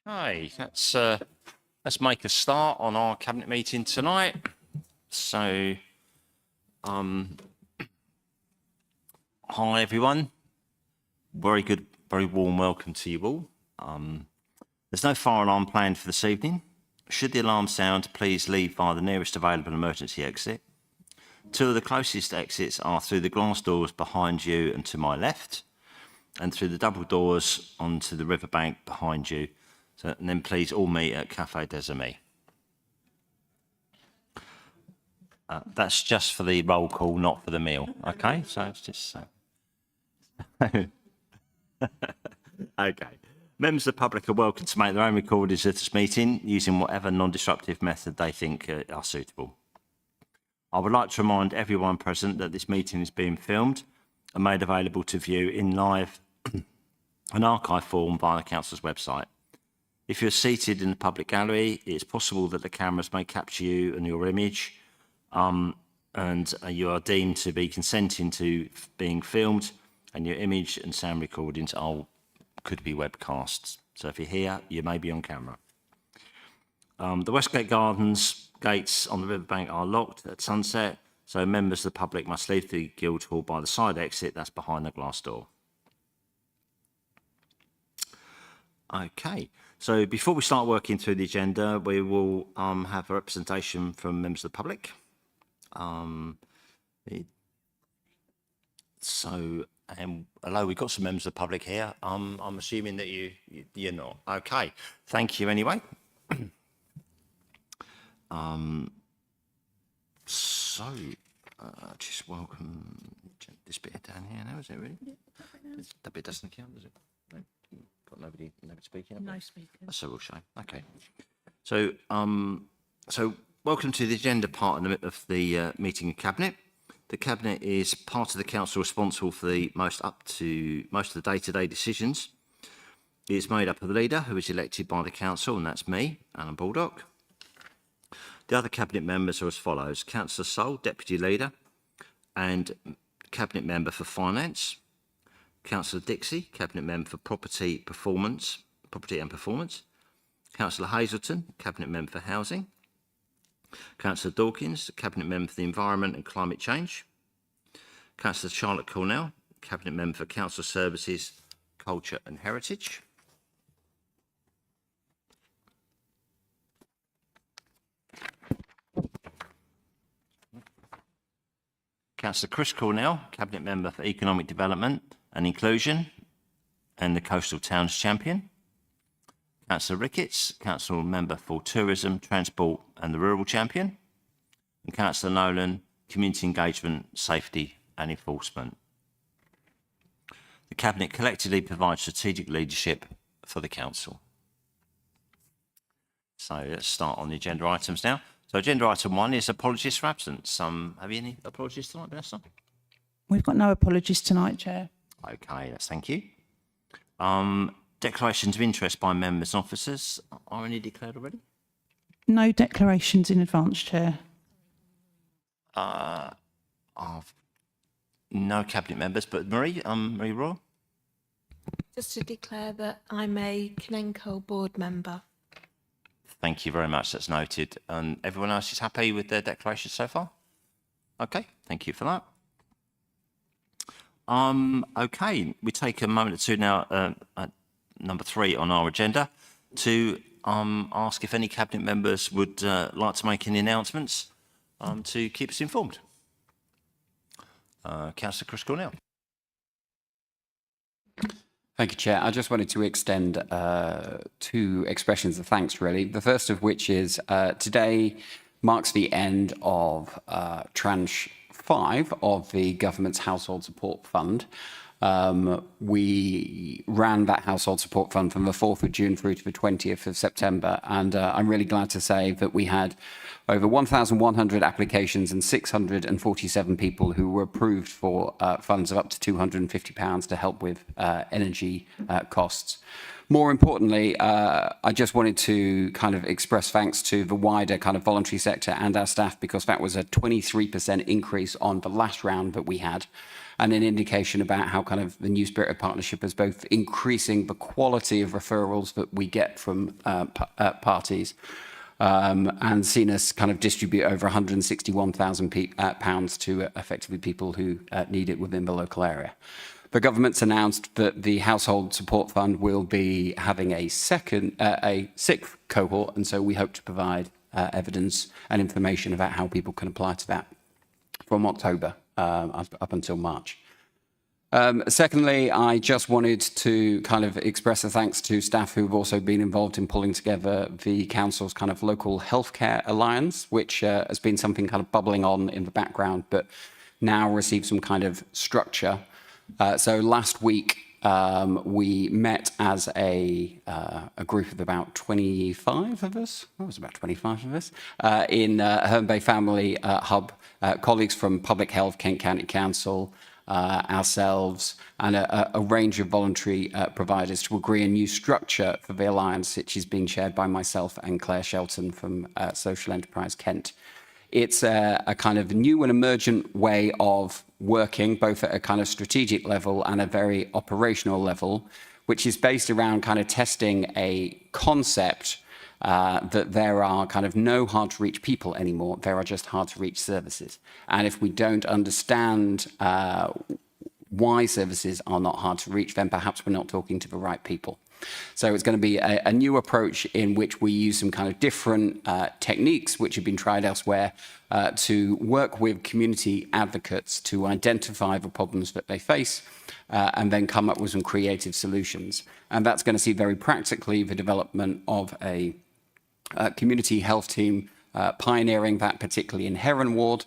Okay, let's make a start on our cabinet meeting tonight. So, hi everyone. Very good, very warm welcome to you all. There's no fire alarm planned for this evening. Should the alarm sound, please leave via the nearest available emergency exit. Two of the closest exits are through the glass doors behind you and to my left, and through the double doors onto the riverbank behind you. So, and then please all meet at Cafe des Amis. That's just for the roll call, not for the meal. Okay, so it's just so. Okay. Members of the public are welcome to make their own recordings of this meeting using whatever non-disruptive method they think are suitable. I would like to remind everyone present that this meeting is being filmed and made available to view in live and archive form via the council's website. If you're seated in the public gallery, it's possible that the cameras may capture you and your image, and you are deemed to be consenting to being filmed, and your image and sound recordings could be webcasts. So if you're here, you may be on camera. The Westgate Gardens gates on the riverbank are locked at sunset, so members of the public must leave the Guildhall by the side exit that's behind the glass door. Okay, so before we start working through the agenda, we will have a representation from members of the public. Hello, we've got some members of the public here. I'm assuming that you're not. Okay, thank you anyway. Just welcome this bit down here now, is it really? Yeah, that bit doesn't count, does it? No. Got nobody speaking? No speakers. That's a real shame. Okay. So, welcome to the agenda part of the meeting of Cabinet. The Cabinet is part of the council responsible for the most of the day-to-day decisions. It's made up of the leader, who is elected by the council, and that's me, Alan Baldock. The other Cabinet members are as follows: Councillor Sole, Deputy Leader, and Cabinet Member for Finance. Councillor Dixie, Cabinet Member for Property and Performance. Councillor Hazelton, Cabinet Member for Housing. Councillor Dawkins, Cabinet Member for the Environment and Climate Change. Councillor Charlotte Cornell, Cabinet Member for Council Services, Culture and Heritage. Councillor Chris Cornell, Cabinet Member for Economic Development and Inclusion and the Coastal Towns Champion. Councillor Ricketts, Council Member for Tourism, Transport and the Rural Champion. And Councillor Nolan, Community Engagement, Safety and Enforcement. The Cabinet collectively provides strategic leadership for the Council. So let's start on the agenda items now. So agenda item 1 is apologies for absence. Have you any apologies tonight, Vanessa? We've got no apologies tonight, Chair. Okay, thank you. Declarations of interest by members and officers. Are any declared already? No declarations in advance, Chair. No Cabinet members, but Marie Royal? Just to declare that I'm a Kinenco board member. Thank you very much, that's noted. And everyone else is happy with their declaration so far? Okay, thank you for that. Okay, we take a moment or two now at number 3 on our agenda to ask if any Cabinet members would like to make any announcements to keep us informed. Councillor Chris Cornell. Thank you, Chair. I just wanted to extend 2 expressions of thanks, really. The first of which is today marks the end of tranche 5 of the government's Household Support Fund. We ran that Household Support Fund from the 4th of June through to the 20th of September, and I'm really glad to say that we had over 1,100 applications and 647 people who were approved for funds of up to £250 to help with energy costs. More importantly, I just wanted to kind of express thanks to the wider kind of voluntary sector and our staff, because that was a 23% increase on the last round that we had, and an indication about how kind of the New Spirit of Partnership is both increasing the quality of referrals that we get from parties, and seen us kind of distribute over £161,000 to effectively people who need it within the local area. The government's announced that the Household Support Fund will be having a sixth cohort, and so we hope to provide evidence and information about how people can apply to that from October up until March. Secondly, I just wanted to kind of express a thanks to staff who've also been involved in pulling together the council's kind of local healthcare alliance, which has been something kind of bubbling on in the background, but now receives some kind of structure. So last week, we met as a group of about 25 of us, in Herne Bay Family Hub, colleagues from Public Health, Kent County Council, ourselves, and a range of voluntary providers to agree a new structure for the Alliance, which is being chaired by myself and Claire Shelton from Social Enterprise Kent. It's a kind of new and emergent way of working, both at a kind of strategic level and a very operational level, which is based around kind of testing a concept that there are kind of no hard-to-reach people anymore. There are just hard-to-reach services. And if we don't understand why services are not hard to reach, then perhaps we're not talking to the right people. So it's going to be a new approach in which we use some kind of different techniques which have been tried elsewhere to work with community advocates to identify the problems that they face and then come up with some creative solutions. And that's going to see very practically the development of a community health team pioneering that, particularly in Heron Ward,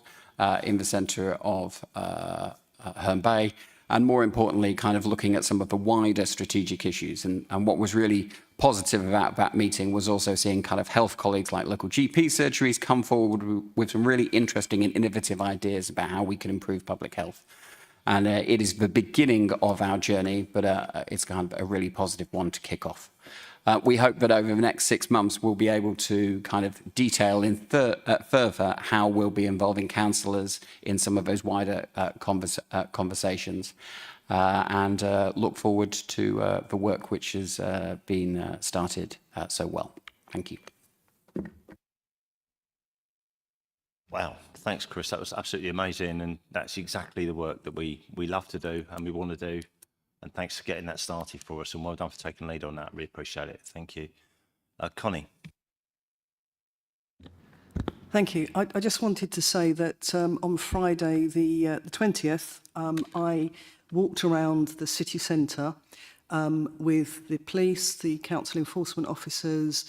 in the centre of Herne Bay, and more importantly, kind of looking at some of the wider strategic issues. And what was really positive about that meeting was also seeing kind of health colleagues like local GP surgeries come forward with some really interesting and innovative ideas about how we can improve public health. And it is the beginning of our journey, but it's kind of a really positive one to kick off. We hope that over the next 6 months, we'll be able to kind of detail in further how we'll be involving councillors in some of those wider conversations, and look forward to the work which has been started so well. Thank you. Wow, thanks, Chris. That was absolutely amazing, and that's exactly the work that we love to do and we want to do. And thanks for getting that started for us, and well done for taking lead on that. Really appreciate it. Thank you. Connie. Thank you. I just wanted to say that on Friday, the 20th, I walked around the city centre with the police, the council enforcement officers,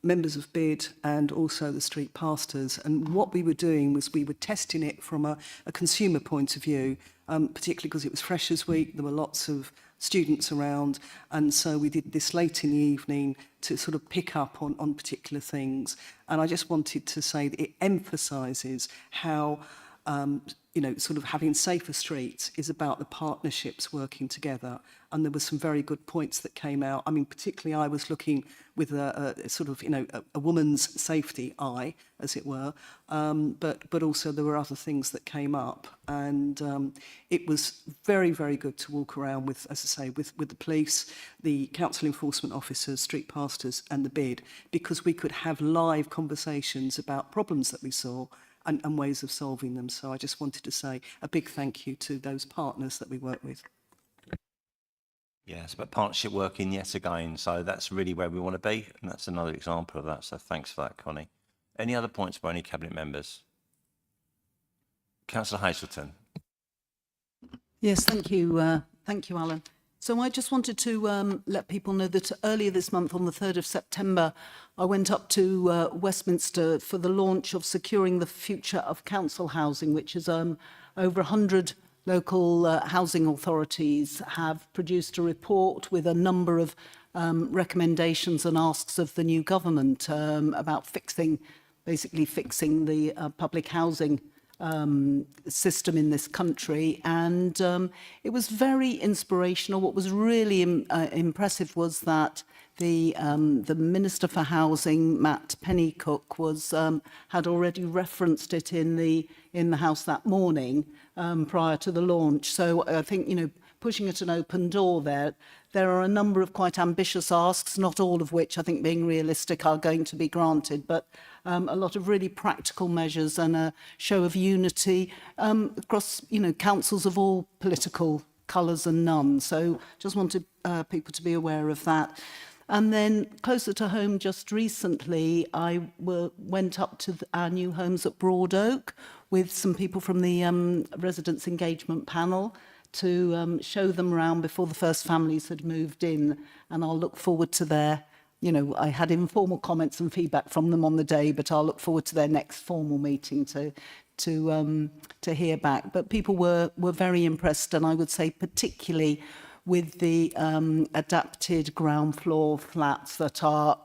members of BID, and also the street pastors. And what we were doing was we were testing it from a consumer point of view, particularly because it was Freshers' Week. There were lots of students around, and so we did this late in the evening to sort of pick up on particular things. And I just wanted to say that it emphasises how sort of having safer streets is about the partnerships working together. And there were some very good points that came out. I mean, particularly I was looking with a sort of, a woman's safety eye, as it were. But also there were other things that came up. And it was very, very good to walk around with, as I say, with the police, the council enforcement officers, street pastors and the BID, because we could have live conversations about problems that we saw and ways of solving them. So I just wanted to say a big thank you to those partners that we work with. Yeah, it's about partnership working yet again. So that's really where we want to be. And that's another example of that. So thanks for that, Connie. Any other points by any cabinet members? Councillor Hazelton. Yes, thank you. Thank you, Alan. So I just wanted to let people know that earlier this month, on the 3rd of September, I went up to Westminster for the launch of Securing the Future of Council Housing, which is over 100 local housing authorities have produced a report with a number of recommendations and asks of the new government about fixing basically fixing the public housing system in this country, and it was very inspirational. What was really impressive was that the Minister for Housing, Matt Pennycook, had already referenced it in the House that morning prior to the launch. So I think, pushing at an open door there are a number of quite ambitious asks, not all of which I think, being realistic, are going to be granted, but a lot of really practical measures and a show of unity across, councils of all political colours and none. So just wanted people to be aware of that. And then closer to home, just recently, I went up to our new homes at Broad Oak with some people from the Residents' Engagement Panel to show them around before the first families had moved in. And I'll look forward to their, I had informal comments and feedback from them on the day, but I'll look forward to their next formal meeting to hear back. But people were very impressed, and I would say particularly with the adapted ground floor flats that are,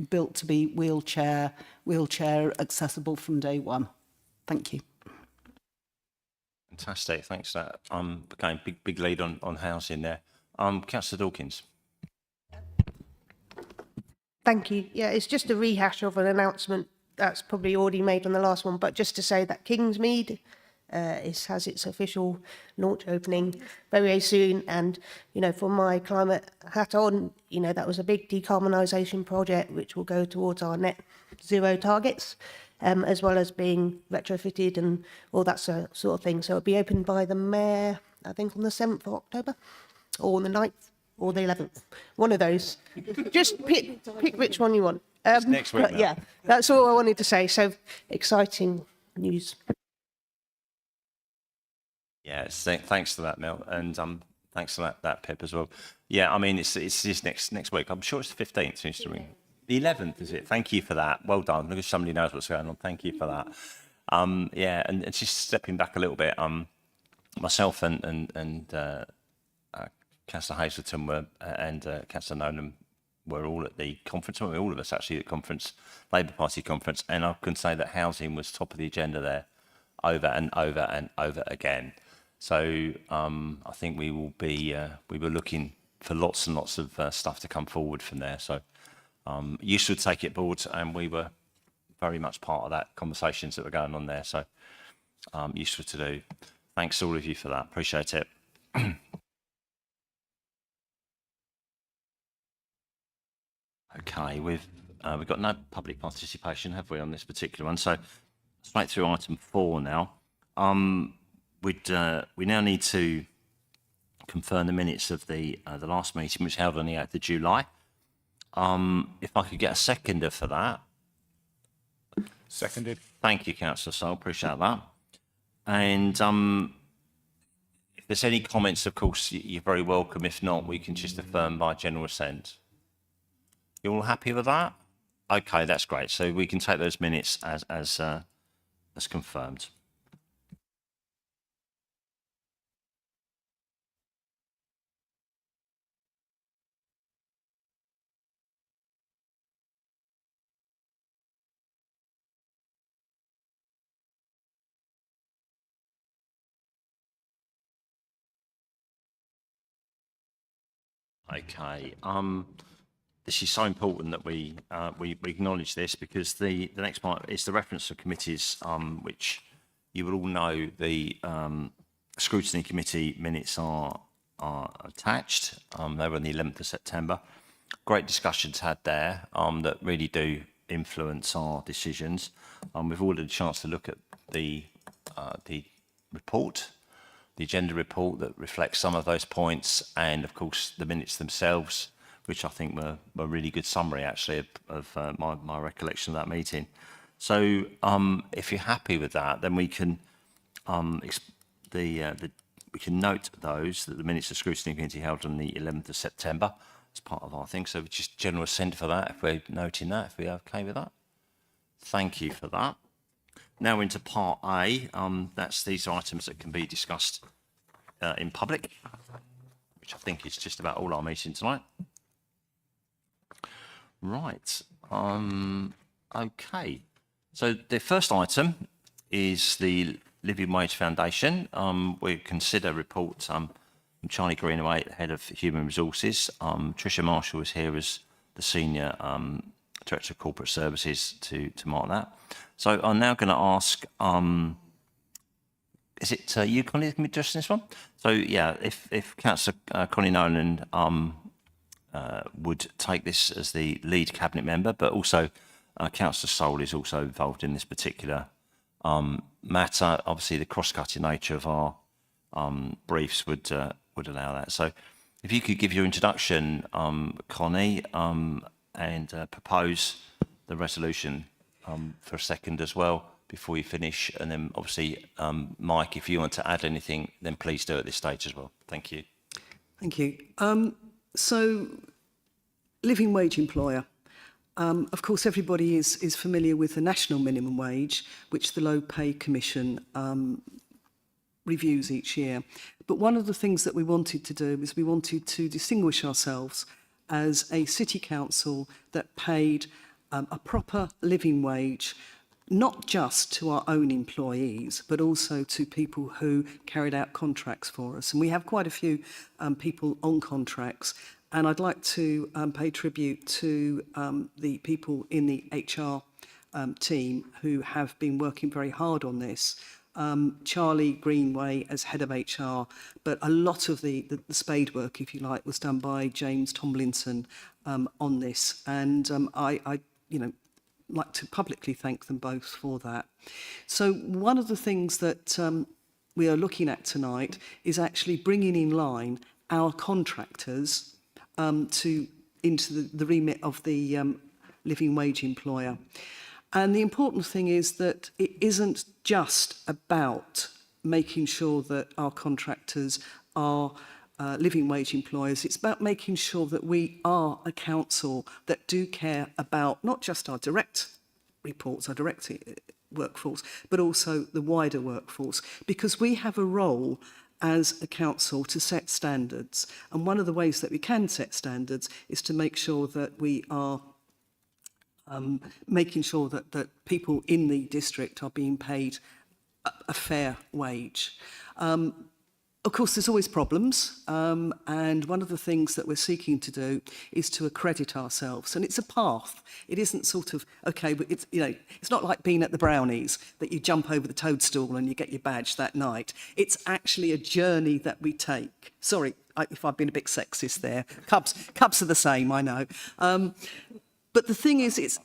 built to be wheelchair accessible from day one. Thank you. Fantastic, thanks for that. Again, big lead on housing there. Councillor Dawkins. Thank you. Yeah, it's just a rehash of an announcement that's probably already made on the last one, but just to say that Kingsmead has its official launch opening very, very soon. And, for my climate hat on, that was a big decarbonisation project which will go towards our net zero targets, as well as being retrofitted and all that sort of thing. So it'll be opened by the Mayor, I think, on the 7th of October, or on the 9th, or the 11th. One of those. Just pick which one you want. Next week. Yeah, that's all I wanted to say. So exciting news. Yeah, thanks for that, Mel, and thanks for that Pip as well. Yeah, I mean it's just next week. I'm sure it's the 15th. Seems to ring. The 11th, is it? Thank you for that. Well done. Look, somebody knows what's going on. Thank you for that. Yeah, and just stepping back a little bit. Myself and Councillor Hazleton and Councillor Nolan were all at the conference. Well, all of us actually at the conference, Labour Party conference, and I can say that housing was top of the agenda there, over and over and over again. So I think we were looking for lots and lots of stuff to come forward from there. So you should take it board, and we were very much part of that conversations that were going on there. So useful to do. Thanks to all of you for that. Appreciate it. Okay, we've got no public participation, have we, on this particular one? So straight through item 4 now. We now need to confirm the minutes of the last meeting, which was held on the 8th of July. If I could get a seconder for that. Seconded. Thank you, Councillor Sol. Appreciate that. And if there's any comments, of course, you're very welcome. If not, we can just affirm by general assent. You all happy with that? Okay, that's great. So we can take those minutes as confirmed. Okay. This is so important that we acknowledge this, because the next part is the reference to committees, which you will all know the scrutiny committee minutes are attached. They were on the 11th of September. Great discussions had there that really do influence our decisions. We've all had a chance to look at the report, the agenda report that reflects some of those points, and of course the minutes themselves, which I think were a really good summary actually of my recollection of that meeting. So if you're happy with that, then we can we can note those, that the minutes of scrutiny committee held on the 11th of September as part of our thing. So just general assent for that, if we're noting that, if we're okay with that. Thank you for that. Now into part A, that's these items that can be discussed in public, which I think is just about all our meeting tonight. Right, okay. So the first item is the Living Wage Foundation. We consider report from Charlie Greenaway, head of Human Resources. Tricia Marshall is here as the senior director of corporate services to mark that. So I'm now going to ask. Is it you, Connie, that can be addressing this one? So yeah, if Councillor Connie Nolan would take this as the lead cabinet member, but also Councillor Soul is also involved in this particular matter. Obviously, the cross-cutting nature of our briefs would allow that. So, if you could give your introduction, Connie, and propose the resolution for a second as well before you finish, and then obviously, Mike, if you want to add anything, then please do at this stage as well. Thank you. Thank you. So, living wage employer. Of course, everybody is familiar with the national minimum wage, which the Low Pay Commission reviews each year. But one of the things that we wanted to do is we wanted to distinguish ourselves as a city council that paid a proper living wage, not just to our own employees, but also to people who carried out contracts for us. And we have quite a few people on contracts. And I'd like to pay tribute to the people in the HR team who have been working very hard on this. Charlie Greenway as head of HR, but a lot of the spade work, if you like, was done by James Tomlinson on this. And I like to publicly thank them both for that. So one of the things that we are looking at tonight is actually bringing in line our contractors into the remit of the living wage employer. And the important thing is that it isn't just about making sure that our contractors are living wage employers. It's about making sure that we are a council that do care about not just our direct reports, our direct workforce, but also the wider workforce, because we have a role as a council to set standards. And one of the ways that we can set standards is to make sure that we are making sure that people in the district are being paid a fair wage. Of course, there's always problems, and one of the things that we're seeking to do is to accredit ourselves, and it's a path. It isn't sort of okay, but it's not like being at the Brownies that you jump over the toadstool and you get your badge that night. It's actually a journey that we take. Sorry if I've been a bit sexist there. Cubs are the same, I know, but the thing is,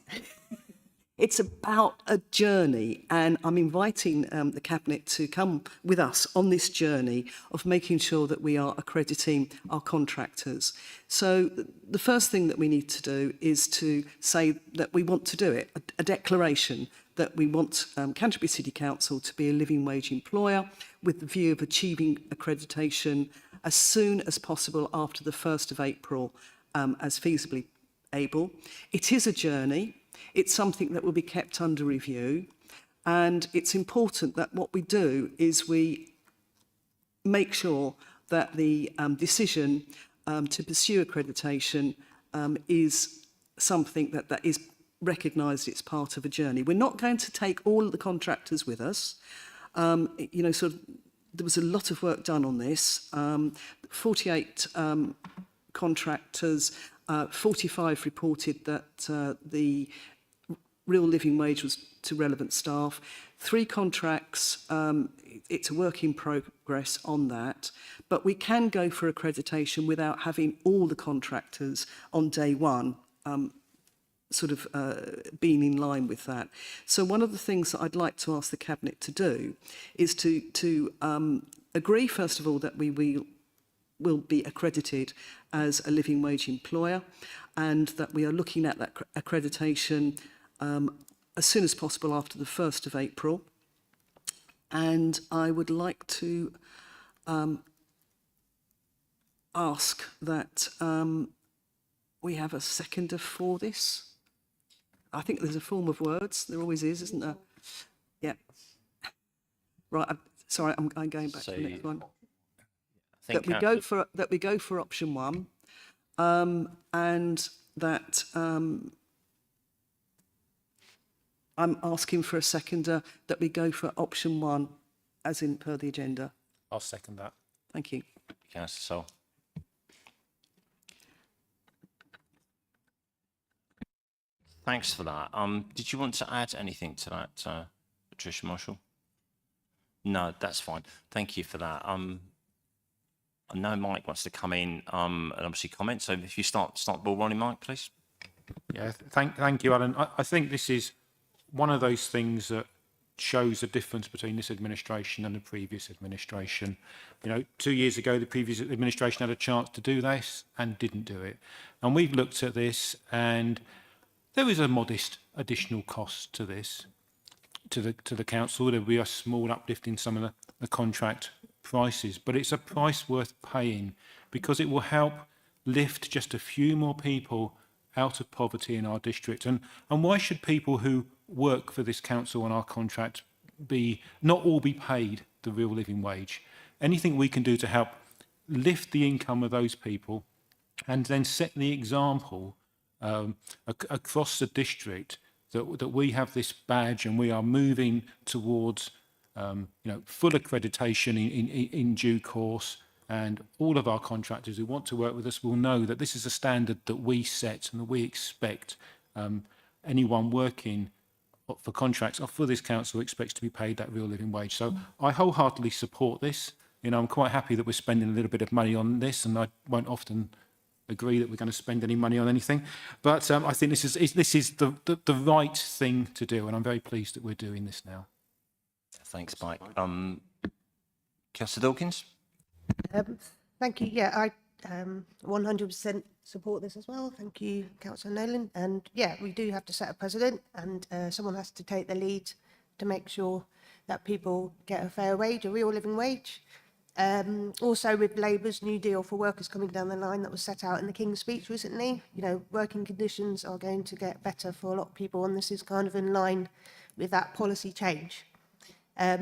it's about a journey, and I'm inviting the Cabinet to come with us on this journey of making sure that we are accrediting our contractors. So the first thing that we need to do is to say that we want to do it, a declaration that we want Canterbury City Council to be a living wage employer with the view of achieving accreditation as soon as possible after the 1st of April, as feasibly able. It is a journey. It's something that will be kept under review, and it's important that what we do is we make sure that the decision to pursue accreditation is something that is recognised. It's part of a journey. We're not going to take all of the contractors with us. There was a lot of work done on this. 48 contractors, 45 reported that the real living wage was to relevant staff. 3 contracts, it's a work in progress on that, but we can go for accreditation without having all the contractors on day one being in line with that. So one of the things that I'd like to ask the Cabinet to do is to agree, first of all, that we will be accredited as a living wage employer, and that we are looking at that accreditation as soon as possible after the 1st of April. And I would like to ask that we have a seconder for this. I think there's a form of words. There always is, isn't there? Yeah. Right. I'm going back to the next one. That we go for option 1, and that I'm asking for a seconder that we go for option 1, as in per the agenda. I'll second that. Thank you. Councillor Sol. Thanks for that. Did you want to add anything to that, Patricia Marshall? No, that's fine. Thank you for that. I know Mike wants to come in and obviously comment. So if you start the ball rolling, Mike, please. Yeah, thank you, Alan. I think this is one of those things that shows the difference between this administration and the previous administration. You know, 2 years ago, the previous administration had a chance to do this and didn't do it. And we've looked at this, and there is a modest additional cost to this, to the council. There will be a small uplift in some of the contract prices, but it's a price worth paying because it will help lift just a few more people out of poverty in our district. And why should people who work for this council on our contract not all be paid the real living wage? Anything we can do to help lift the income of those people and then set the example across the district that we have this badge and we are moving towards full accreditation in due course, and all of our contractors who want to work with us will know that this is a standard that we set and that we expect anyone working for contracts or for this council expects to be paid that real living wage. So I wholeheartedly support this. You know, I'm quite happy that we're spending a little bit of money on this, and I won't often agree that we're going to spend any money on anything, but I think this is the right thing to do, and I'm very pleased that we're doing this now. Thanks, Mike. Councillor Dawkins? Thank you. Yeah, I 100% support this as well. Thank you, Councillor Nolan. And yeah, we do have to set a precedent, and someone has to take the lead to make sure that people get a fair wage, a real living wage. Also, with Labour's New Deal for workers coming down the line that was set out in the King's speech recently, you know, working conditions are going to get better for a lot of people, and this is kind of in line with that policy change.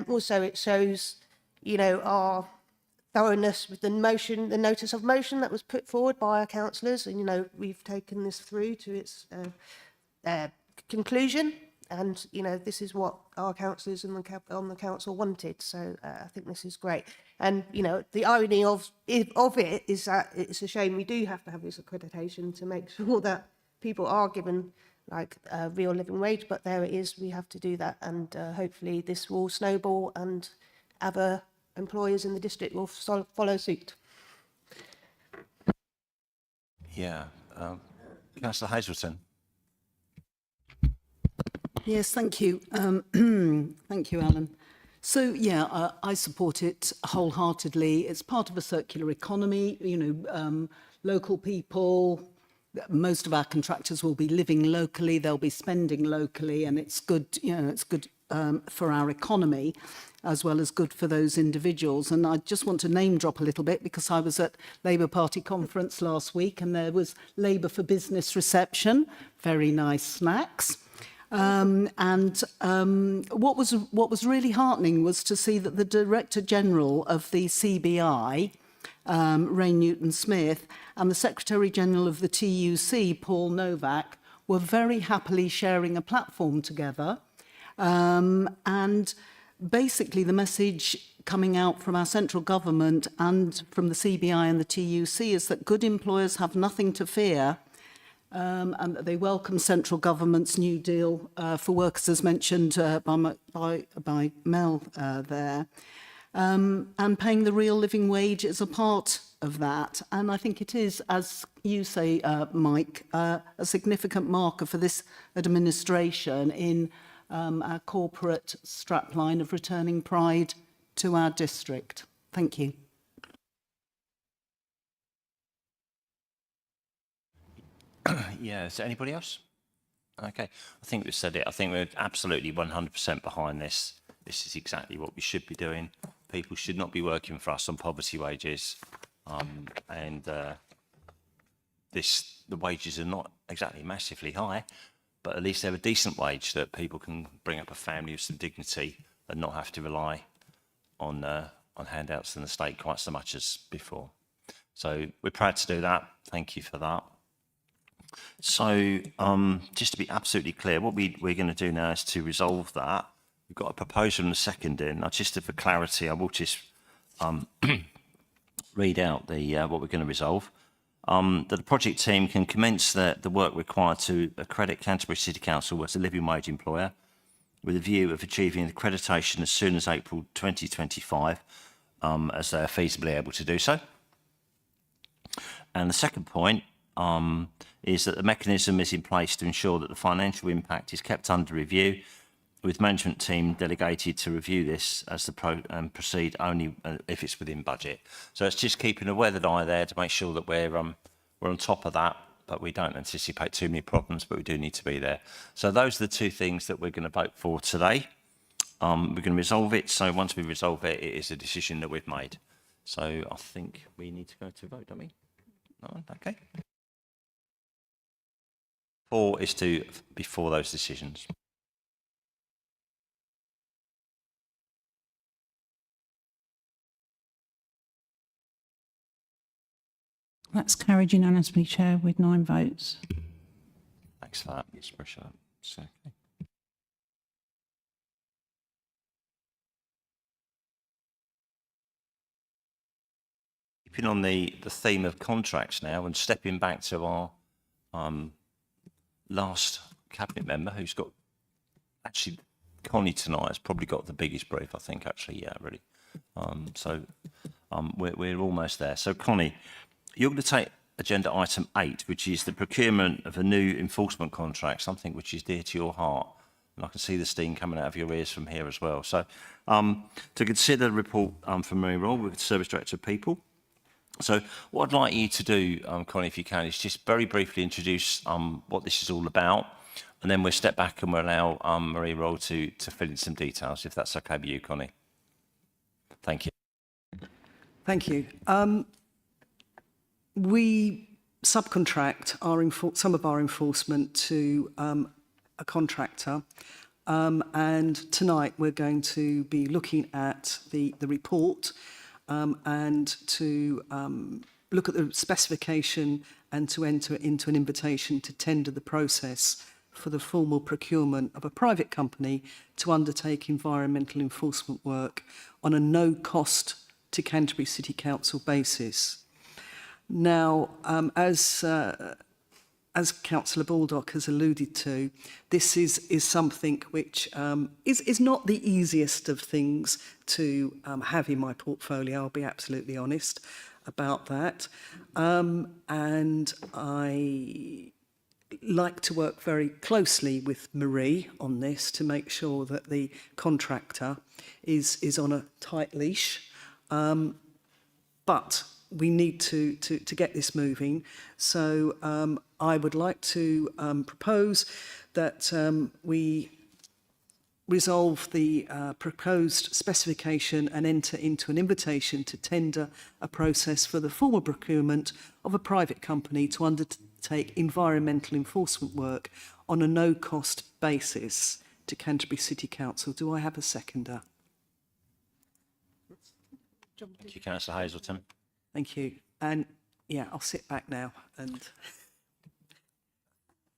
Also, it shows, you know, our thoroughness with the motion, the notice of motion that was put forward by our councillors, and, you know, we've taken this through to its conclusion. And, you know, this is what our councillors on the council wanted. So I think this is great. And, you know, the irony of it is that it's a shame we do have to have this accreditation to make sure that people are given, like, a real living wage. But there it is. We have to do that. And hopefully this will snowball and other employers in the district will follow suit. Yeah. Councillor Hazelton? Yes, thank you. Thank you, Alan. So, yeah, I support it wholeheartedly. It's part of a circular economy. You know, local people, most of our contractors will be living locally, they'll be spending locally, and it's good, you know, it's good for our economy as well as good for those individuals. And I just want to name drop a little bit because I was at Labour Party conference last week and there was Labour for Business reception, very nice snacks. What was really heartening was to see that the Director General of the CBI, Ray Newton-Smith, and the Secretary General of the TUC, Paul Novak, were very happily sharing a platform together. And basically the message coming out from our central government and from the CBI and the TUC is that good employers have nothing to fear, and that they welcome central government's New Deal for workers, as mentioned by Mel there. And paying the real living wage is a part of that. And I think it is, as you say, Mike, a significant marker for this administration in our corporate strapline of returning pride to our district. Thank you. Yeah, is there anybody else? Okay, I think we've said it. I think we're absolutely 100% behind this. This is exactly what we should be doing. People should not be working for us on poverty wages. The wages are not exactly massively high, but at least they're a decent wage that people can bring up a family with some dignity and not have to rely on handouts from the state quite so much as before. So we're proud to do that. Thank you for that. So, just to be absolutely clear, what we're going to do now is to resolve that. We've got a proposal and a second in. Now, just for clarity, I will just read out the what we're going to resolve. That the project team can commence the work required to accredit Canterbury City Council as a living wage employer with a view of achieving accreditation as soon as April 2025, as they are feasibly able to do so. And the second point is that the mechanism is in place to ensure that the financial impact is kept under review, with management team delegated to review this as the proceed only if it's within budget. So it's just keeping a weathered eye there to make sure that we're on top of that, but we don't anticipate too many problems, but we do need to be there. So those are the two things that we're going to vote for today. We're going to resolve it. So once we resolve it, it is a decision that we've made. So I think we need to go to vote, don't we? No? Okay. 4 is to before those decisions. That's carried unanimously, Chair, with 9 votes. Thanks for that. Let's push that. It's okay. Keeping on the theme of contracts now and stepping back to our last cabinet member who's got, actually Connie tonight has probably got the biggest brief, I think, actually, yeah, really. We're almost there. So Connie, you're going to take agenda item 8, which is the procurement of a new enforcement contract, something which is dear to your heart. And I can see the steam coming out of your ears from here as well. So to consider the report from Marie Roll, with the Service Director of People. So what I'd like you to do, Connie, if you can, is just very briefly introduce what this is all about. And then we'll step back and we'll allow Marie Roll to fill in some details, if that's okay with you, Connie. Thank you. Thank you. We subcontract some of our enforcement to a contractor, and tonight we're going to be looking at the report and to look at the specification and to enter into an invitation to tender the process for the formal procurement of a private company to undertake environmental enforcement work on a no-cost to Canterbury City Council basis. Now, as Councillor Baldock has alluded to, this is something which is not the easiest of things to have in my portfolio, I'll be absolutely honest about that. And I like to work very closely with Marie on this to make sure that the contractor is on a tight leash. But we need to get this moving. So I would like to propose that we resolve the proposed specification and enter into an invitation to tender a process for the formal procurement of a private company to undertake environmental enforcement work on a no-cost basis to Canterbury City Council. Do I have a seconder? Thank you, Councillor Hazelton. Thank you. And yeah, I'll sit back now and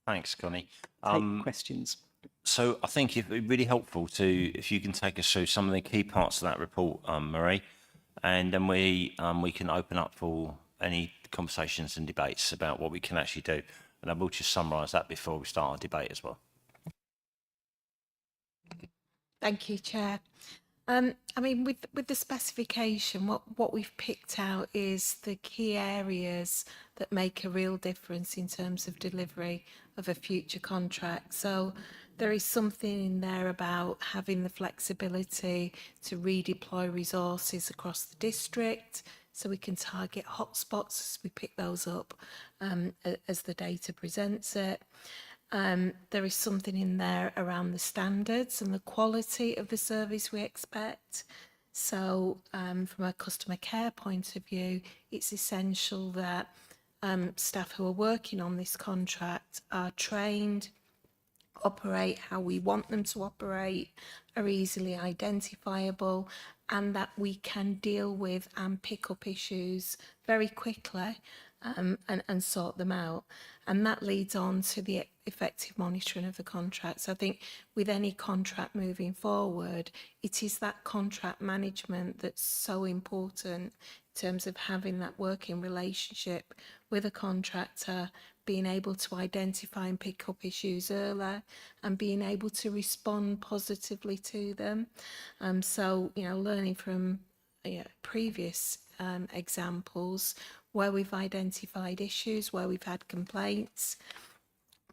Thanks, Connie. take questions. So I think it'd be really helpful if you can take us through some of the key parts of that report, Marie, and then we can open up for any conversations and debates about what we can actually do. And I will just summarise that before we start our debate as well. Thank you, Chair. I mean, with the specification, what we've picked out is the key areas that make a real difference in terms of delivery of a future contract. So there is something in there about having the flexibility to redeploy resources across the district, so we can target hotspots as we pick those up as the data presents it. There is something in there around the standards and the quality of the service we expect. So from a customer care point of view, it's essential that staff who are working on this contract are trained, operate how we want them to operate, are easily identifiable, and that we can deal with and pick up issues very quickly and sort them out. And that leads on to the effective monitoring of the contract. So I think with any contract moving forward, it is that contract management that's so important in terms of having that working relationship with a contractor, being able to identify and pick up issues earlier and being able to respond positively to them. So, you know, learning from previous examples where we've identified issues, where we've had complaints,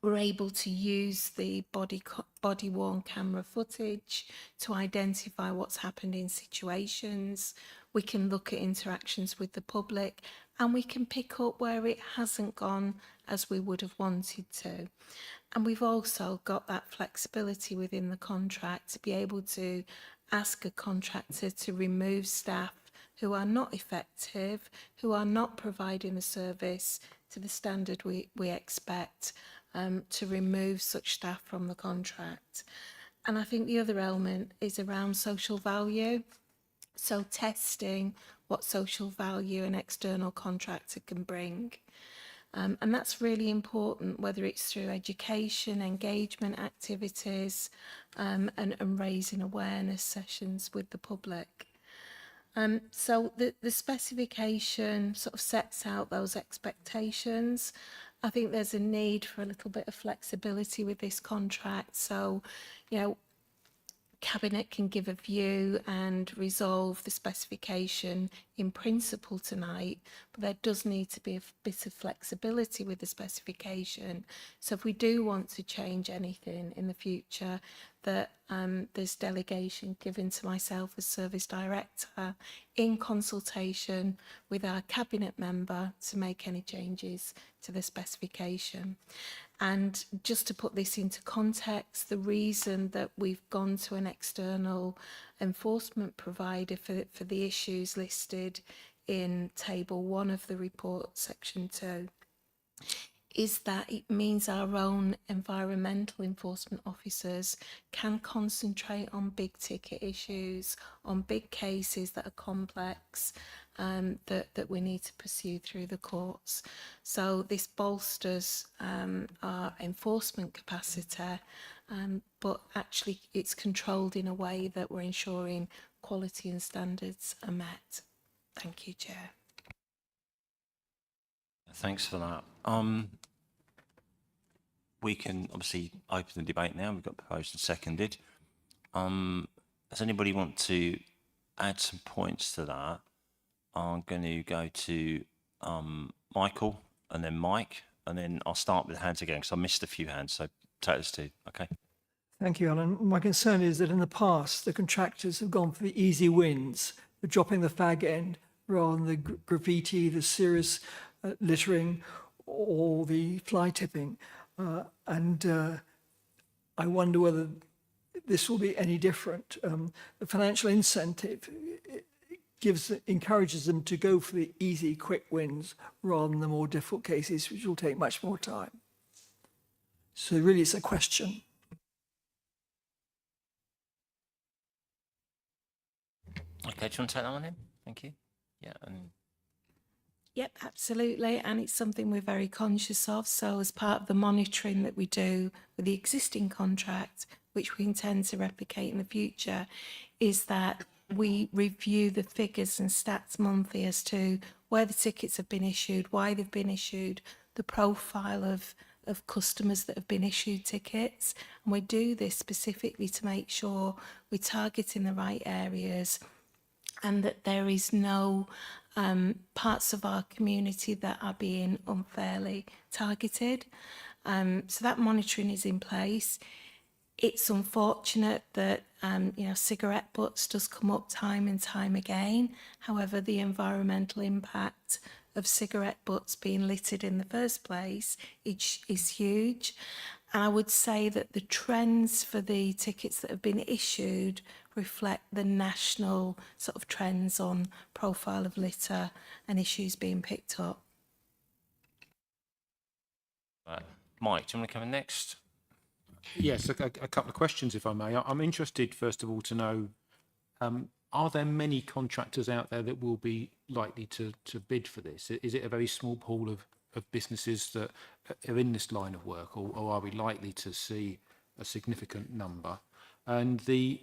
we're able to use the body worn camera footage to identify what's happened in situations. We can look at interactions with the public, and we can pick up where it hasn't gone as we would have wanted to. And we've also got that flexibility within the contract to be able to ask a contractor to remove staff who are not effective, who are not providing the service to the standard we expect, to remove such staff from the contract. And I think the other element is around social value. So testing what social value an external contractor can bring. And that's really important, whether it's through education, engagement activities, and raising awareness sessions with the public. So the specification sort of sets out those expectations. I think there's a need for a little bit of flexibility with this contract. So, you know, Cabinet can give a view and resolve the specification in principle tonight, but there does need to be a bit of flexibility with the specification. So if we do want to change anything in the future, that there's delegation given to myself as service director in consultation with our cabinet member to make any changes to the specification. And just to put this into context, the reason that we've gone to an external enforcement provider for the issues listed in table 1 of the report, section 2, is that it means our own environmental enforcement officers can concentrate on big ticket issues, on big cases that are complex, that we need to pursue through the courts. So this bolsters our enforcement capacity, but actually it's controlled in a way that we're ensuring quality and standards are met. Thank you, Chair. Thanks for that. We can obviously open the debate now. We've got proposed and seconded. Does anybody want to add some points to that? I'm going to go to Michael and then Mike, and then I'll start with the hands again because I missed a few hands. So take us to, okay. Thank you, Alan. My concern is that in the past, the contractors have gone for the easy wins, the dropping the fag end rather than the graffiti, the serious littering, or the fly tipping. I wonder whether this will be any different. The financial incentive encourages them to go for the easy, quick wins rather than the more difficult cases, which will take much more time. So really, it's a question. Okay, do you want to take that one in? Thank you. Yeah. And Yep, absolutely. And it's something we're very conscious of. So as part of the monitoring that we do with the existing contract, which we intend to replicate in the future, is that we review the figures and stats monthly as to where the tickets have been issued, why they've been issued, the profile of customers that have been issued tickets. And we do this specifically to make sure we're targeting the right areas and that there is no parts of our community that are being unfairly targeted. So that monitoring is in place. It's unfortunate that cigarette butts does come up time and time again. However, the environmental impact of cigarette butts being littered in the first place is huge. And I would say that the trends for the tickets that have been issued reflect the national sort of trends on profile of litter and issues being picked up. Mike, do you want to come in next? Yes, a couple of questions, if I may. I'm interested, first of all, to know, are there many contractors out there that will be likely to bid for this? Is it a very small pool of businesses that are in this line of work, or are we likely to see a significant number? And the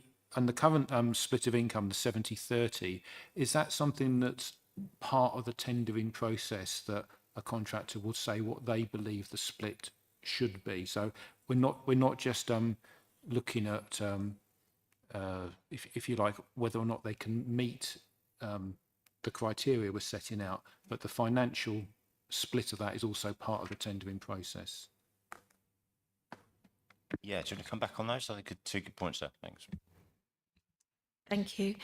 current split of income, the 70-30, is that something that's part of the tendering process, that a contractor will say what they believe the split should be? So we're not just looking at if you like, whether or not they can meet the criteria we're setting out, but the financial split of that is also part of the tendering process. Yeah, do you want to come back on those? I think two good points there. Thanks. Thank you.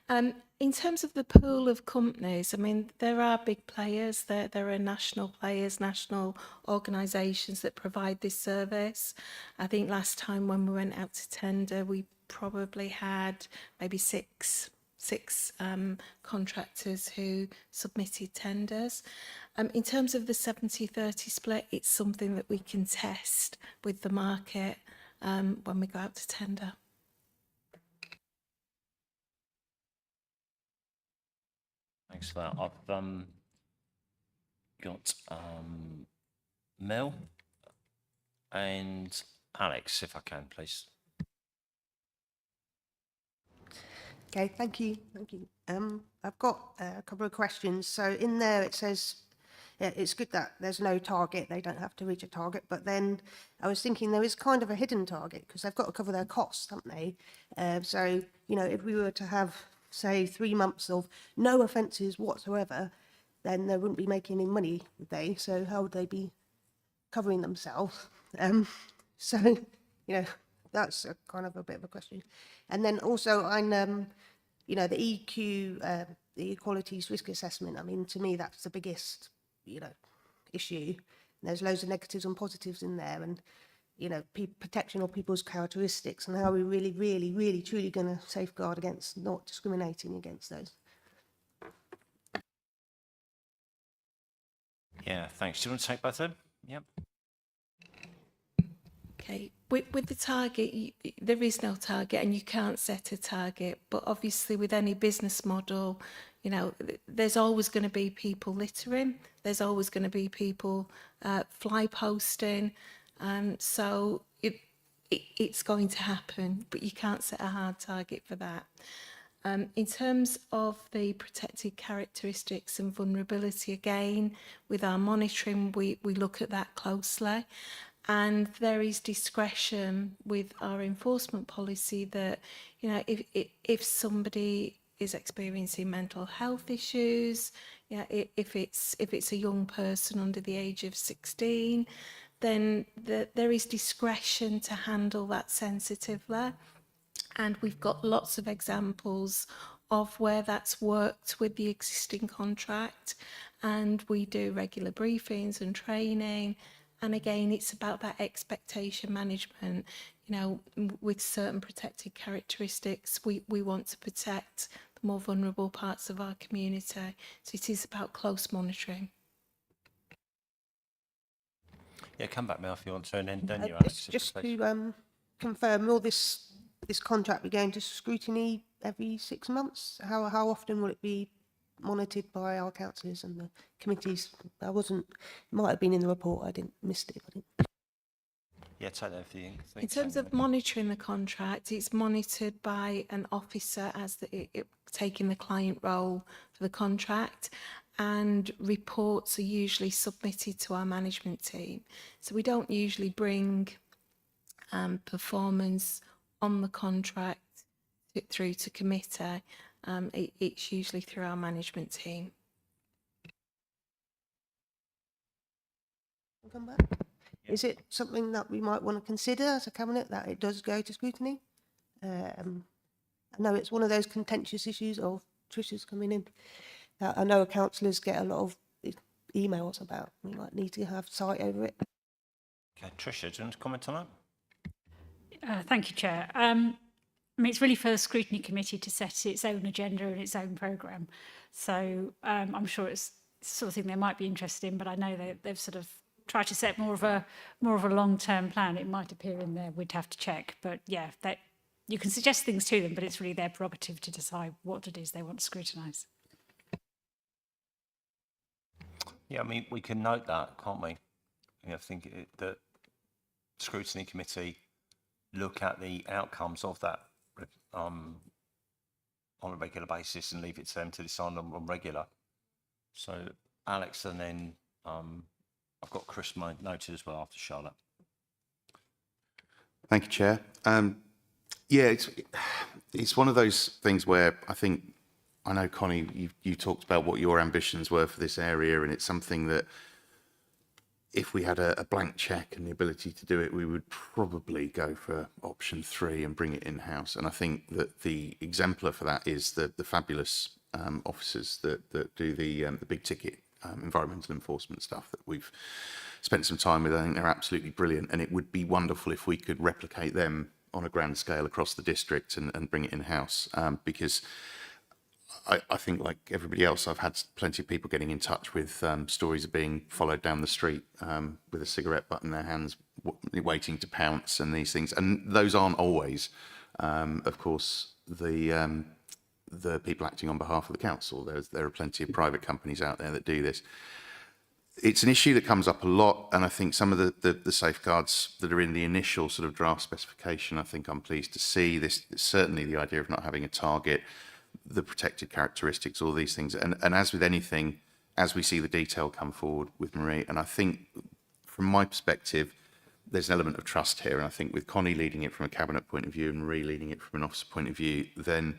In terms of the pool of companies, I mean, there are big players, there are national players, national organisations that provide this service. I think last time when we went out to tender, we probably had maybe six contractors who submitted tenders. In terms of the 70-30 split, it's something that we can test with the market when we go out to tender. Thanks for that. I've got Mel and Alex, if I can, please. Okay, thank you. Thank you. I've got a couple of questions. So in there it says it's good that there's no target, they don't have to reach a target, but then I was thinking there is kind of a hidden target because they've got to cover their costs, haven't they? So, you know, if we were to have, say, 3 months of no offences whatsoever, then they wouldn't be making any money, would they? So how would they be covering themselves? So, you know, that's a kind of a bit of a question. And then also on, you know, the EQ, the Equalities Risk Assessment, I mean, to me, that's the biggest, you know, issue. And there's loads of negatives and positives in there, and, you know, protection of people's characteristics, and how we're really, truly going to safeguard against not discriminating against those. Yeah, thanks. Do you want to take both of them? Yep. Okay, with the target, there is no target and you can't set a target, but obviously with any business model, you know, there's always going to be people littering, there's always going to be people fly posting, so it's going to happen, but you can't set a hard target for that. In terms of the protected characteristics and vulnerability, again, with our monitoring, we look at that closely. And there is discretion with our enforcement policy that, you know, if somebody is experiencing mental health issues, you know, if it's a young person under the age of 16, then there is discretion to handle that sensitively. And we've got lots of examples of where that's worked with the existing contract, and we do regular briefings and training. And again, it's about that expectation management. You know, with certain protected characteristics, we want to protect the more vulnerable parts of our community. So it is about close monitoring. Yeah, come back, Mel, if you want to, and then you, Alex. Just to confirm, will this contract be going to scrutiny every 6 months? How often will it be monitored by our councillors and the committees? Might have been in the report, missed it. I didn't. Yeah, take that for you. In terms of monitoring the contract, it's monitored by an officer as taking the client role for the contract, and reports are usually submitted to our management team. So we don't usually bring performance on the contract through to committee. It's usually through our management team. Come back. Yeah. Is it something that we might want to consider as a cabinet, that it does go to scrutiny? I know it's one of those contentious issues of Trish's coming in. I know councillors get a lot of emails about, we might need to have sight over it. Okay, Trisha, do you want to comment on that? Thank you, Chair. I mean, it's really for the scrutiny committee to set its own agenda and its own programme. So I'm sure it's the sort of thing they might be interested in, but I know they've sort of tried to set more of a long-term plan. It might appear in there. We'd have to check, but yeah, you can suggest things to them, but it's really their prerogative to decide what it is they want to scrutinise. Yeah, I mean, we can note that, can't we? I think that scrutiny committee look at the outcomes of that on a regular basis and leave it to them to decide on regular. So Alex, and then I've got Chris noted as well after Charlotte. Thank you, Chair. Yeah, it's one of those things where I know, Connie, you talked about what your ambitions were for this area, and it's something that if we had a blank check and the ability to do it, we would probably go for option 3 and bring it in-house. And I think that the exemplar for that is the fabulous officers that do the big ticket environmental enforcement stuff that we've spent some time with. I think they're absolutely brilliant, and it would be wonderful if we could replicate them on a grand scale across the district and bring it in-house, because I think, like everybody else, I've had plenty of people getting in touch with stories of being followed down the street with a cigarette butt in their hands, waiting to pounce, and these things. And those aren't always, of course, the people acting on behalf of the council. There are plenty of private companies out there that do this. It's an issue that comes up a lot, and I think some of the safeguards that are in the initial sort of draft specification, I think I'm pleased to see. This certainly the idea of not having a target, the protected characteristics, all these things. And as with anything, as we see the detail come forward with Marie, and I think from my perspective, there's an element of trust here. And I think with Connie leading it from a cabinet point of view and Marie leading it from an officer point of view, then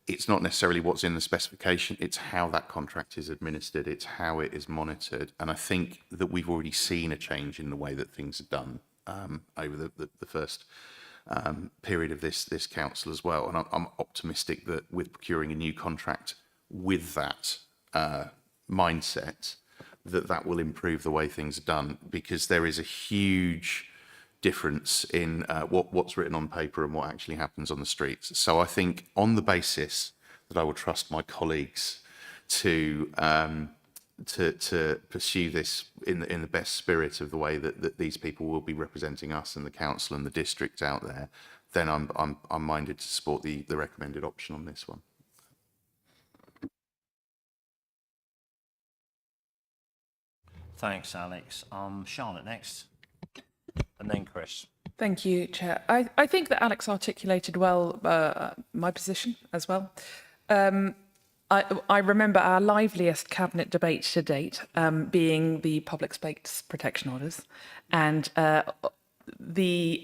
it's not necessarily what's in the specification, it's how that contract is administered, it's how it is monitored. And I think that we've already seen a change in the way that things are done over the first period of this council as well. And I'm optimistic that with procuring a new contract with that mindset, that will improve the way things are done, because there is a huge difference in what's written on paper and what actually happens on the streets. So I think on the basis that I will trust my colleagues to pursue this in the best spirit of the way that these people will be representing us and the council and the district out there, then I'm minded to support the recommended option on this one. Thanks, Alex. Charlotte next, and then Chris. Thank you, Chair. I think that Alex articulated well my position as well. I remember our liveliest cabinet debate to date being the public space protection orders and the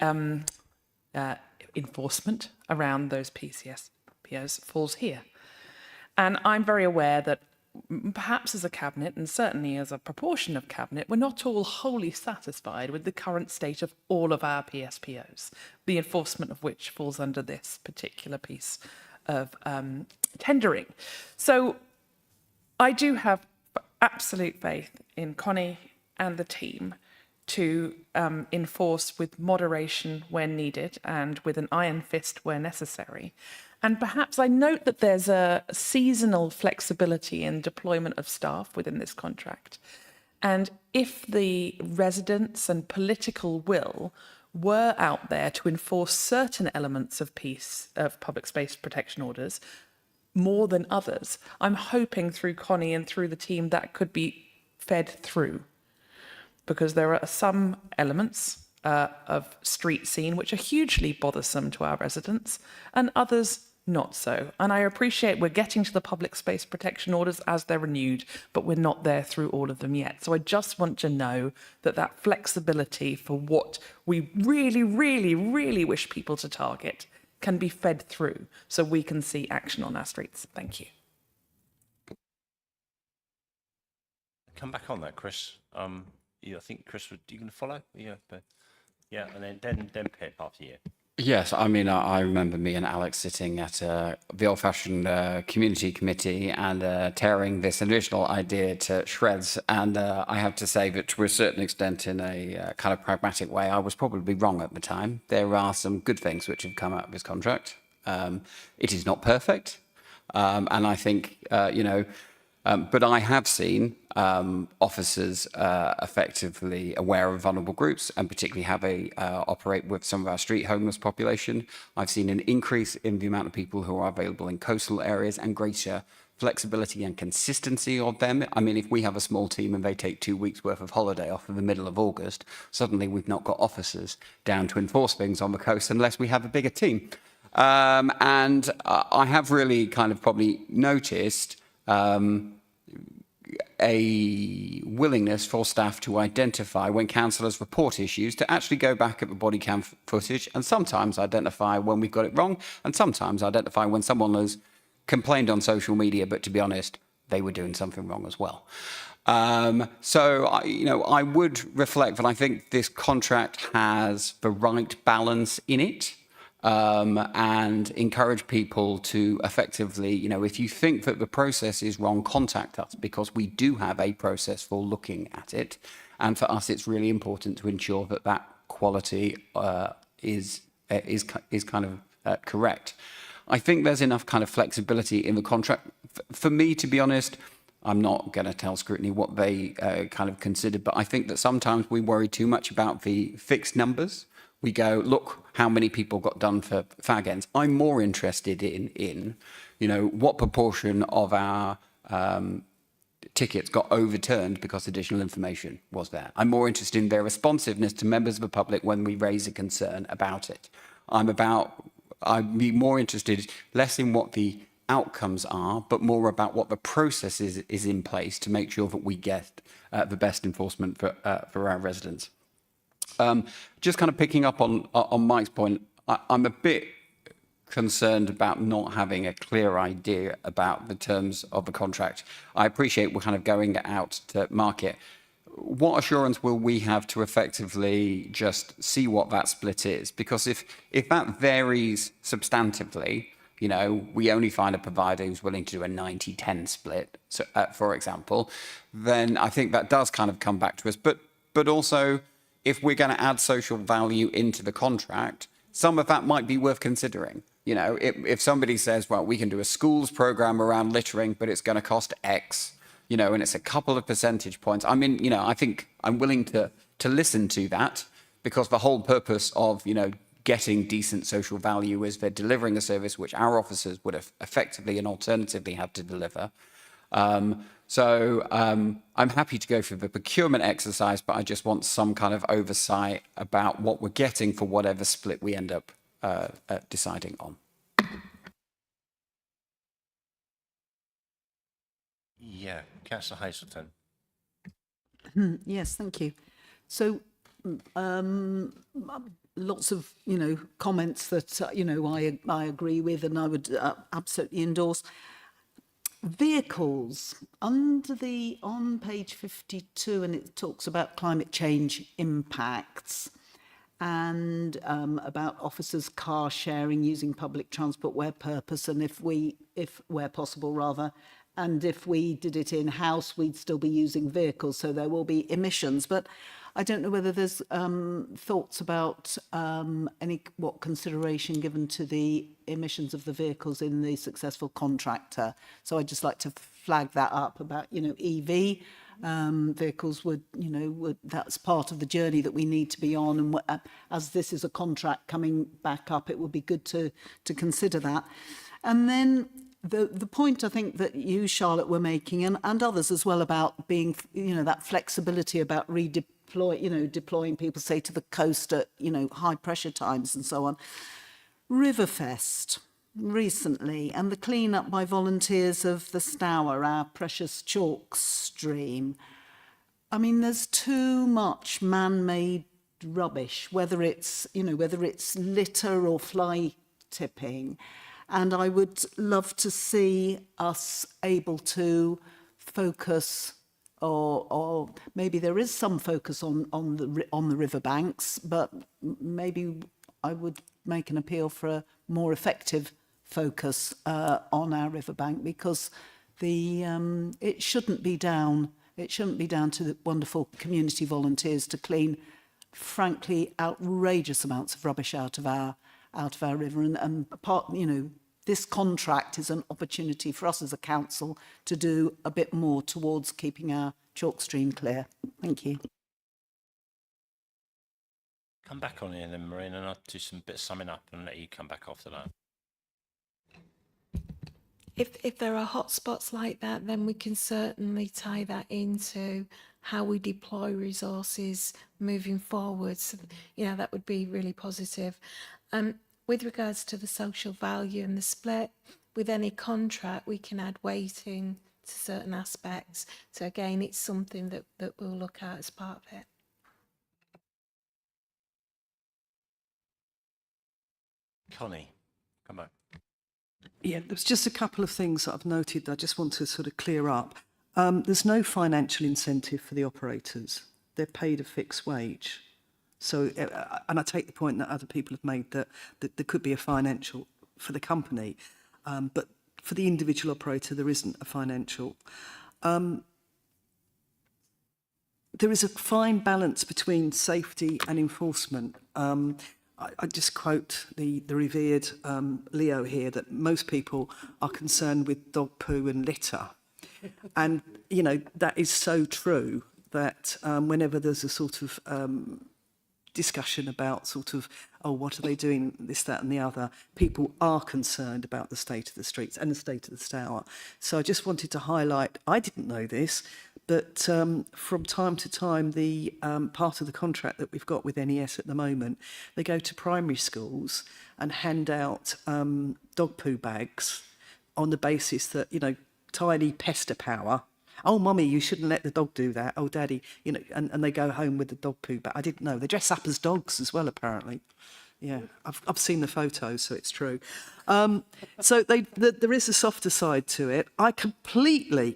enforcement around those PCSPOs falls here. And I'm very aware that perhaps as a cabinet, and certainly as a proportion of cabinet, we're not all wholly satisfied with the current state of all of our PSPOs, the enforcement of which falls under this particular piece of tendering. So I do have absolute faith in Connie and the team to enforce with moderation when needed and with an iron fist where necessary. And perhaps I note that there's a seasonal flexibility in deployment of staff within this contract. And if the residents and political will were out there to enforce certain elements of public space protection orders more than others, I'm hoping through Connie and through the team that could be fed through. Because there are some elements of street scene which are hugely bothersome to our residents and others not so. And I appreciate we're getting to the public space protection orders as they're renewed, but we're not there through all of them yet. So I just want to know that flexibility for what we really, really, really wish people to target can be fed through so we can see action on our streets. Thank you. Come back on that, Chris. I think Chris, you going to follow? Yeah, and then Pip after you. Yes, I mean, I remember me and Alex sitting at the old-fashioned community committee and tearing this original idea to shreds. And I have to say that to a certain extent, in a kind of pragmatic way, I was probably wrong at the time. There are some good things which have come out of this contract. It is not perfect. And I think, But I have seen officers effectively aware of vulnerable groups and particularly have operate with some of our street homeless population. I've seen an increase in the amount of people who are available in coastal areas and greater flexibility and consistency of them. I mean, if we have a small team and they take 2 weeks worth of holiday off in the middle of August, suddenly we've not got officers down to enforce things on the coast unless we have a bigger team. And I have really kind of probably noticed a willingness for staff to identify when councillors report issues, to actually go back at the body cam footage and sometimes identify when we've got it wrong and sometimes identify when someone has complained on social media, but to be honest, they were doing something wrong as well. I would reflect that I think this contract has the right balance in it. And encourage people to effectively, if you think that the process is wrong, contact us, because we do have a process for looking at it. And for us, it's really important to ensure that that quality is kind of correct. I think there's enough kind of flexibility in the contract. For me, to be honest, I'm not going to tell Scrutiny what they kind of considered, but I think that sometimes we worry too much about the fixed numbers. We go, look how many people got done for fag ends. I'm more interested in what proportion of our tickets got overturned because additional information was there. I'm more interested in their responsiveness to members of the public when we raise a concern about it. I'd be more interested less in what the outcomes are, but more about what the process is in place to make sure that we get the best enforcement for our residents. Just kind of picking up on Mike's point, I'm a bit concerned about not having a clear idea about the terms of the contract. I appreciate we're kind of going out to market. What assurance will we have to effectively just see what that split is? Because if that varies substantively, we only find a provider who's willing to do a 90-10 split, so, for example, then I think that does kind of come back to us. But also, if we're going to add social value into the contract, some of that might be worth considering. If somebody says, well, we can do a schools program around littering, but it's going to cost X, and it's a couple of percentage points. I mean, I think I'm willing to listen to that, because the whole purpose of, getting decent social value is they're delivering a service which our officers would have effectively and alternatively had to deliver. I'm happy to go through the procurement exercise, but I just want some kind of oversight about what we're getting for whatever split we end up deciding on. Yeah, Councillor Hazelton. Yes, thank you. So lots of, comments that, I agree with and I would absolutely endorse. Vehicles, on page 52, and it talks about climate change impacts and about officers car sharing, using public transport where purpose, and if where possible rather, and if we did it in-house, we'd still be using vehicles, so there will be emissions. But I don't know whether there's thoughts about what consideration given to the emissions of the vehicles in the successful contractor. So I'd just like to flag that up about, EV vehicles would, that's part of the journey that we need to be on. And as this is a contract coming back up, it would be good to consider that. And then the point I think that you, Charlotte, were making, and others as well, about being, that flexibility about deploying people, say, to the coast at, high pressure times and so on. Riverfest recently, and the clean up by volunteers of the Stour, our precious chalk stream. I mean, there's too much man-made rubbish, whether it's litter or fly tipping. And I would love to see us able to focus, or maybe there is some focus on the riverbanks, but maybe I would make an appeal for a more effective focus on our riverbank, because it shouldn't be down to the wonderful community volunteers to clean, frankly, outrageous amounts of rubbish out of our river, and this contract is an opportunity for us as a council to do a bit more towards keeping our chalk stream clear. Thank you. Come back on in then, Maureen, and I'll do some bit of summing up and let you come back after that. If there are hotspots like that, then we can certainly tie that into how we deploy resources moving forward. So, you know, that would be really positive. With regards to the social value and the split, with any contract, we can add weighting to certain aspects. So again, it's something that we'll look at as part of it. Connie, come back. Yeah, there's just a couple of things that I've noted that I just want to sort of clear up. There's no financial incentive for the operators. They're paid a fixed wage. So, and I take the point that other people have made that there could be a financial for the company, but for the individual operator, there isn't a financial. There is a fine balance between safety and enforcement. I just quote the revered Leo here that most people are concerned with dog poo and litter. And, you know, that is so true that whenever there's a sort of discussion about sort of, oh, what are they doing, this, that and the other, people are concerned about the state of the streets and the state of the Stour. So I just wanted to highlight, I didn't know this, but from time to time, the part of the contract that we've got with NES at the moment, they go to primary schools and hand out dog poo bags on the basis that, you know, tiny pester power. Oh, mummy, you shouldn't let the dog do that. Oh, daddy, you know, and they go home with the dog poo bag. I didn't know. They dress up as dogs as well, apparently. Yeah, I've seen the photos, so it's true. So there is a softer side to it. I completely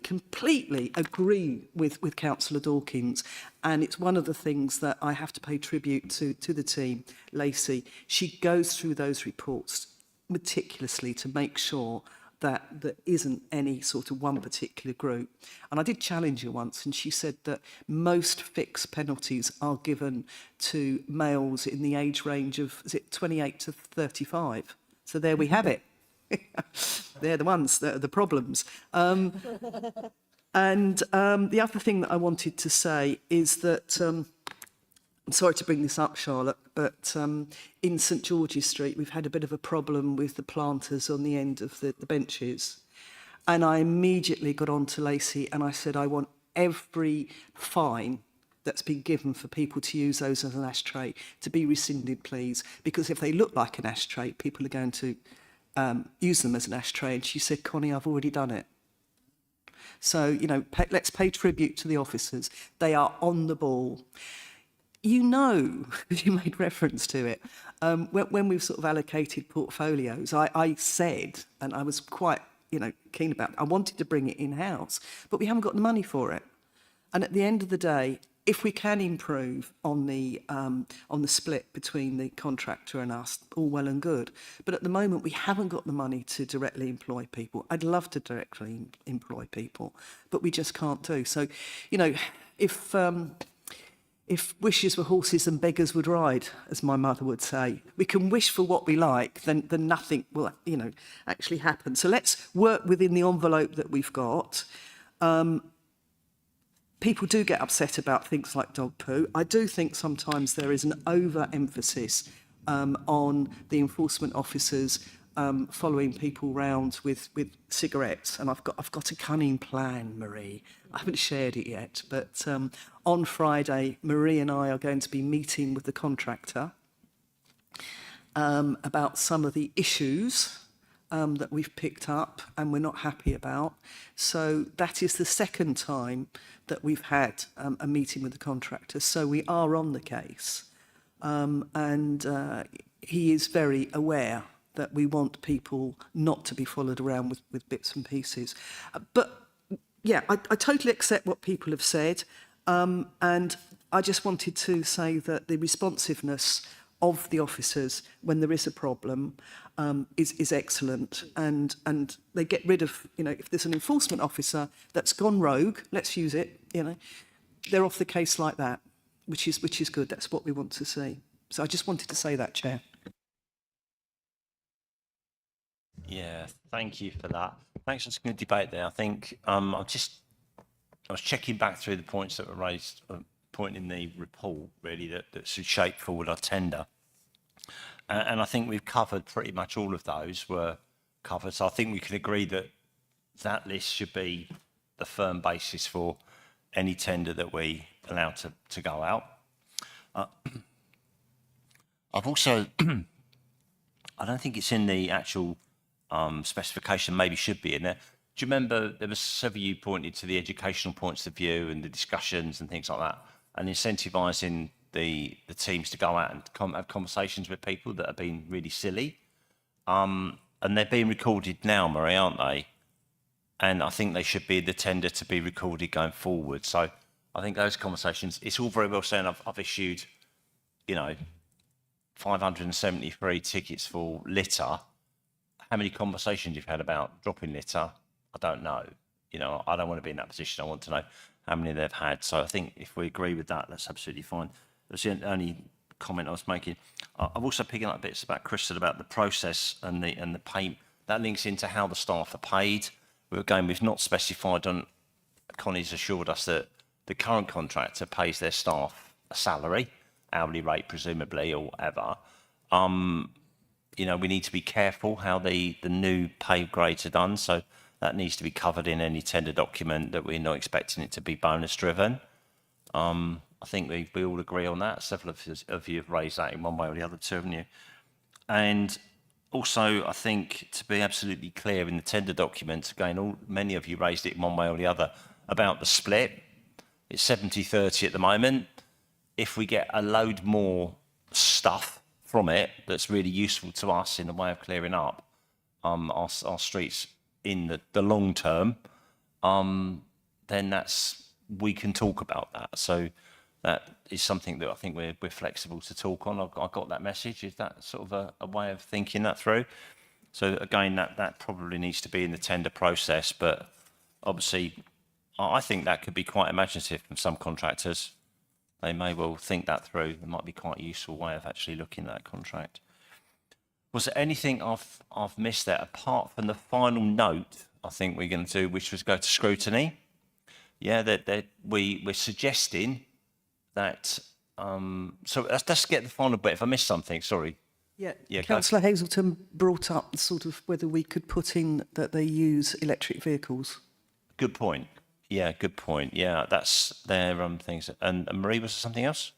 agree with Councillor Dawkins, and it's one of the things that I have to pay tribute to the team, Lacey. She goes through those reports meticulously to make sure that there isn't any sort of one particular group. And I did challenge her once, and she said that most fixed penalties are given to males in the age range of, is it 28 to 35? So there we have it. They're the ones that are the problems. And the other thing that I wanted to say is that, I'm sorry to bring this up, Charlotte, but in St George's Street, we've had a bit of a problem with the planters on the end of the benches. And I immediately got on to Lacey and I said, I want every fine that's been given for people to use those as an ashtray to be rescinded, please. Because if they look like an ashtray, people are going to use them as an ashtray. And she said, Connie, I've already done it. So, you know, let's pay tribute to the officers. They are on the ball. You know, you made reference to it, when we've sort of allocated portfolios, I said, and I was quite, you know, keen about it, I wanted to bring it in-house, but we haven't got the money for it. And at the end of the day, if we can improve on the split between the contractor and us, all well and good. But at the moment, we haven't got the money to directly employ people. I'd love to directly employ people, but we just can't do. So, you know, if wishes were horses and beggars would ride, as my mother would say, we can wish for what we like, then nothing will, you know, actually happen. So let's work within the envelope that we've got. People do get upset about things like dog poo. I do think sometimes there is an overemphasis on the enforcement officers following people round with cigarettes, and I've got a cunning plan, Marie. I haven't shared it yet, but on Friday, Marie and I are going to be meeting with the contractor about some of the issues that we've picked up and we're not happy about. So that is the second time that we've had a meeting with the contractor. So we are on the case, and he is very aware that we want people not to be followed around with bits and pieces. But yeah, I totally accept what people have said. And I just wanted to say that the responsiveness of the officers when there is a problem is excellent. And they get rid of, you know, if there's an enforcement officer that's gone rogue, let's use it, you know, they're off the case like that, which is good. That's what we want to see. So I just wanted to say that, Chair. Yeah, thank you for that. Thanks for some good debate there. I think I was checking back through the points that were raised, point in the report really that should shape forward our tender. And I think we've covered pretty much all of those were covered. So I think we can agree that that list should be the firm basis for any tender that we allow to go out. I've also, I don't think it's in the actual specification, maybe should be in there. Do you remember there was several you pointed to the educational points of view and the discussions and things like that, and incentivising the teams to go out and have conversations with people that have been really silly. And they're being recorded now, Marie, aren't they? And I think they should be the tender to be recorded going forward. So I think those conversations, it's all very well saying I've issued, 573 tickets for litter. How many conversations you've had about dropping litter, I don't know. I don't want to be in that position. I want to know how many they've had. So I think if we agree with that, that's absolutely fine. That's the only comment I was making. I'm also picking up bits about Chris said about the process and the pay. That links into how the staff are paid. We've not specified on. Connie's assured us that the current contractor pays their staff a salary, hourly rate presumably, or whatever. We need to be careful how the new pay grades are done. So that needs to be covered in any tender document that we're not expecting it to be bonus driven. I think we all agree on that. Several of you have raised that in one way or the other too, haven't you? And also, I think to be absolutely clear in the tender documents, again, many of you raised it in one way or the other about the split. It's 70-30 at the moment. If we get a load more stuff from it that's really useful to us in the way of clearing up our streets in the long term, then we can talk about that. So that is something that I think we're flexible to talk on. I got that message. Is that sort of a way of thinking that through? So again, that probably needs to be in the tender process, but obviously I think that could be quite imaginative from some contractors. They may well think that through. It might be quite a useful way of actually looking at that contract. Was there anything I've missed there apart from the final note I think we're going to do, which was go to scrutiny? Yeah, that we're suggesting that. So let's get the final bit. If I missed something, sorry. Yeah, Councillor Hazelton brought up sort of whether we could put in that they use electric vehicles. Good point. Yeah, good point. Yeah, that's their things. And Marie, was there something else?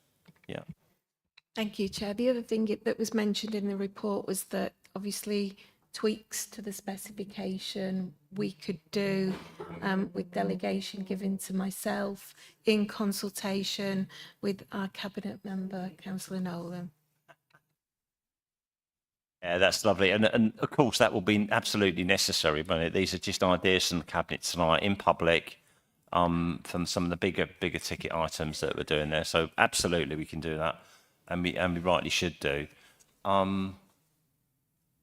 Yeah. Thank you, Chair. The other thing that was mentioned in the report was that obviously tweaks to the specification we could do with delegation given to myself in consultation with our cabinet member, Councillor Nolan. Yeah, that's lovely. And of course, that will be absolutely necessary. But these are just ideas from the cabinet tonight in public from some of the bigger ticket items that we're doing there. So absolutely, we can do that. And we rightly should do.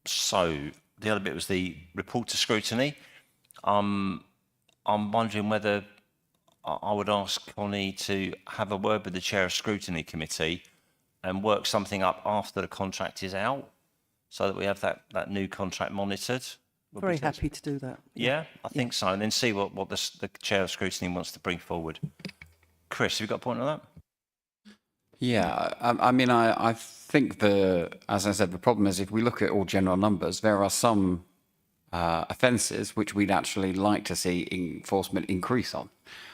So the other bit was the report to scrutiny. I'm wondering whether I would ask Connie to have a word with the chair of scrutiny committee and work something up after the contract is out, so that we have that new contract monitored. Very happy to do that. Yeah, I think so, and then see what the chair of scrutiny wants to bring forward. Chris, have you got a point on that? Yeah, I mean, I think as I said, the problem is if we look at all general numbers, there are some offences which we'd actually like to see enforcement increase on,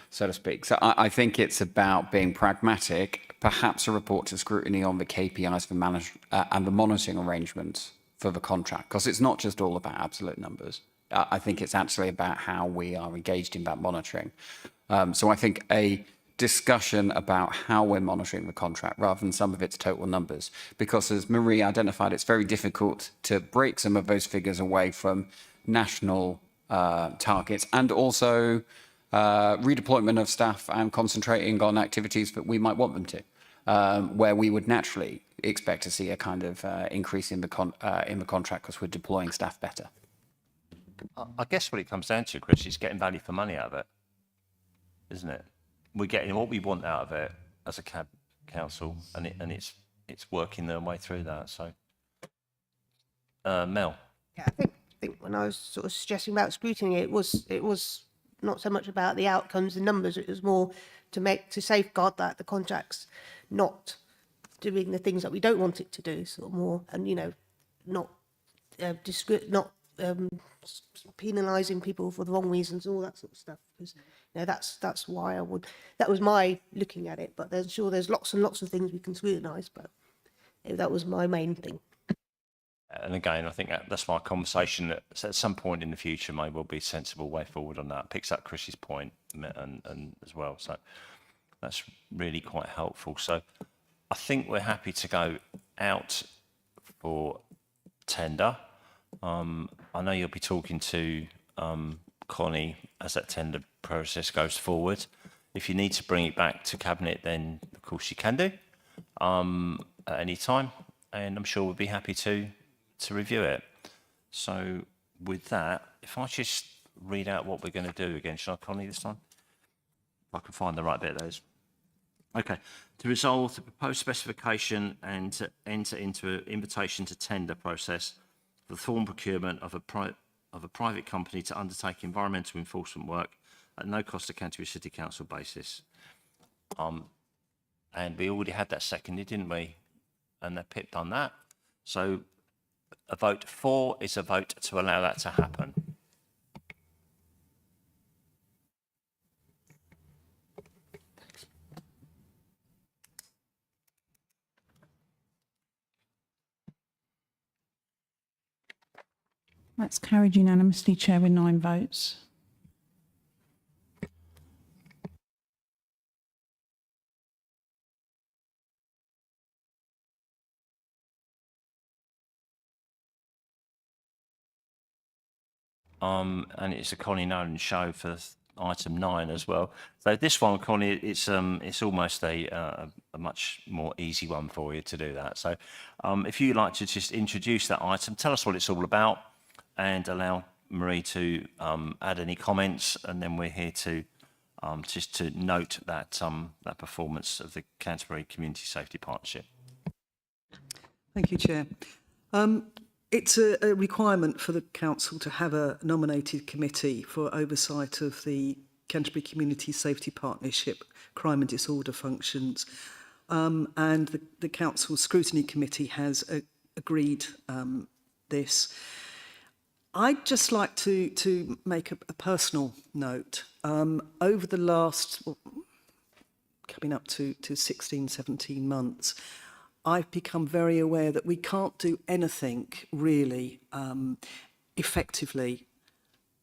so to speak. So I think it's about being pragmatic, perhaps a report to scrutiny on the KPIs for and the monitoring arrangements for the contract, because it's not just all about absolute numbers. I think it's actually about how we are engaged in that monitoring. So I think a discussion about how we're monitoring the contract rather than some of its total numbers, because as Marie identified, it's very difficult to break some of those figures away from national targets, and also redeployment of staff and concentrating on activities that we might want them to, where we would naturally expect to see a kind of increase in the contract because we're deploying staff better. I guess what it comes down to, Chris, is getting value for money out of it, isn't it? We're getting what we want out of it as a council, and it's working their way through that. So, Mel. Yeah, I think think when I was sort of suggesting about scrutiny, it was not so much about the outcomes and numbers. It was more to safeguard that the contract's not doing the things that we don't want it to do, sort of more, and not penalising people for the wrong reasons, all that sort of stuff. Because that's why that was my looking at it. But there's lots and lots of things we can scrutinise, but that was my main thing. And again, I think that's my conversation that at some point in the future may well be a sensible way forward on that. Picks up Chris's point and as well. So that's really quite helpful. So I think we're happy to go out for tender. I know you'll be talking to Connie as that tender process goes forward. If you need to bring it back to Cabinet, then of course you can do at any time. And I'm sure we'll be happy to review it. So with that, if I just read out what we're going to do again, shall I, Connie, this time? If I can find the right bit of those. Okay. To resolve the proposed specification and to enter into an invitation to tender process for the form procurement of a private company to undertake environmental enforcement work at no cost to Canterbury City Council basis. And we already had that seconded, didn't we? And Pip done that. So a vote for is a vote to allow that to happen. That's carried unanimously, Chair, with 9 votes. And it's a Connie Nolan show for item 9 as well. So this one, Connie, it's almost a much more easy one for you to do that. So if you'd like to just introduce that item, tell us what it's all about, and allow Marie to add any comments, and then we're here to just to note that that performance of the Canterbury Community Safety Partnership. Thank you, Chair. It's a requirement for the council to have a nominated committee for oversight of the Canterbury Community Safety Partnership crime and disorder functions, and the council scrutiny committee has agreed this. I'd just like to make a personal note. Over the last, coming up to 16, 17 months, I've become very aware that we can't do anything really effectively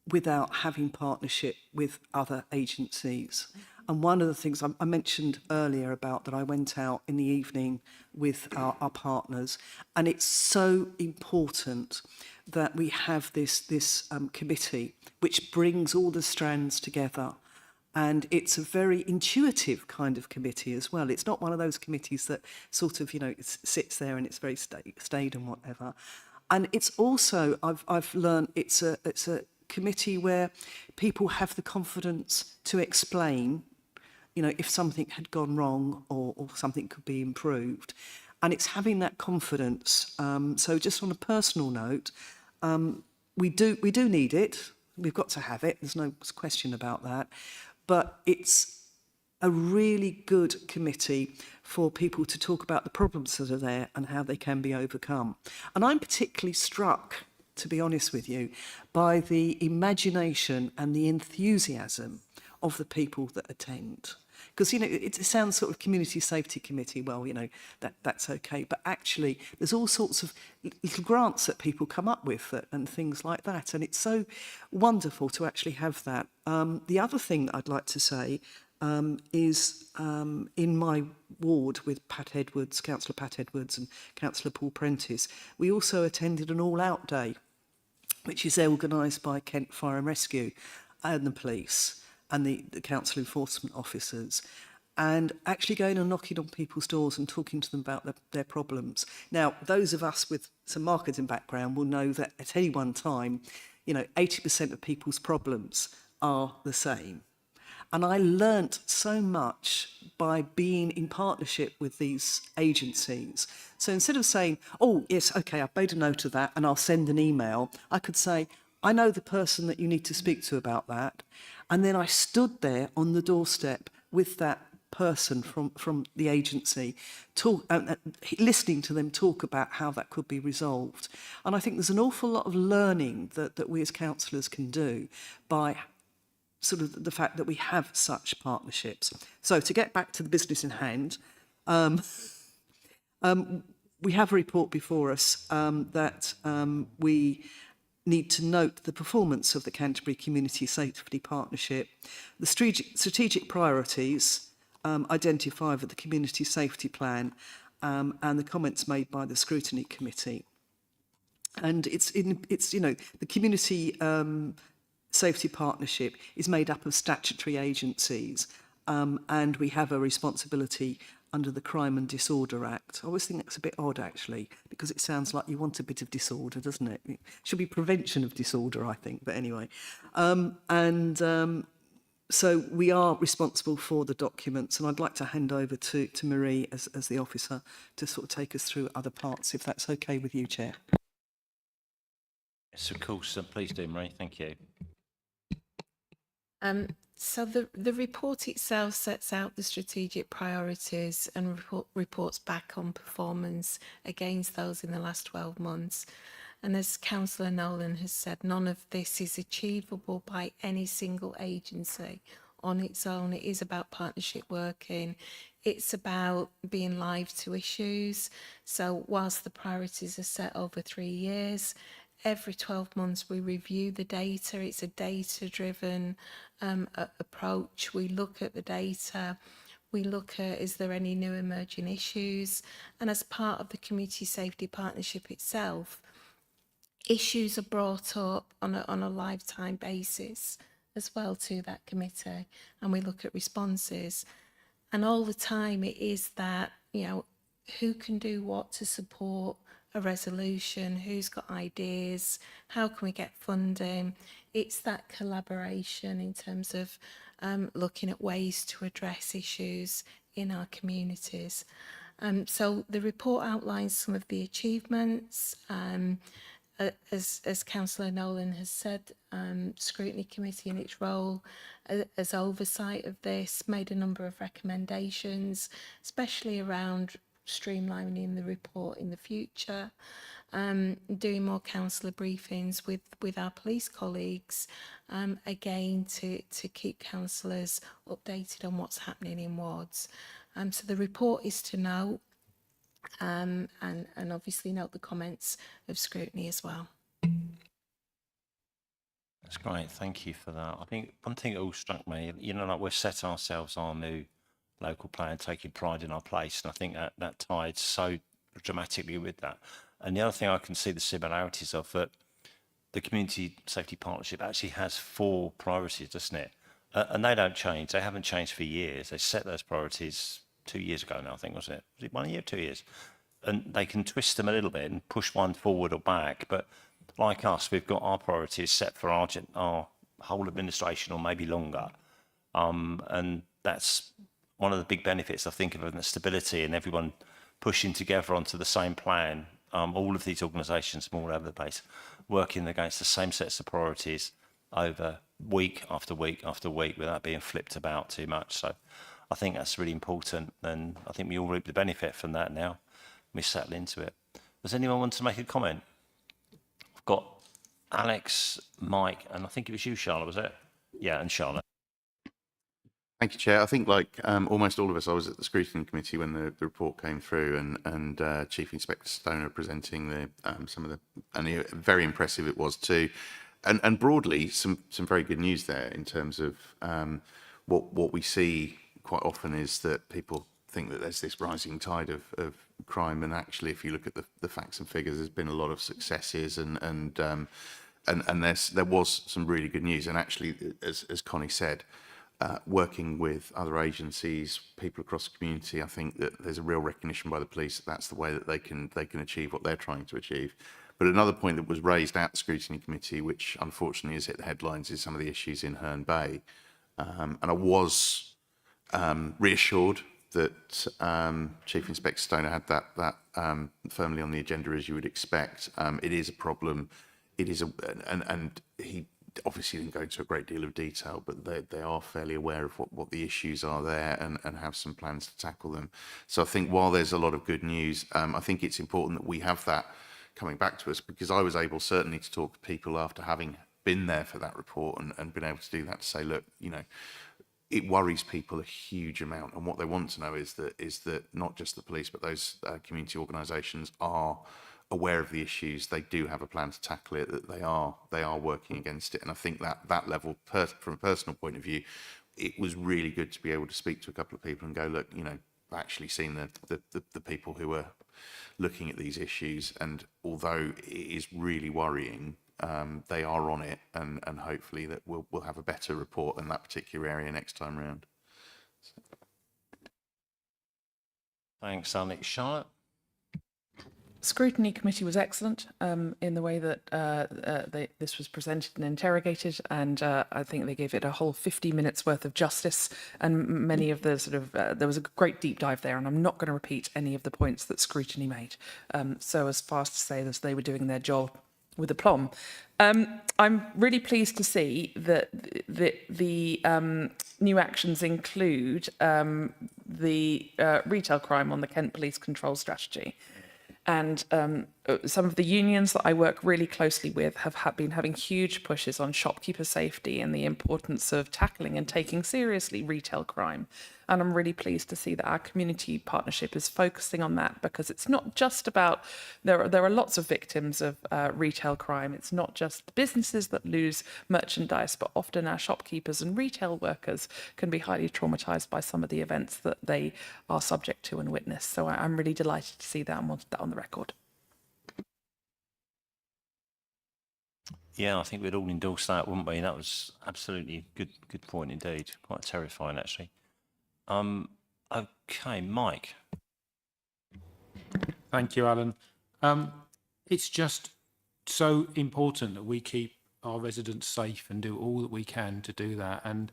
without having partnership with other agencies. And one of the things I mentioned earlier about that I went out in the evening with our partners, and it's so important that we have this committee which brings all the strands together. And it's a very intuitive kind of committee as well. It's not one of those committees that sort of, it sits there and it's very staid and whatever. And it's also, I've learned, it's a committee where people have the confidence to explain, if something had gone wrong or something could be improved. And it's having that confidence. So just on a personal note, we do need it. We've got to have it. There's no question about that. But it's a really good committee for people to talk about the problems that are there and how they can be overcome. And I'm particularly struck, to be honest with you, by the imagination and the enthusiasm of the people that attend. Because, it sounds sort of community safety committee, well, that's okay. But actually, there's all sorts of little grants that people come up with and things like that. And it's so wonderful to actually have that. The other thing I'd like to say is in my ward with Pat Edwards, Councillor Pat Edwards and Councillor Paul Prentice, we also attended an all-out day, which is organised by Kent Fire and Rescue and the police and the council enforcement officers, and actually going and knocking on people's doors and talking to them about their problems. Now, those of us with some marketing background will know that at any one time, 80% of people's problems are the same. And I learnt so much by being in partnership with these agencies. So instead of saying, oh, yes, okay, I've made a note of that and I'll send an email, I could say, I know the person that you need to speak to about that. And then I stood there on the doorstep with that person from the agency, listening to them talk about how that could be resolved. And I think there's an awful lot of learning that we as councillors can do by sort of the fact that we have such partnerships. So to get back to the business in hand, we have a report before us that we need to note the performance of the Canterbury Community Safety Partnership, the strategic priorities identified with the Community Safety Plan, and the comments made by the Scrutiny Committee. And it's you know, the Community Safety Partnership is made up of statutory agencies, and we have a responsibility under the Crime and Disorder Act. I always think that's a bit odd, actually, because it sounds like you want a bit of disorder, doesn't it? It should be prevention of disorder, I think, but anyway. So we are responsible for the documents, and I'd like to hand over to Marie as the officer to sort of take us through other parts, if that's okay with you, Chair. Yes, of course. Please do, Marie. Thank you. So the report itself sets out the strategic priorities and reports back on performance against those in the last 12 months. And as Councillor Nolan has said, none of this is achievable by any single agency on its own. It is about partnership working. It's about being live to issues. So whilst the priorities are set over 3 years, every 12 months we review the data. It's a data-driven approach. We look at the data. We look at, is there any new emerging issues? And as part of the Community Safety Partnership itself, issues are brought up on a lifetime basis as well to that committee, and we look at responses. And all the time it is that, you know, who can do what to support a resolution, who's got ideas, how can we get funding? It's that collaboration in terms of looking at ways to address issues in our communities. So the report outlines some of the achievements. As Councillor Nolan has said, Scrutiny Committee in its role as oversight of this made a number of recommendations, especially around streamlining the report in the future, doing more councillor briefings with our police colleagues, again to keep councillors updated on what's happening in wards. So the report is to note, and obviously note the comments of scrutiny as well. That's great. Thank you for that. I think one thing that all struck me, you know, like we've set ourselves our new local plan, taking pride in our place, and I think that tied so dramatically with that. And the other thing I can see the similarities of, that the Community Safety Partnership actually has 4 priorities, doesn't it? And they don't change. They haven't changed for years. They set those priorities 2 years ago now, I think, wasn't it? Was it 1 year, 2 years? And they can twist them a little bit and push one forward or back. But like us, we've got our priorities set for our whole administration, or maybe longer. And that's one of the big benefits, I think, of the stability and everyone pushing together onto the same plan. All of these organisations from all over the place working against the same sets of priorities over week after week after week without being flipped about too much. So I think that's really important, and I think we all reap the benefit from that now. We settle into it. Does anyone want to make a comment? I've got Alex, Mike, and I think it was you, Charlotte, was it? Yeah, and Charlotte. Thank you, Chair. I think, like almost all of us, I was at the Scrutiny Committee when the report came through, and Chief Inspector Stoner presenting some of the, and very impressive it was too. And broadly, some very good news there in terms of what we see quite often is that people think that there's this rising tide of crime, and actually, if you look at the facts and figures, there's been a lot of successes, and there was some really good news. And actually, as Connie said, working with other agencies, people across the community, I think that there's a real recognition by the police that that's the way that they can achieve what they're trying to achieve. But another point that was raised at the Scrutiny Committee, which unfortunately has hit the headlines, is some of the issues in Herne Bay. And I was reassured that Chief Inspector Stoner had that firmly on the agenda, as you would expect. It is a problem. It is and he obviously didn't go into a great deal of detail, but they are fairly aware of what the issues are there and have some plans to tackle them. So I think while there's a lot of good news, I think it's important that we have that coming back to us, because I was able certainly to talk to people after having been there for that report and been able to do that, to say, look, you know, it worries people a huge amount, and what they want to know is that not just the police but those community organisations are aware of the issues. They do have a plan to tackle it, that they are working against it. And I think that level, from a personal point of view, it was really good to be able to speak to a couple of people and go, look, you know, I've actually seen the people who are looking at these issues, and although it is really worrying, they are on it, and hopefully that we'll have a better report in that particular area next time round. Thanks, Alex. Charlotte? Scrutiny committee was excellent in the way that this was presented and interrogated, and I think they gave it a whole 50 minutes worth of justice, and many of the sort of there was a great deep dive there, and I'm not going to repeat any of the points that scrutiny made. So as far as to say that they were doing their job with aplomb. I'm really pleased to see that the new actions include the retail crime on the Kent Police Control Strategy. And some of the unions that I work really closely with have been having huge pushes on shopkeeper safety and the importance of tackling and taking seriously retail crime. And I'm really pleased to see that our community partnership is focusing on that, because it's not just about, there are lots of victims of retail crime. It's not just the businesses that lose merchandise, but often our shopkeepers and retail workers can be highly traumatized by some of the events that they are subject to and witness. So I'm really delighted to see that and wanted that on the record. Yeah, I think we'd all endorse that, wouldn't we? That was absolutely good point indeed. Quite terrifying, actually. Okay, Mike. Thank you, Alan. It's just so important that we keep our residents safe and do all that we can to do that. And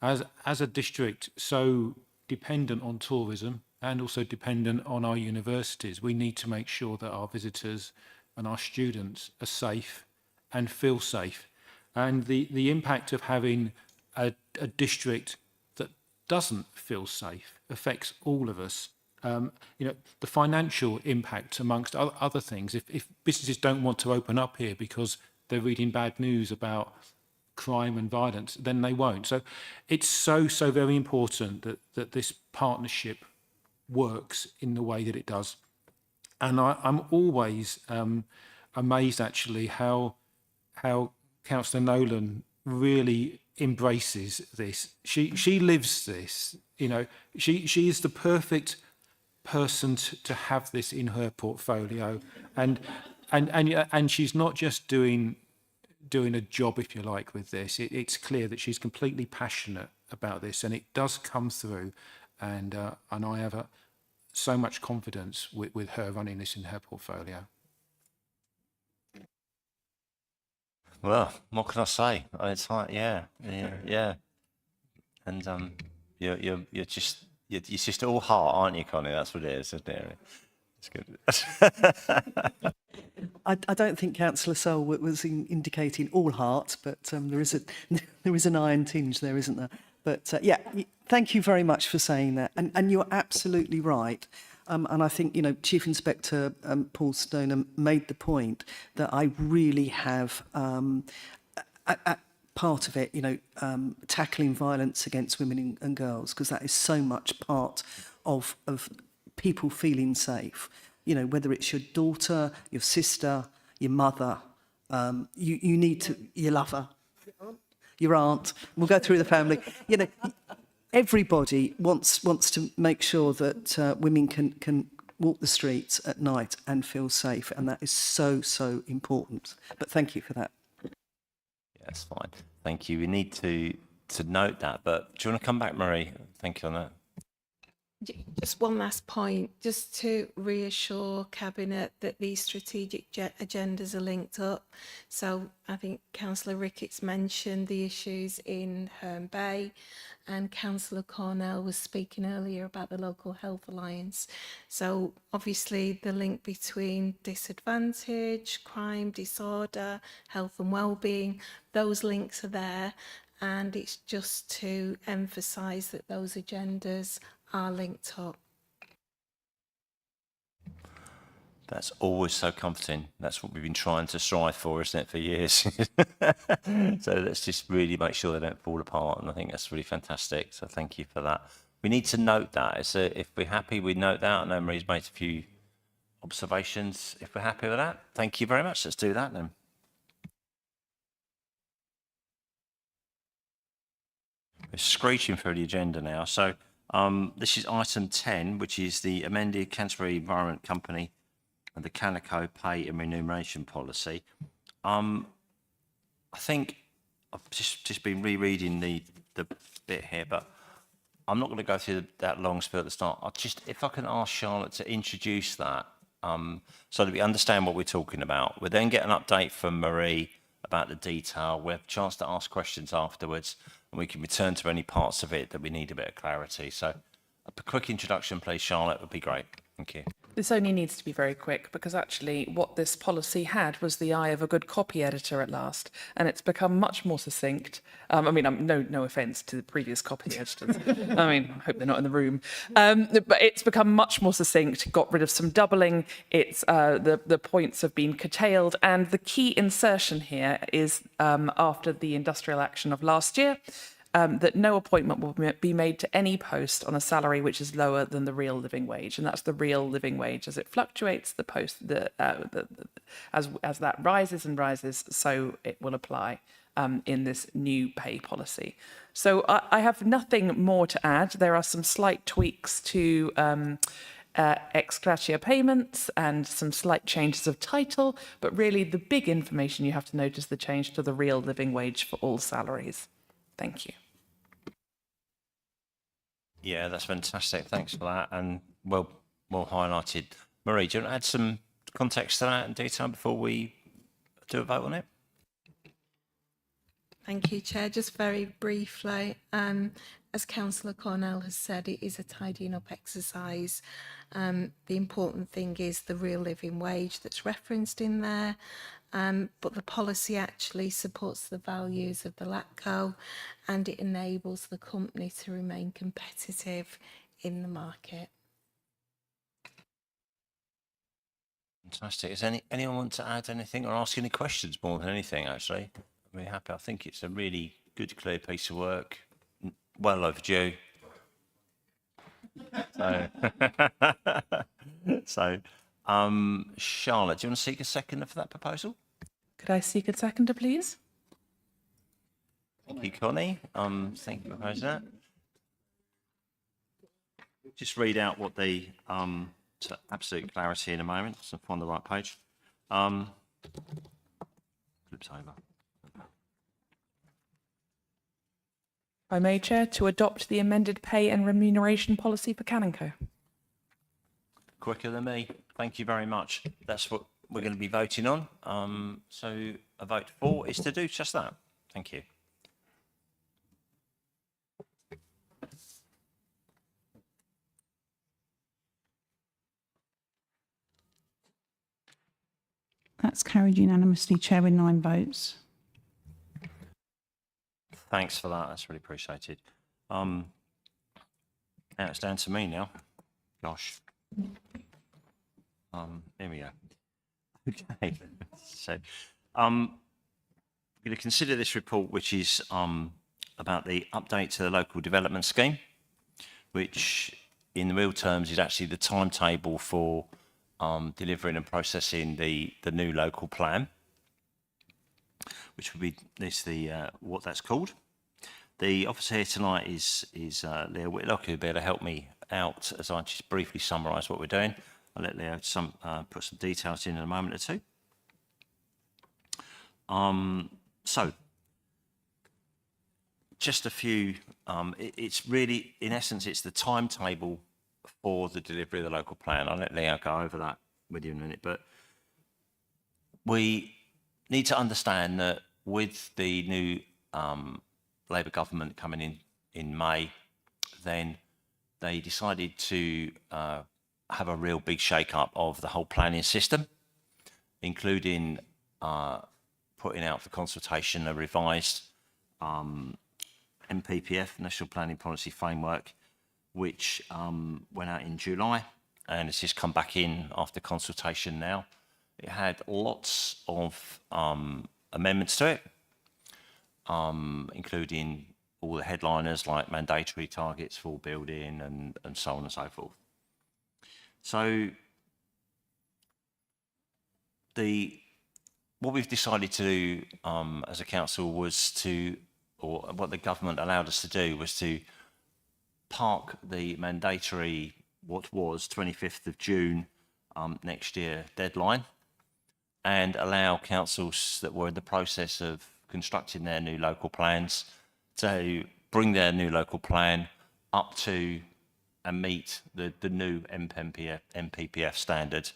as a district so dependent on tourism and also dependent on our universities, we need to make sure that our visitors and our students are safe and feel safe. And the impact of having a district that doesn't feel safe affects all of us. You know, the financial impact, amongst other things, if businesses don't want to open up here because they're reading bad news about crime and violence, then they won't. So it's so very important that this partnership works in the way that it does. And I'm always amazed, actually, how Councillor Nolan really embraces this. She lives this. You know, she is the perfect person to have this in her portfolio, and she's not just doing a job, if you like, with this. It's clear that she's completely passionate about this, and it does come through. And I have so much confidence with her running this in her portfolio. Well, what can I say? It's like, yeah. And you're just all heart, aren't you, Connie? That's what it is, isn't it? It's good. I don't think Councillor Sowell was indicating all heart, but there is an iron tinge there, isn't there? But yeah, thank you very much for saying that. And you're absolutely right. And I think, you know, Chief Inspector Paul Stoner made the point that I really have, part of it, you know, tackling violence against women and girls, because that is so much part of people feeling safe. You know, whether it's your daughter, your sister, your mother, you need to, your lover, your aunt. We'll go through the family. You know, everybody wants to make sure that women can walk the streets at night and feel safe, and that is so important. But thank you for that. Yeah, that's fine. Thank you. We need to note that. But do you want to come back, Marie? Thank you on that. Just one last point, just to reassure Cabinet that these strategic agendas are linked up. So I think Councillor Ricketts mentioned the issues in Herne Bay, and Councillor Cornell was speaking earlier about the Local Health Alliance. So obviously the link between disadvantage, crime, disorder, health and well-being, those links are there. And it's just to emphasise that those agendas are linked up. That's always so comforting. That's what we've been trying to strive for, isn't it, for years? So let's just really make sure they don't fall apart. And I think that's really fantastic. So thank you for that. We need to note that. If we're happy, we note that. I know Marie's made a few observations. If we're happy with that, thank you very much. Let's do that then. We're screeching through the agenda now. So this is item 10, which is the amended Canterbury Environment Company and the Canico pay and remuneration policy. I think I've just been rereading the bit here, but I'm not going to go through that long spiel at the start. If I can ask Charlotte to introduce that, so that we understand what we're talking about. We'll then get an update from Marie about the detail. We'll have a chance to ask questions afterwards, and we can return to any parts of it that we need a bit of clarity. So a quick introduction, please, Charlotte, would be great. Thank you. This only needs to be very quick because actually what this policy had was the eye of a good copy editor at last, and it's become much more succinct. I mean, no offence to the previous copy editors. I mean, I hope they're not in the room. But it's become much more succinct, got rid of some doubling. It's the points have been curtailed, and the key insertion here is after the industrial action of last year, that no appointment will be made to any post on a salary which is lower than the real living wage, and that's the real living wage as it fluctuates. As that rises and rises, so it will apply in this new pay policy. So I have nothing more to add. There are some slight tweaks to ex gratia payments and some slight changes of title, but really the big information you have to note is the change to the real living wage for all salaries. Thank you. Yeah, that's fantastic. Thanks for that. And well highlighted. Marie, do you want to add some context to that and detail before we do a vote on it? Thank you, Chair. Just very briefly, as Councillor Cornell has said, it is a tidying up exercise. The important thing is the real living wage that's referenced in there. But the policy actually supports the values of the LATCO, and it enables the company to remain competitive in the market. Fantastic. Does anyone want to add anything or ask any questions more than anything, actually? I'm really happy. I think it's a really good, clear piece of work. Well overdue. So, Charlotte, do you want to seek a seconder for that proposal? Could I seek a seconder, please? Thank you, Connie. Thank you for proposing that. Just read out what the to absolute clarity in a moment. So find the right page. Flips over. If I may, Chair, to adopt the amended pay and remuneration policy for Canico. Quicker than me. Thank you very much. That's what we're going to be voting on. So a vote for is to do just that. Thank you. That's carried unanimously, Chair, with 9 votes. Thanks for that. That's really appreciated. Now it's down to me now. Gosh. Here we go. Okay. So, we're going to consider this report, which is about the update to the local development scheme, which in real terms is actually the timetable for delivering and processing the new local plan, which would be what that's called. The officer here tonight is Leo Whitlock, who'll be able to help me out as I just briefly summarise what we're doing. I'll let Leo put some details in a moment or two. So, just a few. It's really, in essence, it's the timetable for the delivery of the local plan. I'll let Leo go over that with you in a minute, but we need to understand that with the new Labour government coming in May, then they decided to have a real big shake-up of the whole planning system, including putting out for consultation a revised NPPF, National Planning Policy Framework, which went out in July and it's just come back in after consultation now. It had lots of amendments to it, including all the headliners like mandatory targets for building and so on and so forth. So what we've decided to do as a council was to, or what the government allowed us to do was to park the mandatory, what was 25th of June next year deadline, and allow councils that were in the process of constructing their new local plans to bring their new local plan up to and meet the new NPPF standard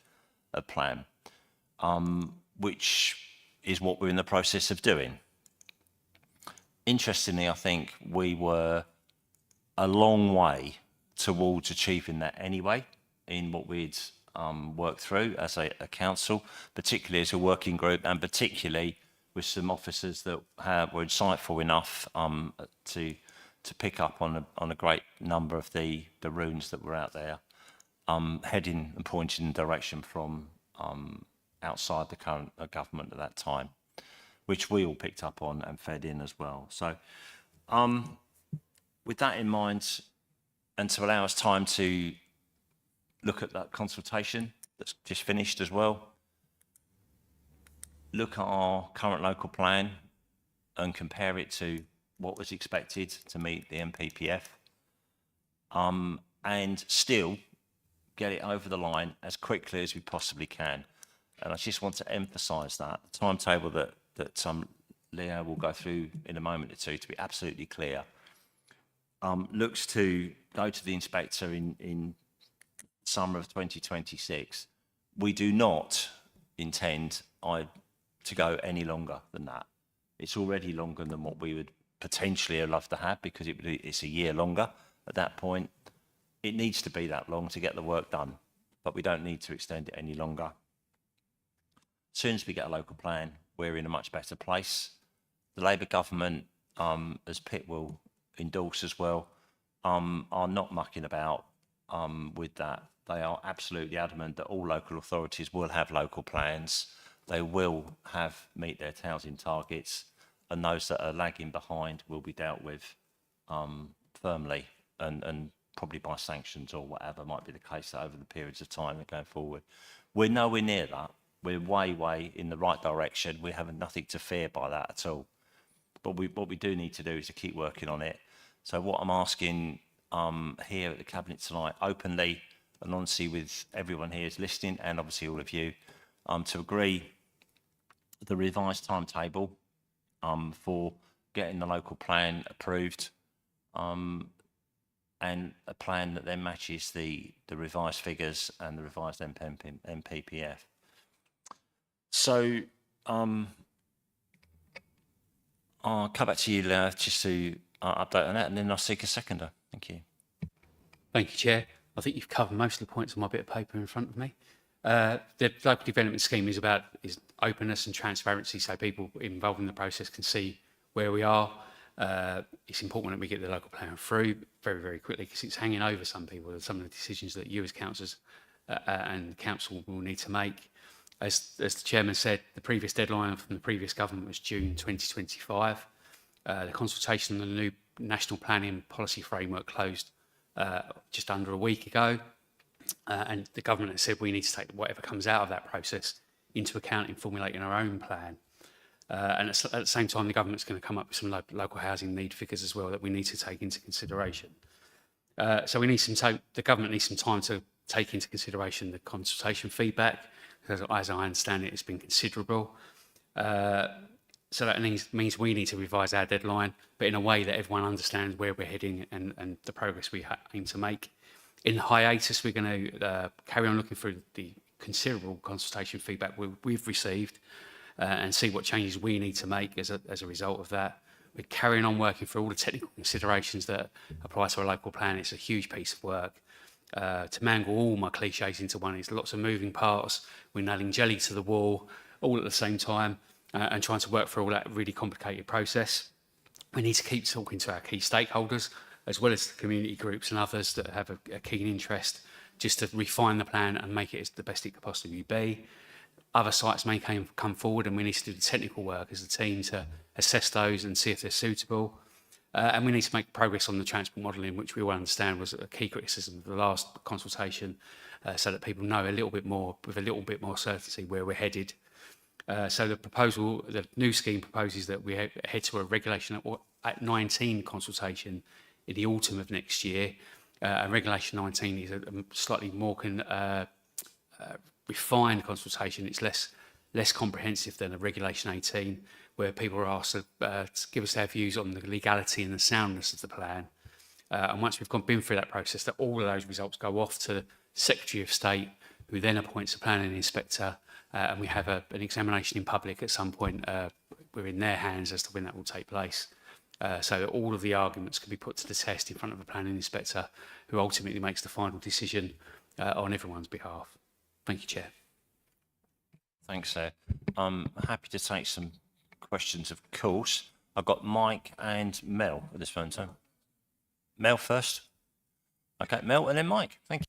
of plan, which is what we're in the process of doing. Interestingly, I think we were a long way towards achieving that anyway in what we'd worked through as a council, particularly as a working group, and particularly with some officers that were insightful enough to pick up on a great number of the runes that were out there, heading and pointing in direction from outside the current government at that time, which we all picked up on and fed in as well. So with that in mind, and to allow us time to look at that consultation that's just finished as well, look at our current local plan and compare it to what was expected to meet the NPPF, and still get it over the line as quickly as we possibly can. And I just want to emphasise that the timetable that Leo will go through in a moment or two, to be absolutely clear, looks to go to the inspector in summer of 2026. We do not intend to go any longer than that. It's already longer than what we would potentially have loved to have, because it's a year longer at that point. It needs to be that long to get the work done, but we don't need to extend it any longer. As soon as we get a local plan, we're in a much better place. The Labour government, as Pitt will endorse as well, are not mucking about with that. They are absolutely adamant that all local authorities will have local plans. They will meet their housing targets, and those that are lagging behind will be dealt with firmly and probably by sanctions or whatever might be the case over the periods of time that going forward. We're nowhere near that. We're way in the right direction. We have nothing to fear by that at all. But what we do need to do is to keep working on it. So what I'm asking here at the Cabinet tonight, openly and honestly with everyone here is listening, and obviously all of you, to agree the revised timetable for getting the local plan approved, and a plan that then matches the revised figures and the revised NPPF. So I'll come back to you, just to update on that, and then I'll seek a seconder. Thank you. Thank you, Chair. I think you've covered most of the points on my bit of paper in front of me. The local development scheme is about openness and transparency, so people involved in the process can see where we are. It's important that we get the local plan through very quickly, because it's hanging over some people, some of the decisions that you as councillors and council will need to make. As the chairman said, the previous deadline from the previous government was June 2025. The consultation on the new national planning policy framework closed just under a week ago, and the government has said we need to take whatever comes out of that process into account in formulating our own plan. And at the same time, the government's going to come up with some local housing need figures as well that we need to take into consideration. So we need the government needs some time to take into consideration the consultation feedback, because as I understand it, it's been considerable. So that means we need to revise our deadline, but in a way that everyone understands where we're heading and the progress we aim to make. In hiatus, we're going to carry on looking through the considerable consultation feedback we've received and see what changes we need to make as a result of that. We're carrying on working through all the technical considerations that apply to a local plan. It's a huge piece of work. To mangle all my cliches into one, it's lots of moving parts. We're nailing jelly to the wall all at the same time and trying to work through all that really complicated process. We need to keep talking to our key stakeholders, as well as the community groups and others that have a keen interest, just to refine the plan and make it as the best it could possibly be. Other sites may come forward and we need to do the technical work as a team to assess those and see if they're suitable. And we need to make progress on the transport modelling, which we all understand was a key criticism of the last consultation, so that people know a little bit more, with a little bit more certainty where we're headed. So the new scheme proposes that we head to a regulation at 19 consultation in the autumn of next year. And Regulation 19 is a slightly more refined consultation. It's less comprehensive than a Regulation 18, where people are asked to give us their views on the legality and the soundness of the plan. And once we've been through that process, that all of those results go off to the Secretary of State, who then appoints a planning inspector, and we have an examination in public at some point. We're in their hands as to when that will take place. So that all of the arguments can be put to the test in front of a planning inspector, who ultimately makes the final decision on everyone's behalf. Thank you, Chair. Thanks, sir. I'm happy to take some questions, of course. I've got Mike and Mel at this moment in time. Mel first. Okay, Mel, and then Mike. Thank you.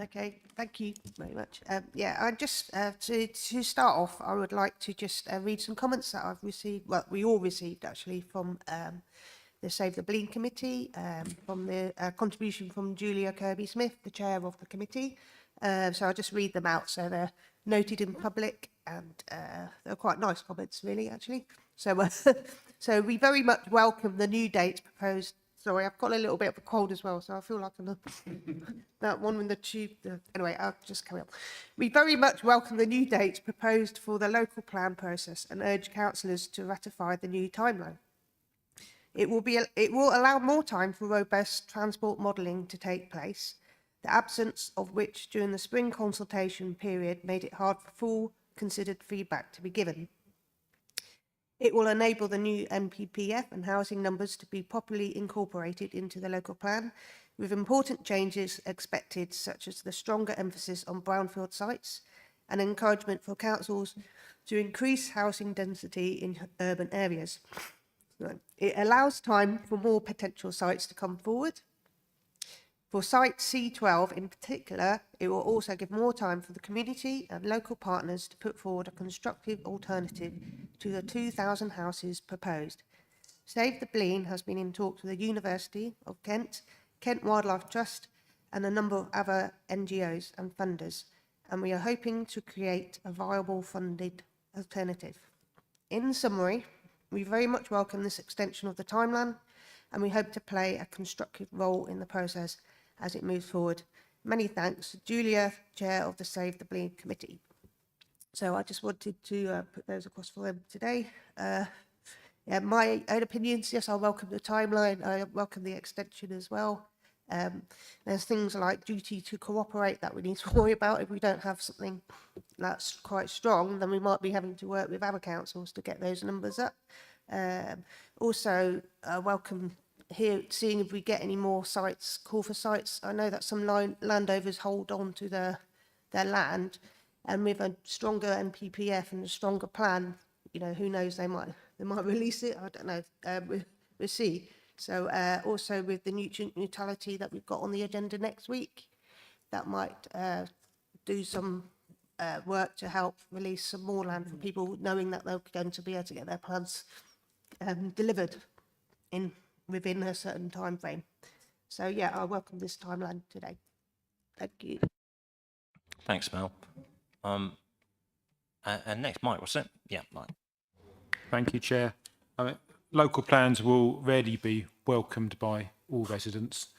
Okay, thank you very much. Yeah, I just, to start off, I would like to just read some comments that I've received, well, we all received actually, from the Save the Blean Committee, from the contribution from Julia Kirby-Smith, the chair of the committee. So I'll just read them out. So they're noted in public, and they're quite nice comments, really, actually. So, so we very much welcome the new dates proposed. Sorry, I've got a little bit of a cold as well, so I feel like I'm that one with the tube. Anyway, I'll just carry on. We very much welcome the new dates proposed for the local plan process and urge councillors to ratify the new timeline. It will allow more time for robust transport modelling to take place, the absence of which during the spring consultation period made it hard for full considered feedback to be given. It will enable the new MPPF and housing numbers to be properly incorporated into the local plan, with important changes expected, such as the stronger emphasis on brownfield sites and encouragement for councils to increase housing density in urban areas. It allows time for more potential sites to come forward. For site C12 in particular, it will also give more time for the community and local partners to put forward a constructive alternative to the 2,000 houses proposed. Save the Blean has been in talks with the University of Kent, Kent Wildlife Trust, and a number of other NGOs and funders, and we are hoping to create a viable funded alternative. In summary, we very much welcome this extension of the timeline, and we hope to play a constructive role in the process as it moves forward. Many thanks, Julia, Chair of the Save the Blean Committee. So I just wanted to put those across for them today. Yeah, my own opinions, yes, I welcome the timeline. I welcome the extension as well. There's things like duty to cooperate that we need to worry about. If we don't have something that's quite strong, then we might be having to work with other councils to get those numbers up. Also, welcome here, seeing if we get any more sites, call for sites. I know that some landowners hold on to their land, and with a stronger NPPF and a stronger plan, you know, who knows, they might release it. I don't know. We'll see. So also with the nutrient neutrality that we've got on the agenda next week, that might do some work to help release some more land for people, knowing that they're going to be able to get their plans delivered within a certain time frame. So yeah, I welcome this timeline today. Thank you. Thanks, Mel. And next, Mike, what's it? Yeah, Mike. Thank you, Chair. I mean, local plans will rarely be welcomed by all residents.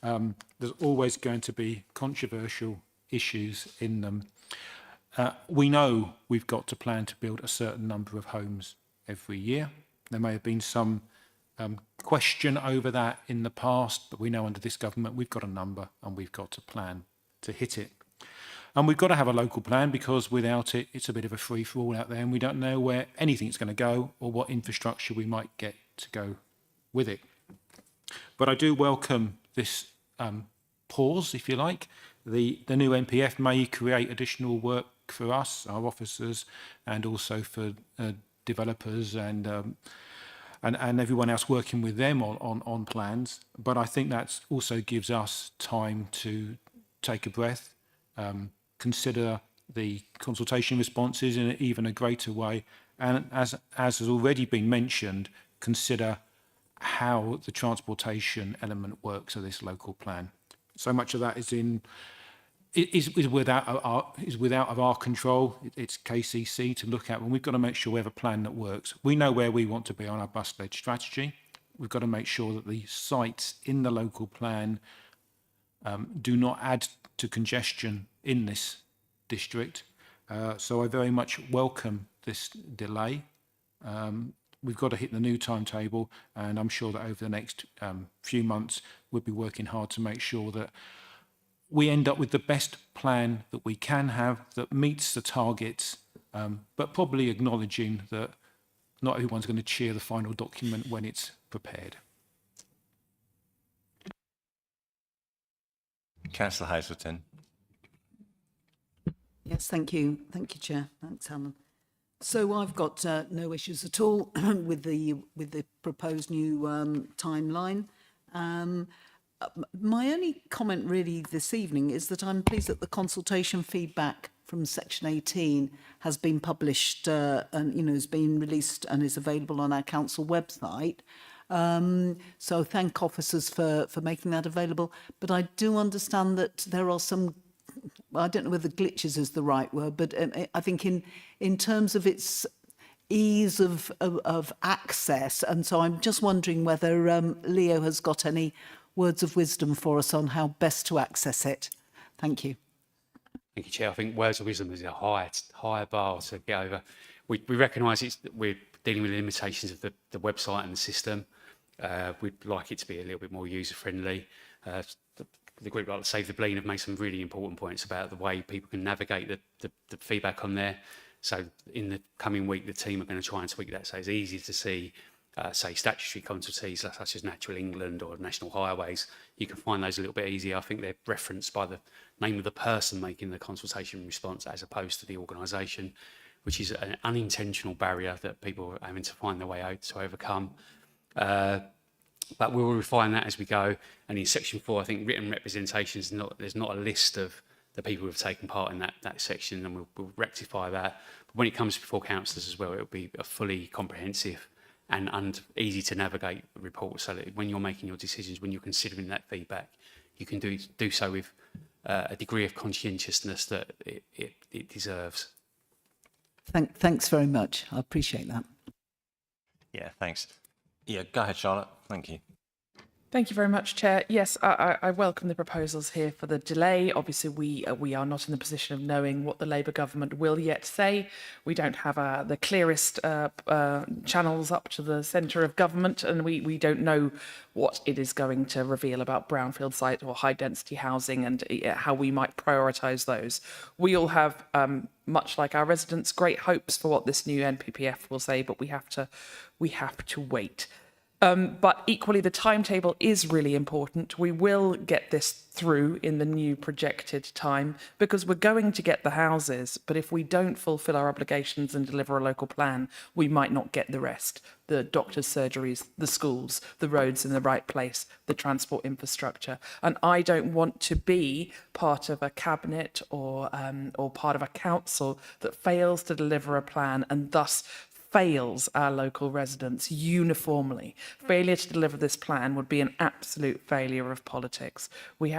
There's always going to be controversial issues in them. We know we've got to plan to build a certain number of homes every year. There may have been some question over that in the past, but we know under this government we've got a number and we've got a plan to hit it. And we've got to have a local plan, because without it, it's a bit of a free-for-all out there, and we don't know where anything's going to go or what infrastructure we might get to go with it. But I do welcome this pause, if you like. The new NPF may create additional work for us, our officers, and also for developers and everyone else working with them on plans. But I think that also gives us time to take a breath, consider the consultation responses in even a greater way, and as has already been mentioned, consider how the transportation element works of this local plan. So much of that is without of our control. It's KCC to look at, and we've got to make sure we have a plan that works. We know where we want to be on our bus-led strategy. We've got to make sure that the sites in the local plan do not add to congestion in this district. So I very much welcome this delay. We've got to hit the new timetable, and I'm sure that over the next few months we'll be working hard to make sure that we end up with the best plan that we can have that meets the targets, but probably acknowledging that not everyone's going to cheer the final document when it's prepared. Councillor Hazelton. Yes, thank you. Thank you, Chair. Thanks, Alan. So I've got no issues at all with the proposed new timeline. My only comment really this evening is that I'm pleased that the consultation feedback from Section 18 has been published and has been released and is available on our council website. So thank officers for making that available. But I do understand that there are some, I don't know whether glitches is the right word, but I think in terms of its ease of access. And so I'm just wondering whether Leo has got any words of wisdom for us on how best to access it. Thank you. Thank you, Chair. I think words of wisdom is a higher bar to get over. We recognise we're dealing with the limitations of the website and the system. We'd like it to be a little bit more user-friendly. The group like Save the Bleen have made some really important points about the way people can navigate the feedback on there. So in the coming week, the team are going to try and tweak that so it's easy to see, say, statutory consultees such as Natural England or National Highways. You can find those a little bit easier. I think they're referenced by the name of the person making the consultation response as opposed to the organisation, which is an unintentional barrier that people are having to find their way out to overcome. But we'll refine that as we go. And in Section 4, I think written representations, there's not a list of the people who have taken part in that section, and we'll rectify that. But when it comes before councillors as well, it'll be a fully comprehensive and easy to navigate report, so that when you're making your decisions, when you're considering that feedback, you can do so with a degree of conscientiousness that it deserves. Thanks very much. I appreciate that. Yeah, thanks. Yeah, go ahead, Charlotte. Thank you. Thank you very much, Chair. Yes, I welcome the proposals here for the delay. Obviously, we are not in the position of knowing what the Labour government will yet say. We don't have the clearest channels up to the centre of government, and we don't know what it is going to reveal about brownfield sites or high-density housing and how we might prioritise those. We all have, much like our residents, great hopes for what this new NPPF will say, but we have to wait. But equally, the timetable is really important. We will get this through in the new projected time because we're going to get the houses. But if we don't fulfil our obligations and deliver a local plan, we might not get the rest. The doctors' surgeries, the schools, the roads in the right place, the transport infrastructure. And I don't want to be part of a cabinet or part of a council that fails to deliver a plan and thus fails our local residents uniformly. Failure to deliver this plan would be an absolute failure of politics. We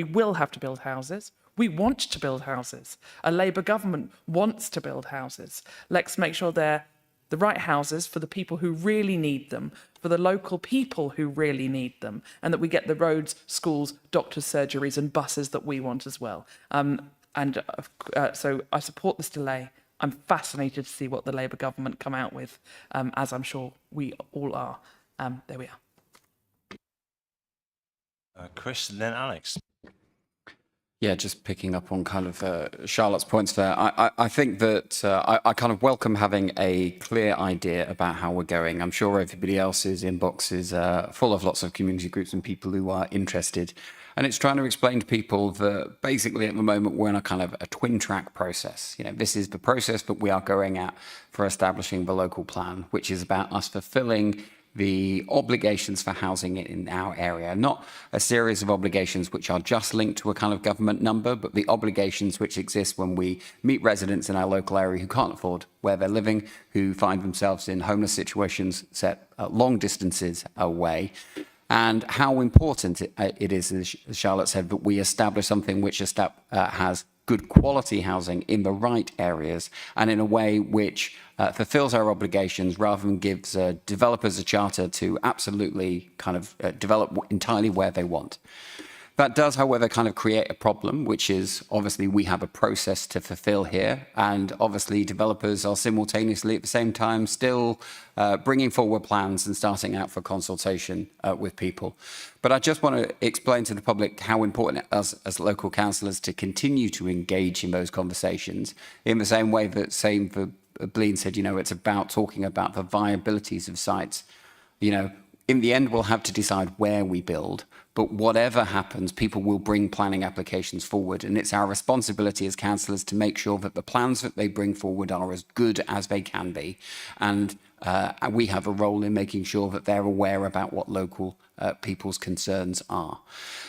will have to build houses. We want to build houses. A Labour government wants to build houses. Let's make sure they're the right houses for the people who really need them, for the local people who really need them, and that we get the roads, schools, doctors' surgeries and buses that we want as well. So I support this delay. I'm fascinated to see what the Labour government come out with, as I'm sure we all are. There we are. Chris and then Alex. Yeah, just picking up on kind of Charlotte's points there. I think that I kind of welcome having a clear idea about how we're going. I'm sure everybody else's inbox is full of lots of community groups and people who are interested. And it's trying to explain to people that basically at the moment we're in a kind of a twin track process. You know, this is the process that we are going at for establishing the local plan, which is about us fulfilling the obligations for housing in our area, not a series of obligations which are just linked to a kind of government number, but the obligations which exist when we meet residents in our local area who can't afford where they're living, who find themselves in homeless situations set long distances away, and how important it is, as Charlotte said, that we establish something which has good quality housing in the right areas and in a way which fulfills our obligations rather than gives developers a charter to absolutely kind of develop entirely where they want. That does, however, kind of create a problem, which is obviously we have a process to fulfill here, and obviously developers are simultaneously at the same time still bringing forward plans and starting out for consultation with people. But I just want to explain to the public how important it is as local councillors to continue to engage in those conversations in the same way that Bleen said, you know, it's about talking about the viabilities of sites. You know, in the end, we'll have to decide where we build. But whatever happens, people will bring planning applications forward. And it's our responsibility as councillors to make sure that the plans that they bring forward are as good as they can be. And we have a role in making sure that they're aware about what local people's concerns are.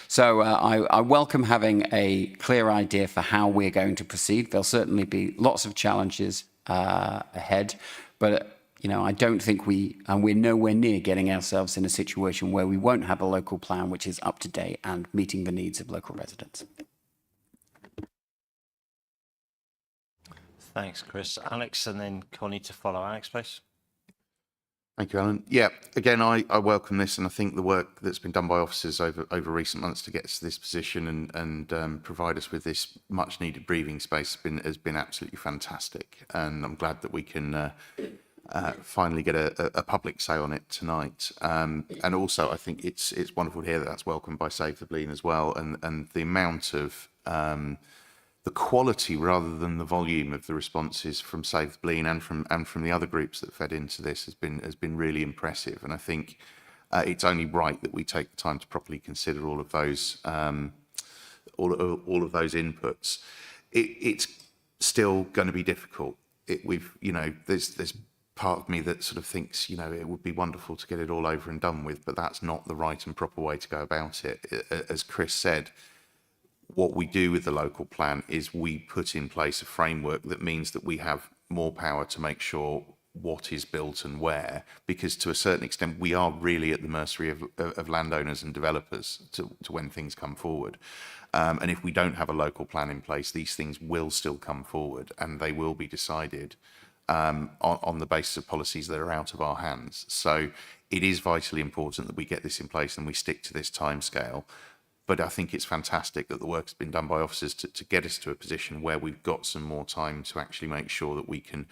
So I welcome having a clear idea for how we're going to proceed. There'll certainly be lots of challenges ahead, but you know, I don't think we're nowhere near getting ourselves in a situation where we won't have a local plan which is up to date and meeting the needs of local residents. Thanks, Chris. Alex, and then Connie to follow. Alex, please. Thank you, Alan. Yeah, again, I welcome this, and I think the work that's been done by officers over recent months to get us to this position and provide us with this much-needed breathing space has been absolutely fantastic. And I'm glad that we can finally get a public say on it tonight. And also, I think it's wonderful to hear that that's welcomed by Save the Bleen as well, and the amount of the quality rather than the volume of the responses from Save the Bleen and from the other groups that fed into this has been really impressive. And I think it's only right that we take the time to properly consider all of those all of those inputs. It's still going to be difficult. There's part of me that sort of thinks, you know, it would be wonderful to get it all over and done with, but that's not the right and proper way to go about it. As Chris said, what we do with the local plan is we put in place a framework that means that we have more power to make sure what is built and where, because to a certain extent we are really at the mercy of landowners and developers to when things come forward. And if we don't have a local plan in place, these things will still come forward and they will be decided on the basis of policies that are out of our hands. So it is vitally important that we get this in place and we stick to this timescale. But I think it's fantastic that the work has been done by officers to get us to a position where we've got some more time to actually make sure that we can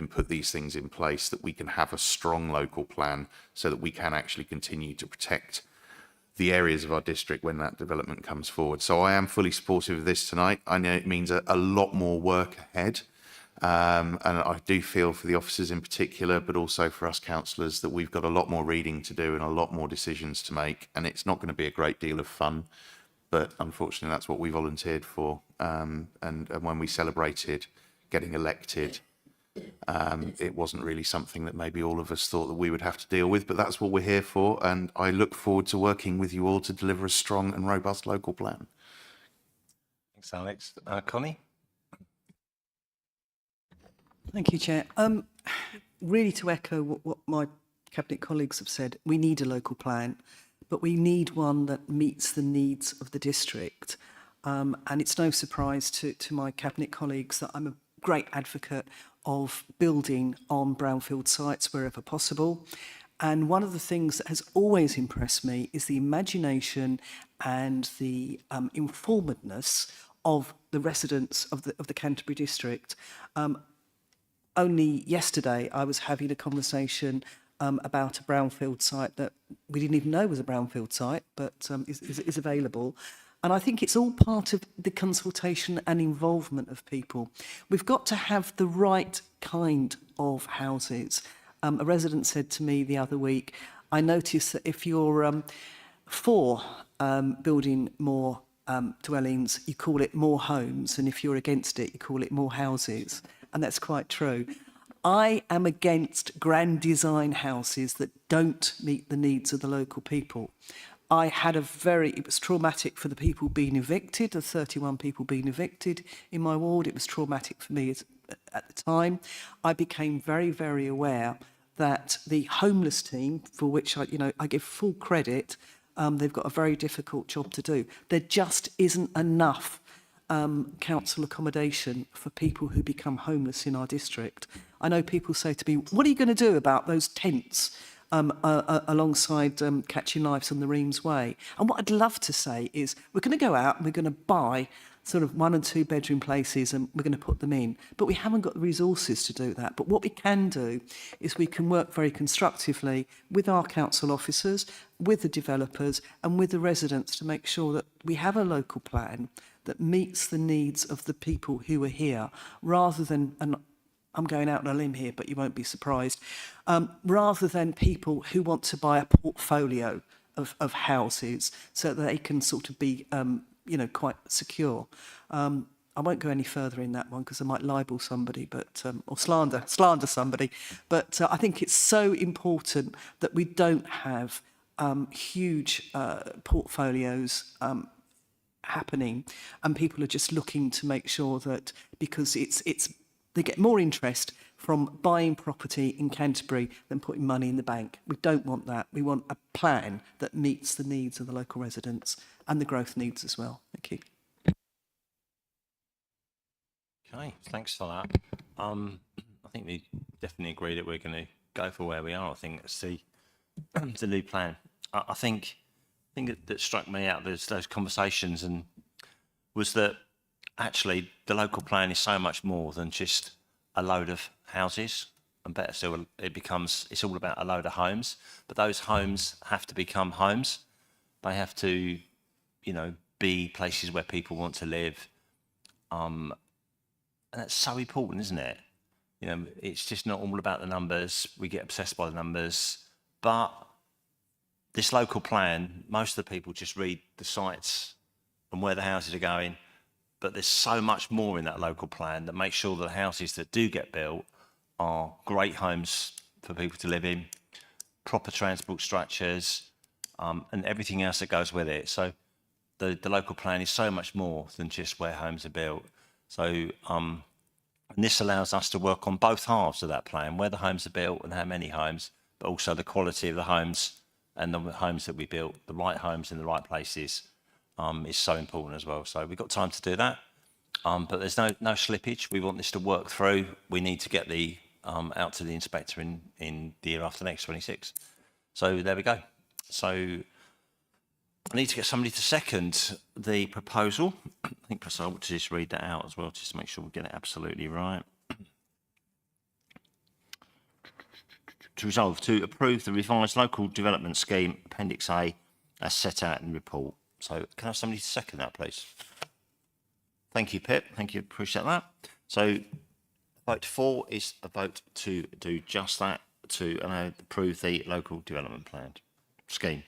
put these things in place, that we can have a strong local plan so that we can actually continue to protect the areas of our district when that development comes forward. So I am fully supportive of this tonight. I know it means a lot more work ahead. And I do feel for the officers in particular, but also for us councillors, that we've got a lot more reading to do and a lot more decisions to make. And it's not going to be a great deal of fun, but unfortunately that's what we volunteered for. And when we celebrated getting elected, it wasn't really something that maybe all of us thought that we would have to deal with, but that's what we're here for. And I look forward to working with you all to deliver a strong and robust local plan. Thanks, Alex. Connie? Thank you, Chair. Really to echo what my Cabinet colleagues have said, we need a local plan, but we need one that meets the needs of the district. And it's no surprise to my Cabinet colleagues that I'm a great advocate of building on brownfield sites wherever possible. And one of the things that has always impressed me is the imagination and the informedness of the residents of the Canterbury district. Only yesterday I was having a conversation about a brownfield site that we didn't even know was a brownfield site, but is available. And I think it's all part of the consultation and involvement of people. We've got to have the right kind of houses. A resident said to me the other week, I noticed that if you're for building more dwellings, you call it more homes, and if you're against it, you call it more houses. And that's quite true. I am against grand design houses that don't meet the needs of the local people. I had it was traumatic for the people being evicted, the 31 people being evicted in my ward. It was traumatic for me at the time. I became very, very aware that the homeless team, for which I give full credit, they've got a very difficult job to do. There just isn't enough council accommodation for people who become homeless in our district. I know people say to me, what are you going to do about those tents alongside Catching Lives on the Reims Way? And what I'd love to say is we're going to go out and we're going to buy sort of 1 and 2 bedroom places and we're going to put them in. But we haven't got the resources to do that. But what we can do is we can work very constructively with our council officers, with the developers and with the residents to make sure that we have a local plan that meets the needs of the people who are here, rather than, and I'm going out on a limb here, but you won't be surprised, rather than people who want to buy a portfolio of houses so that they can sort of be, quite secure. I won't go any further in that one because I might libel somebody, but or slander somebody. But I think it's so important that we don't have huge portfolios happening, and people are just looking to make sure that, because they get more interest from buying property in Canterbury than putting money in the bank. We don't want that. We want a plan that meets the needs of the local residents and the growth needs as well. Thank you. Okay, thanks for that. I think we definitely agree that we're going to go for where we are. I think that's the new plan. I think that struck me out, those conversations, and was that actually the local plan is so much more than just a load of houses, and better still, it's all about a load of homes. But those homes have to become homes. They have to, be places where people want to live. And that's so important, isn't it? It's just not all about the numbers. We get obsessed by the numbers, but this local plan, most of the people just read the sites and where the houses are going, but there's so much more in that local plan that makes sure that the houses that do get built are great homes for people to live in, proper transport structures, and everything else that goes with it. So the local plan is so much more than just where homes are built. So and this allows us to work on both halves of that plan, where the homes are built and how many homes, but also the quality of the homes and the homes that we built, the right homes in the right places, is so important as well. So we've got time to do that, but there's no slippage. We want this to work through. We need to get the out to the inspector in the year after next, 26. So there we go. So I need to get somebody to second the proposal. I think perhaps I ought to just read that out as well, just to make sure we get it absolutely right. To resolve to approve the revised local development scheme, Appendix A, as set out in the report. So can I have somebody to second that, please? Thank you, Pip. Thank you. Appreciate that. So vote 4 is a vote to do just that, to approve the local development plan scheme.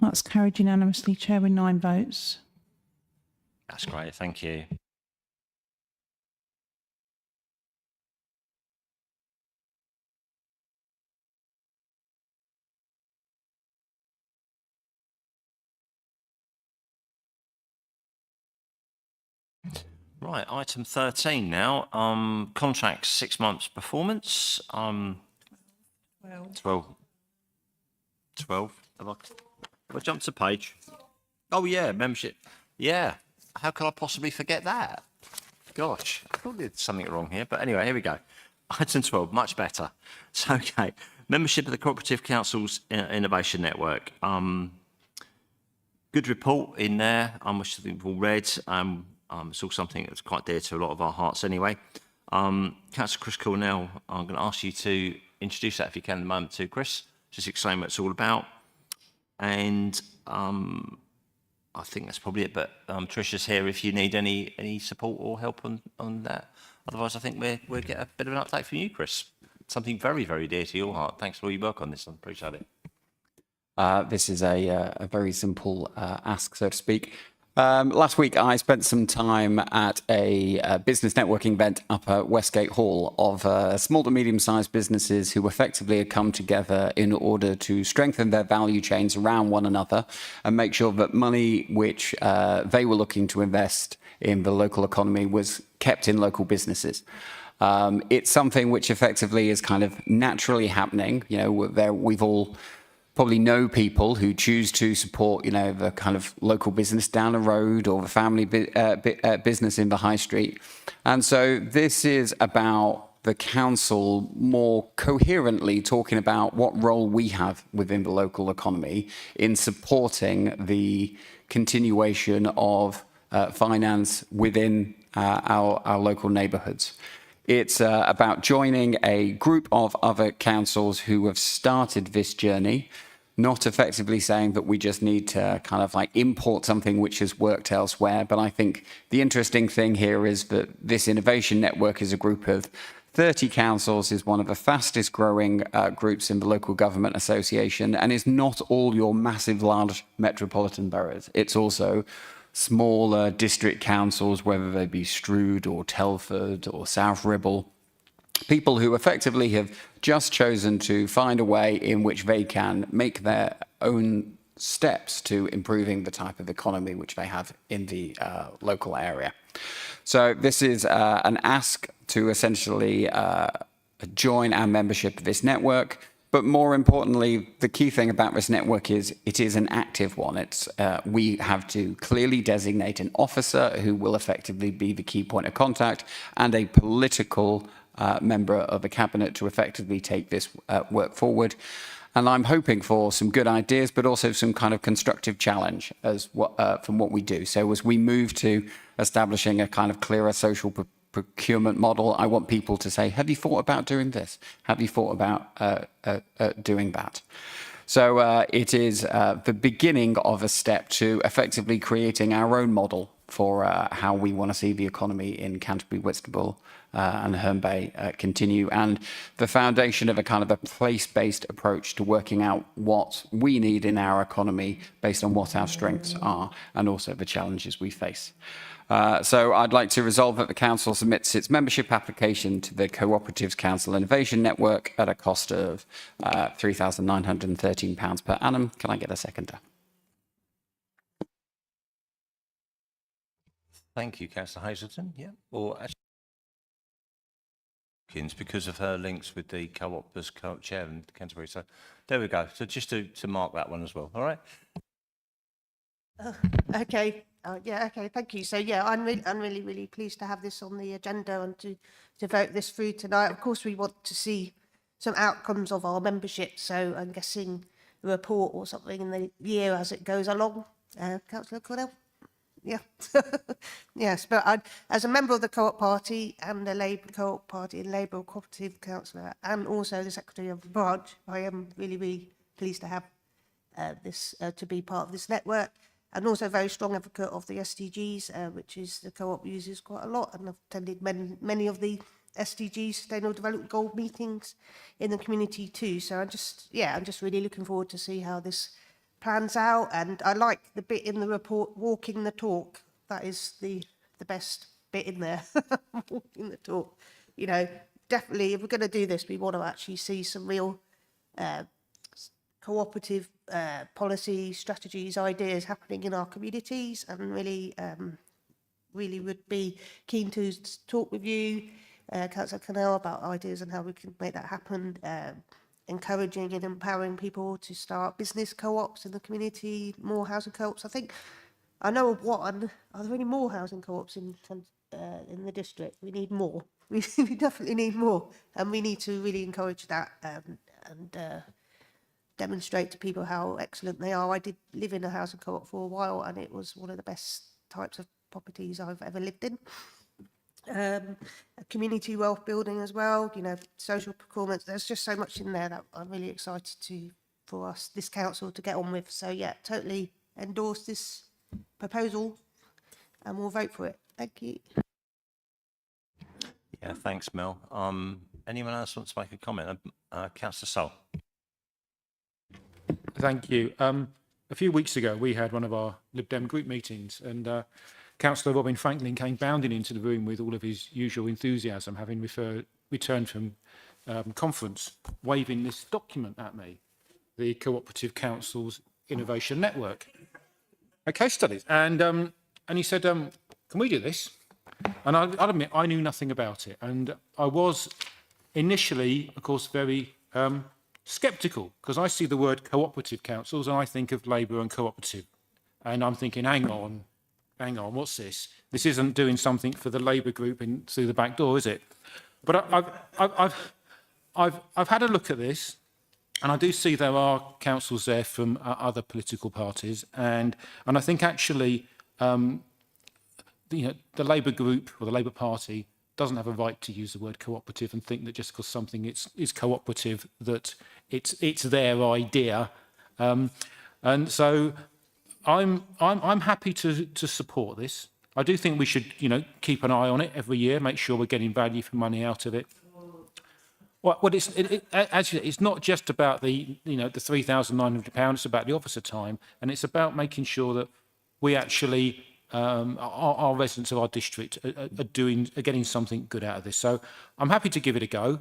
That's carried unanimously, Chair, with 9 votes. That's great. Thank you. Right, item 13 now. Contracts 6 months performance. 12. Have I jumped a page? Oh yeah, membership. Yeah. How could I possibly forget that? Gosh, I thought there's something wrong here. But anyway, here we go. Item 12, much better. So, okay. Membership of the Cooperative Councils Innovation Network. Good report in there, which I think we've all read. It's all something that's quite dear to a lot of our hearts anyway. Councillor Chris Cornell, I'm going to ask you to introduce that if you can in a moment too, Chris. Just explain what it's all about. And I think that's probably it, but Tricia's here if you need any support or help on that. Otherwise, I think we'll get a bit of an update from you, Chris. Something very, very dear to your heart. Thanks for all your work on this. I appreciate it. This is a very simple ask, so to speak. Last week, I spent some time at a business networking event up at Westgate Hall of small to medium-sized businesses who effectively had come together in order to strengthen their value chains around one another and make sure that money which they were looking to invest in the local economy was kept in local businesses. It's something which effectively is kind of naturally happening. You know, we've all probably know people who choose to support, you know, the kind of local business down the road or the family business in the high street. And so this is about the council more coherently talking about what role we have within the local economy in supporting the continuation of finance within our local neighbourhoods. It's about joining a group of other councils who have started this journey, not effectively saying that we just need to kind of like import something which has worked elsewhere. But I think the interesting thing here is that this innovation network is a group of 30 councils, is one of the fastest growing groups in the local government association, and is not all your massive large metropolitan boroughs. It's also smaller district councils, whether they be Strood or Telford or South Ribble, people who effectively have just chosen to find a way in which they can make their own steps to improving the type of economy which they have in the local area. So this is an ask to essentially join our membership of this network. But more importantly, the key thing about this network is it is an active one. It's we have to clearly designate an officer who will effectively be the key point of contact and a political member of the cabinet to effectively take this work forward. And I'm hoping for some good ideas, but also some kind of constructive challenge as from what we do. So as we move to establishing a kind of clearer social procurement model, I want people to say, have you thought about doing this? Have you thought about doing that? So it is the beginning of a step to effectively creating our own model for how we want to see the economy in Canterbury, Whitstable and Herne Bay continue, and the foundation of a kind of a place-based approach to working out what we need in our economy based on what our strengths are and also the challenges we face. So I'd like to resolve that the council submits its membership application to the Cooperatives Council Innovation Network at a cost of £3,913 per annum. Can I get a seconder? Thank you, Councillor Hazelton. Yeah. Or actually, because of her links with the co-op as co-op chair in Canterbury. So there we go. So just to mark that one as well. All right. Okay. Yeah, okay, thank you. So yeah, I'm really pleased to have this on the agenda and to vote this through tonight. Of course, we want to see some outcomes of our membership. So I'm guessing a report or something in the year as it goes along. Councillor Cornell? Yeah. Yes, but as a member of the Co-op Party and the Labour Co-op Party and Labour Cooperative Councillor and also the Secretary of the branch, I am really pleased to have this to be part of this network. And also a very strong advocate of the SDGs, which is the co-op uses quite a lot, and I've attended many of the SDGs, Sustainable Development Goal meetings in the community too. So I'm just really looking forward to see how this plans out. And I like the bit in the report, walking the talk. That is the best bit in there, walking the talk. You know, definitely, if we're going to do this, we want to actually see some real cooperative policy, strategies, ideas happening in our communities, and really would be keen to talk with you, Councillor Cornell, about ideas and how we can make that happen, encouraging and empowering people to start business co-ops in the community, more housing co-ops. I know of one. Are there any more housing co-ops in the district? We need more. We definitely need more, and we need to really encourage that and demonstrate to people how excellent they are. I did live in a housing co-op for a while, and it was one of the best types of properties I've ever lived in. Community wealth building as well, you know, social procurement. There's just so much in there that I'm really excited for us, this council, to get on with. So yeah, totally endorse this proposal, and we'll vote for it. Thank you. Yeah, thanks, Mel. Anyone else want to make a comment? Councillor Sol. Thank you. A few weeks ago, we had one of our Lib Dem group meetings, and Councillor Robin Franklin came bounding into the room with all of his usual enthusiasm, having returned from conference, waving this document at me, the Cooperative Council's Innovation Network, a case study. And he said, can we do this? And I'll admit, I knew nothing about it. And I was initially, of course, very sceptical, because I see the word cooperative councils and I think of Labour and cooperative. And I'm thinking, hang on, what's this? This isn't doing something for the Labour group through the back door, is it? But I've had a look at this, and I do see there are councils there from other political parties, and I think actually, the Labour group or the Labour Party doesn't have a right to use the word cooperative and think that just because something is cooperative that it's their idea, and so I'm happy to support this. I do think we should, keep an eye on it every year, make sure we're getting value for money out of it. Well, actually, it's not just about the £3,900. It's about the officer time, and it's about making sure that we actually, our residents of our district are getting something good out of this. So I'm happy to give it a go.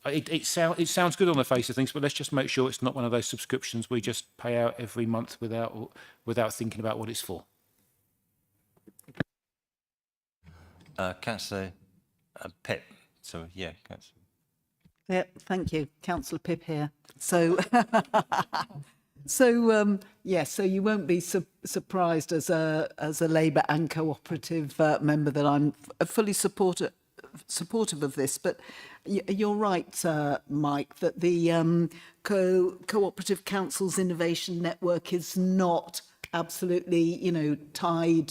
It sounds good on the face of things, but let's just make sure it's not one of those subscriptions we just pay out every month without thinking about what it's for. Councillor Pip. So, yeah, Councillor. Yeah, thank you. Councillor Pip here. So, so you won't be surprised as a Labour and cooperative member that I'm fully supportive of this. But you're right, Mike, that the Cooperative Councils Innovation Network is not absolutely, tied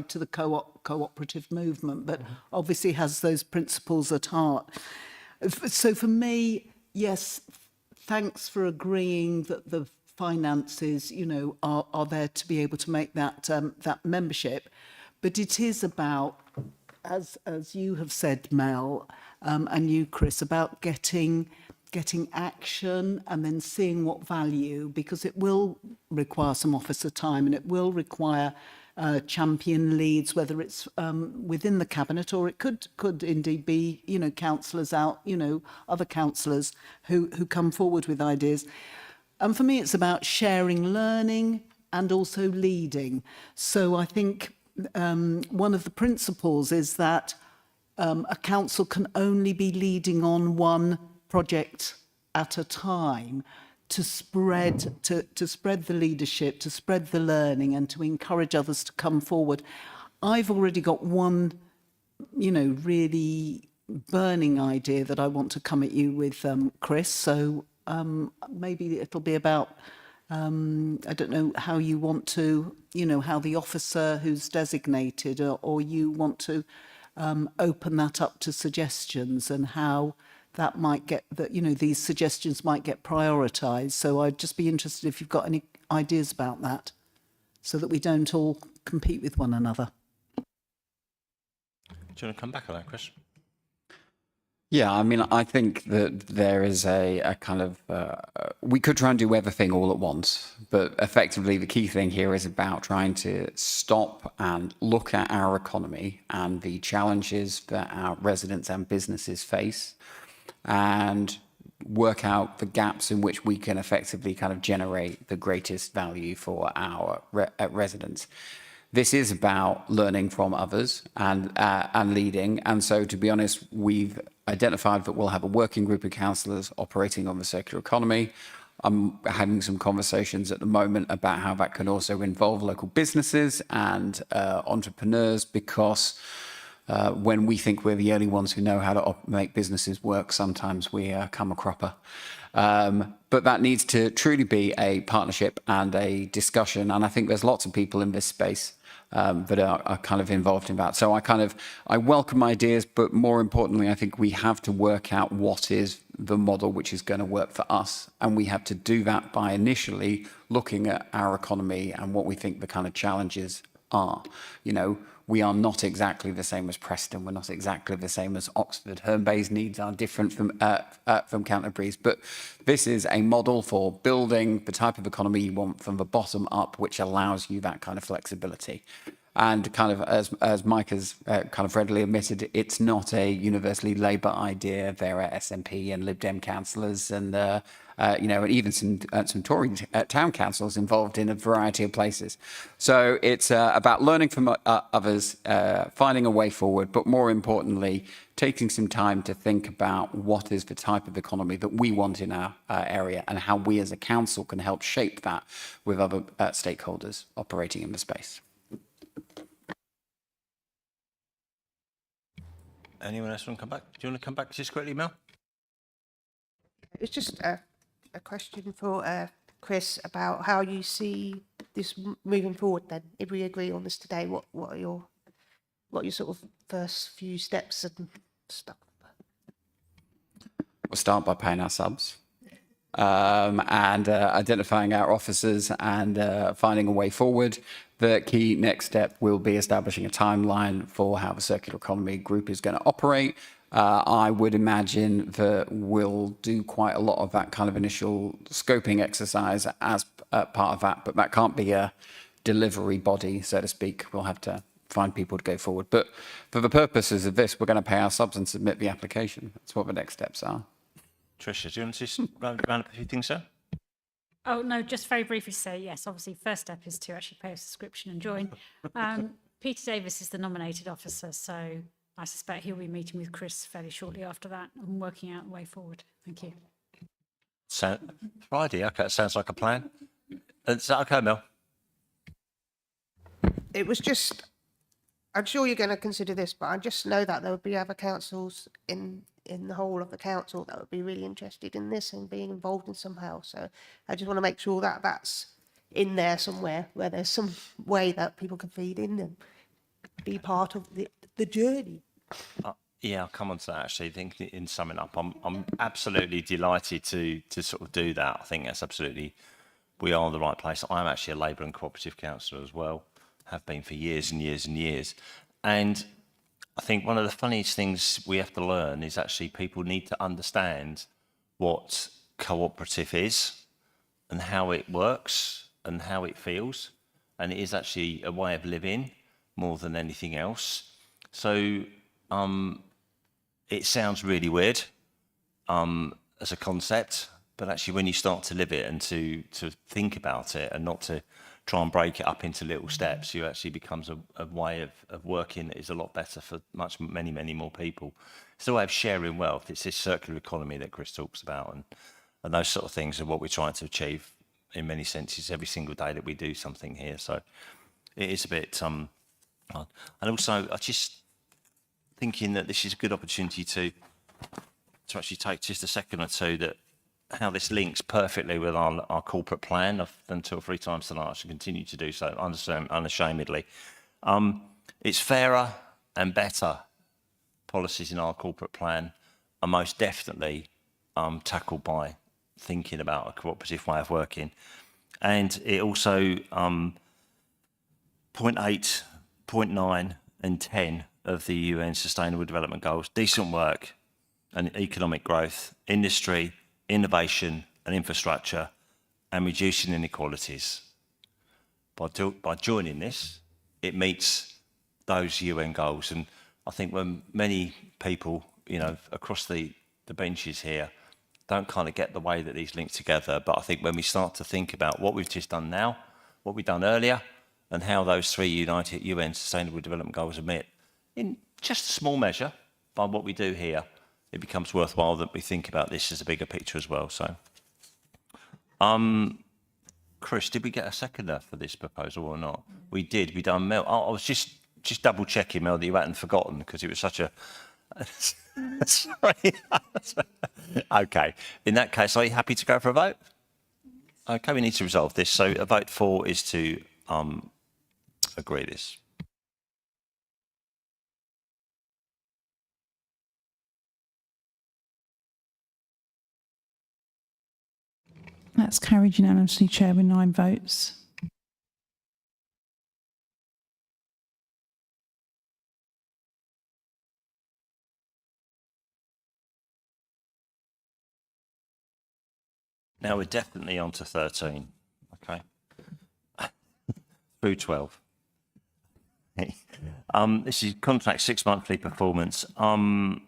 to the cooperative movement, but obviously has those principles at heart. So for me, yes, thanks for agreeing that the finances, are there to be able to make that membership. But it is about, as you have said, Mel, and you, Chris, about getting action and then seeing what value, because it will require some officer time and it will require champion leads, whether it's within the cabinet or it could indeed be, councillors out, other councillors who come forward with ideas. And for me, it's about sharing learning and also leading. So I think one of the principles is that a council can only be leading on one project at a time, to spread the leadership, to spread the learning, and to encourage others to come forward. I've already got one, really burning idea that I want to come at you with, Chris. So maybe it'll be about, I don't know how you want to, how the officer who's designated, or you want to open that up to suggestions, and how that might get that, these suggestions might get prioritised. So I'd just be interested if you've got any ideas about that, so that we don't all compete with one another. Do you want to come back on that, Chris? Yeah, I mean, I think that there is a kind of, we could try and do everything all at once, but effectively the key thing here is about trying to stop and look at our economy and the challenges that our residents and businesses face, and work out the gaps in which we can effectively kind of generate the greatest value for our residents. This is about learning from others and leading. And so, to be honest, we've identified that we'll have a working group of councillors operating on the circular economy. I'm having some conversations at the moment about how that can also involve local businesses and entrepreneurs, because when we think we're the only ones who know how to make businesses work, sometimes we come a cropper. But that needs to truly be a partnership and a discussion. And I think there's lots of people in this space that are kind of involved in that. So I welcome ideas, but more importantly, I think we have to work out what is the model which is going to work for us. And we have to do that by initially looking at our economy and what we think the kind of challenges are. You know, we are not exactly the same as Preston. We're not exactly the same as Oxford. Herne Bay's needs are different from Canterbury's. But this is a model for building the type of economy you want from the bottom up, which allows you that kind of flexibility. And kind of as Mike has kind of readily admitted, it's not a universally Labour idea. There are SNP and Lib Dem councillors and you know, and even some Tory town councils involved in a variety of places. So it's about learning from others, finding a way forward, but more importantly, taking some time to think about what is the type of economy that we want in our area and how we as a council can help shape that with other stakeholders operating in the space. Anyone else want to come back? Do you want to come back just quickly, Mel? It's just a question for Chris about how you see this moving forward then. If we agree on this today, what are your sort of first few steps and stuff? We'll start by paying our subs and identifying our officers and finding a way forward. The key next step will be establishing a timeline for how the circular economy group is going to operate. I would imagine that we'll do quite a lot of that kind of initial scoping exercise as part of that, but that can't be a delivery body, so to speak. We'll have to find people to go forward. But for the purposes of this, we're going to pay our subs and submit the application. That's what the next steps are. Tricia, do you want to just round up a few things, sir? Oh, no, just very briefly say, yes, obviously, first step is to actually pay a subscription and join. Peter Davis is the nominated officer, so I suspect he'll be meeting with Chris fairly shortly after that and working out a way forward. Thank you. So, Friday, okay, that sounds like a plan. Is that okay, Mel? It was just, I'm sure you're going to consider this, but I just know that there would be other councils in the whole of the council that would be really interested in this and being involved in somehow. So I just want to make sure that that's in there somewhere where there's some way that people can feed in and be part of the journey. Yeah, I'll come on to that actually. I think in summing up, I'm absolutely delighted to sort of do that. I think that's absolutely, we are in the right place. I'm actually a Labour and Cooperative councillor as well, have been for years and years and years. And I think one of the funniest things we have to learn is actually people need to understand what cooperative is and how it works and how it feels. And it is actually a way of living more than anything else. So it sounds really weird as a concept, but actually when you start to live it and to think about it and not to try and break it up into little steps, you actually becomes a way of working that is a lot better for many more people. It's a way of sharing wealth. It's this circular economy that Chris talks about, and those sort of things are what we're trying to achieve in many senses every single day that we do something here. So it is a bit hard. And also I just thinking that this is a good opportunity to actually take just a second or two that how this links perfectly with our corporate plan. I've done 2 or 3 times tonight. I should continue to do so unashamedly. It's fairer and better policies in our corporate plan are most definitely tackled by thinking about a cooperative way of working. And it also, point 8, point 9 and 10 of the UN Sustainable Development Goals, decent work and economic growth, industry, innovation and infrastructure, and reducing inequalities. By joining this, it meets those UN goals. And I think when many people, you know, across the benches here, don't kind of get the way that these link together, but I think when we start to think about what we've just done now, what we've done earlier, and how those 3 United UN Sustainable Development Goals are met in just a small measure by what we do here, it becomes worthwhile that we think about this as a bigger picture as well. So, Chris, did we get a seconder for this proposal or not? We did. We done Mel. I was just just double checking, Mel, that you hadn't forgotten, because it was such a... Sorry. Okay. In that case, are you happy to go for a vote? Okay, we need to resolve this. So a vote for is to agree this. That's carried unanimously, Chair, with 9 votes. Now we're definitely on to 13. Okay. Through 12. This is contract 6 monthly performance. Charlotte,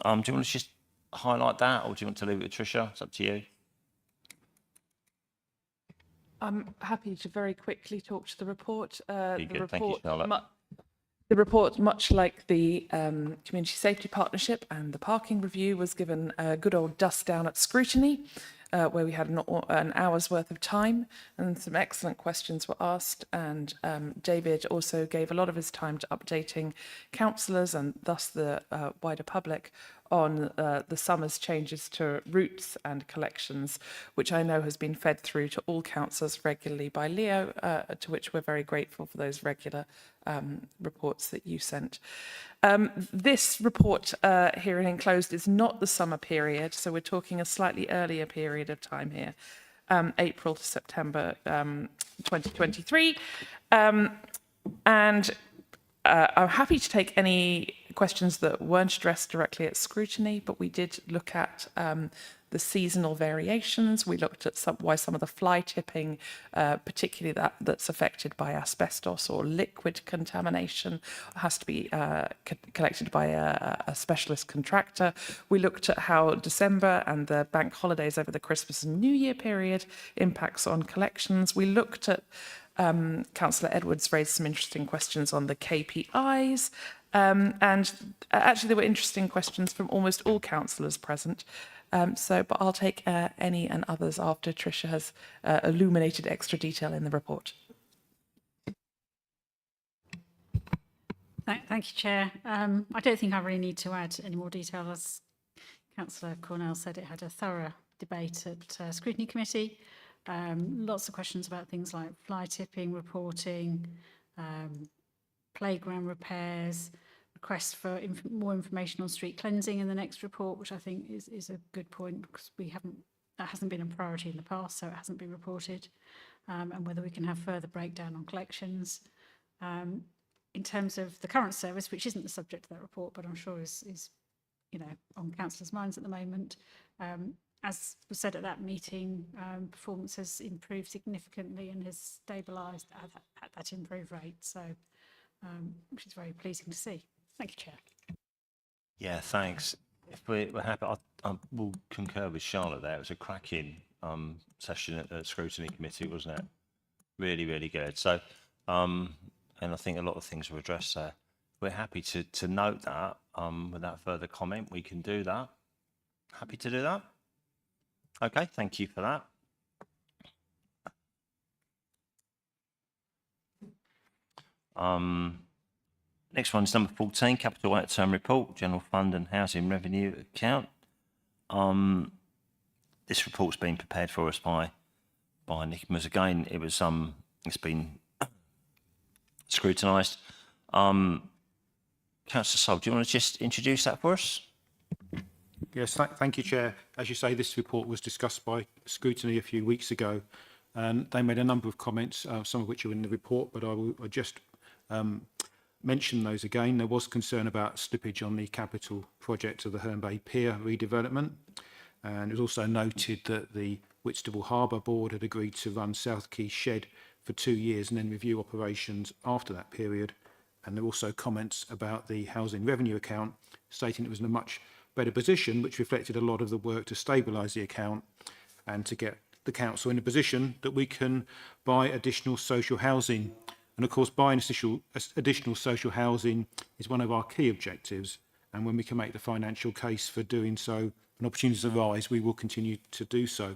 do you want to just highlight that, or do you want to leave it with Tricia? It's up to you. I'm happy to very quickly talk to the report. Very good. Thank you, Charlotte. The report, much like the Community Safety Partnership and the parking review, was given a good old dust down at scrutiny, where we had an hour's worth of time and some excellent questions were asked. And David also gave a lot of his time to updating councillors and thus the wider public on the summer's changes to routes and collections, which I know has been fed through to all councillors regularly by Leo, to which we're very grateful for those regular reports that you sent. This report here in enclosed is not the summer period, so we're talking a slightly earlier period of time here, April to September 2023. And I'm happy to take any questions that weren't addressed directly at scrutiny, but we did look at the seasonal variations. We looked at why some of the fly tipping, particularly that's affected by asbestos or liquid contamination, has to be collected by a specialist contractor. We looked at how December and the bank holidays over the Christmas and New Year period impacts on collections. We looked at Councillor Edwards raised some interesting questions on the KPIs. And actually, there were interesting questions from almost all councillors present. But I'll take any and others after Tricia has illuminated extra detail in the report. Thank you, Chair. I don't think I really need to add any more detail. As Councillor Cornell said, it had a thorough debate at Scrutiny Committee. Lots of questions about things like fly tipping, reporting, playground repairs, requests for more information on street cleansing in the next report, which I think is a good point, because that hasn't been a priority in the past, so it hasn't been reported, and whether we can have further breakdown on collections. In terms of the current service, which isn't the subject of that report, but I'm sure is on councillors' minds at the moment. As was said at that meeting, performance has improved significantly and has stabilised at that improved rate, so which is very pleasing to see. Thank you, Chair. Yeah, thanks. If we're happy, I will concur with Charlotte there. It was a cracking session at the Scrutiny Committee, wasn't it? Really, really good. So, and I think a lot of things were addressed there. We're happy to note that. Without further comment, we can do that. Happy to do that? Okay, thank you for that. Next one is number 14, Capital Outturn Report, General Fund and Housing Revenue Account. This report's been prepared for us by Nicomas. Again, it's been scrutinised. Councillor Sol, do you want to just introduce that for us? Yes, thank you, Chair. As you say, this report was discussed by Scrutiny a few weeks ago, and they made a number of comments, some of which are in the report, but I just mention those again. There was concern about slippage on the capital project of the Herne Bay Pier redevelopment, and it was also noted that the Whitstable Harbour Board had agreed to run South Quay Shed for 2 years and then review operations after that period. And there were also comments about the housing revenue account, stating it was in a much better position, which reflected a lot of the work to stabilise the account and to get the council in a position that we can buy additional social housing. And of course, buying additional social housing is one of our key objectives. And when we can make the financial case for doing so and opportunities arise, we will continue to do so.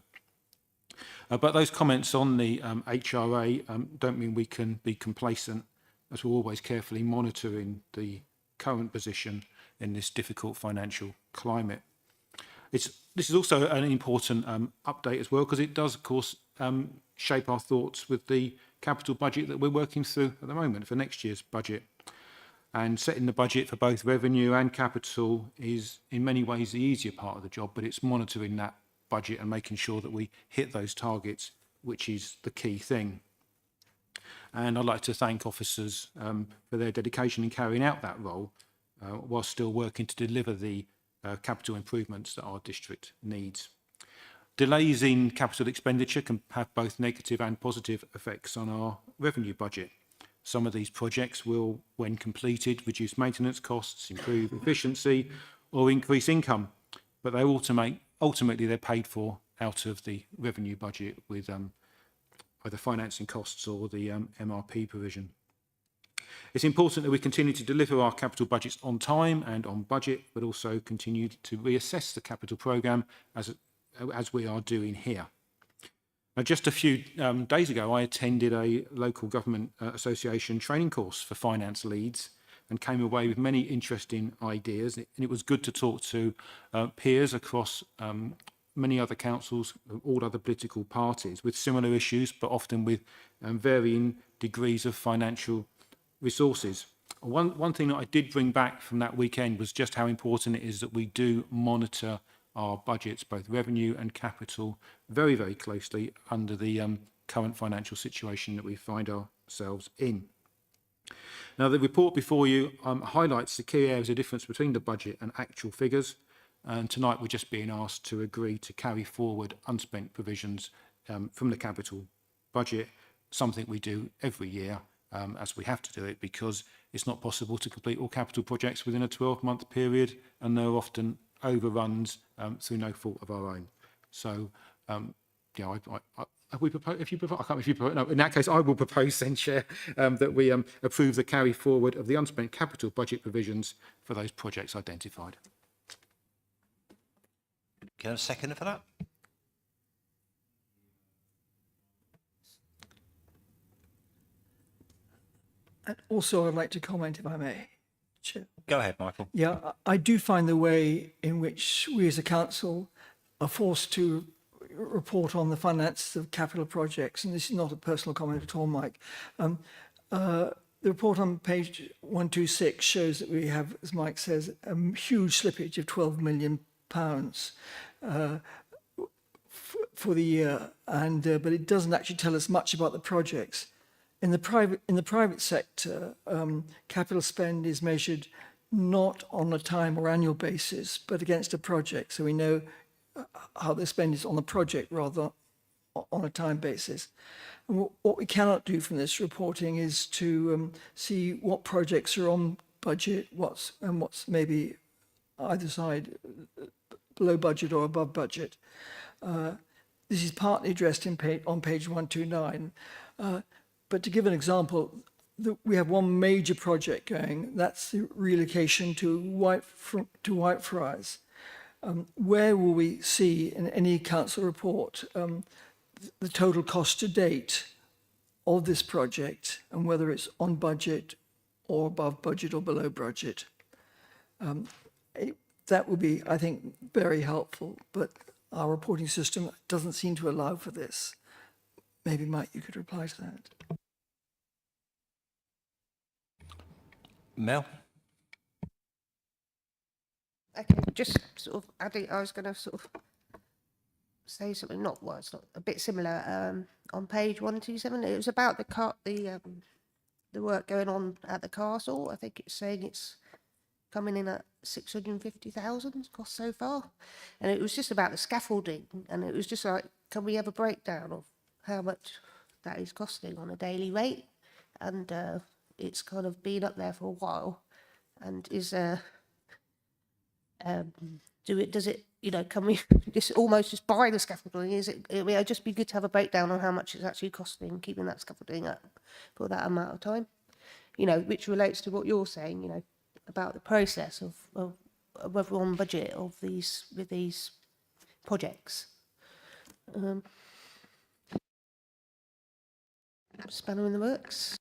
But those comments on the HRA don't mean we can be complacent, as we're always carefully monitoring the current position in this difficult financial climate. This is also an important update as well, because it does, of course, shape our thoughts with the capital budget that we're working through at the moment for next year's budget. And setting the budget for both revenue and capital is in many ways the easier part of the job, but it's monitoring that budget and making sure that we hit those targets, which is the key thing. And I'd like to thank officers for their dedication in carrying out that role while still working to deliver the capital improvements that our district needs. Delays in capital expenditure can have both negative and positive effects on our revenue budget. Some of these projects will, when completed, reduce maintenance costs, improve efficiency, or increase income, but they ultimately they're paid for out of the revenue budget with either financing costs or the MRP provision. It's important that we continue to deliver our capital budgets on time and on budget, but also continue to reassess the capital programme as we are doing here. Now, just a few days ago, I attended a local government association training course for finance leads and came away with many interesting ideas. And it was good to talk to peers across many other councils, all other political parties, with similar issues, but often with varying degrees of financial resources. One thing that I did bring back from that weekend was just how important it is that we do monitor our budgets, both revenue and capital, very, very closely under the current financial situation that we find ourselves in. Now, the report before you highlights the key areas of difference between the budget and actual figures, and tonight we're just being asked to agree to carry forward unspent provisions from the capital budget, something we do every year as we have to do it because it's not possible to complete all capital projects within a 12-month period, and there are often overruns through no fault of our own. So, yeah, have we proposed, if you propose, I can't, if you propose, no, in that case, I will propose then, Chair, that we approve the carry forward of the unspent capital budget provisions for those projects identified. Can I have a second for that? And also, I'd like to comment, if I may. Chair. Go ahead, Michael. Yeah, I do find the way in which we as a council are forced to report on the finances of capital projects, and this is not a personal comment at all, Mike. The report on page 126 shows that we have, as Mike says, a huge slippage of £12 million for the year, and but it doesn't actually tell us much about the projects. In the private sector, capital spend is measured not on a time or annual basis, but against a project. So we know how the spend is on the project rather on a time basis. And what we cannot do from this reporting is to see what projects are on budget, what's maybe either side below budget or above budget. This is partly addressed on page 129. But to give an example, we have one major project going. That's the relocation to Whitefriars. Where will we see in any council report the total cost to date of this project and whether it's on budget or above budget or below budget? That would be, I think, very helpful, but our reporting system doesn't seem to allow for this. Maybe, Mike, you could reply to that. Mel? Okay, just sort of adding, I was going to sort of say something, it's not a bit similar. On page 127, it was about the work going on at the castle. I think it's saying it's coming in at 650,000 cost so far, and it was just about the scaffolding, and it was just like, can we have a breakdown of how much that is costing on a daily rate? And it's kind of been up there for a while, and is does it, can we just almost buy the scaffolding? It'd just be good to have a breakdown on how much it's actually costing keeping that scaffolding up for that amount of time, which relates to what you're saying, about the process of whether we're on budget with these projects. spanner in the works.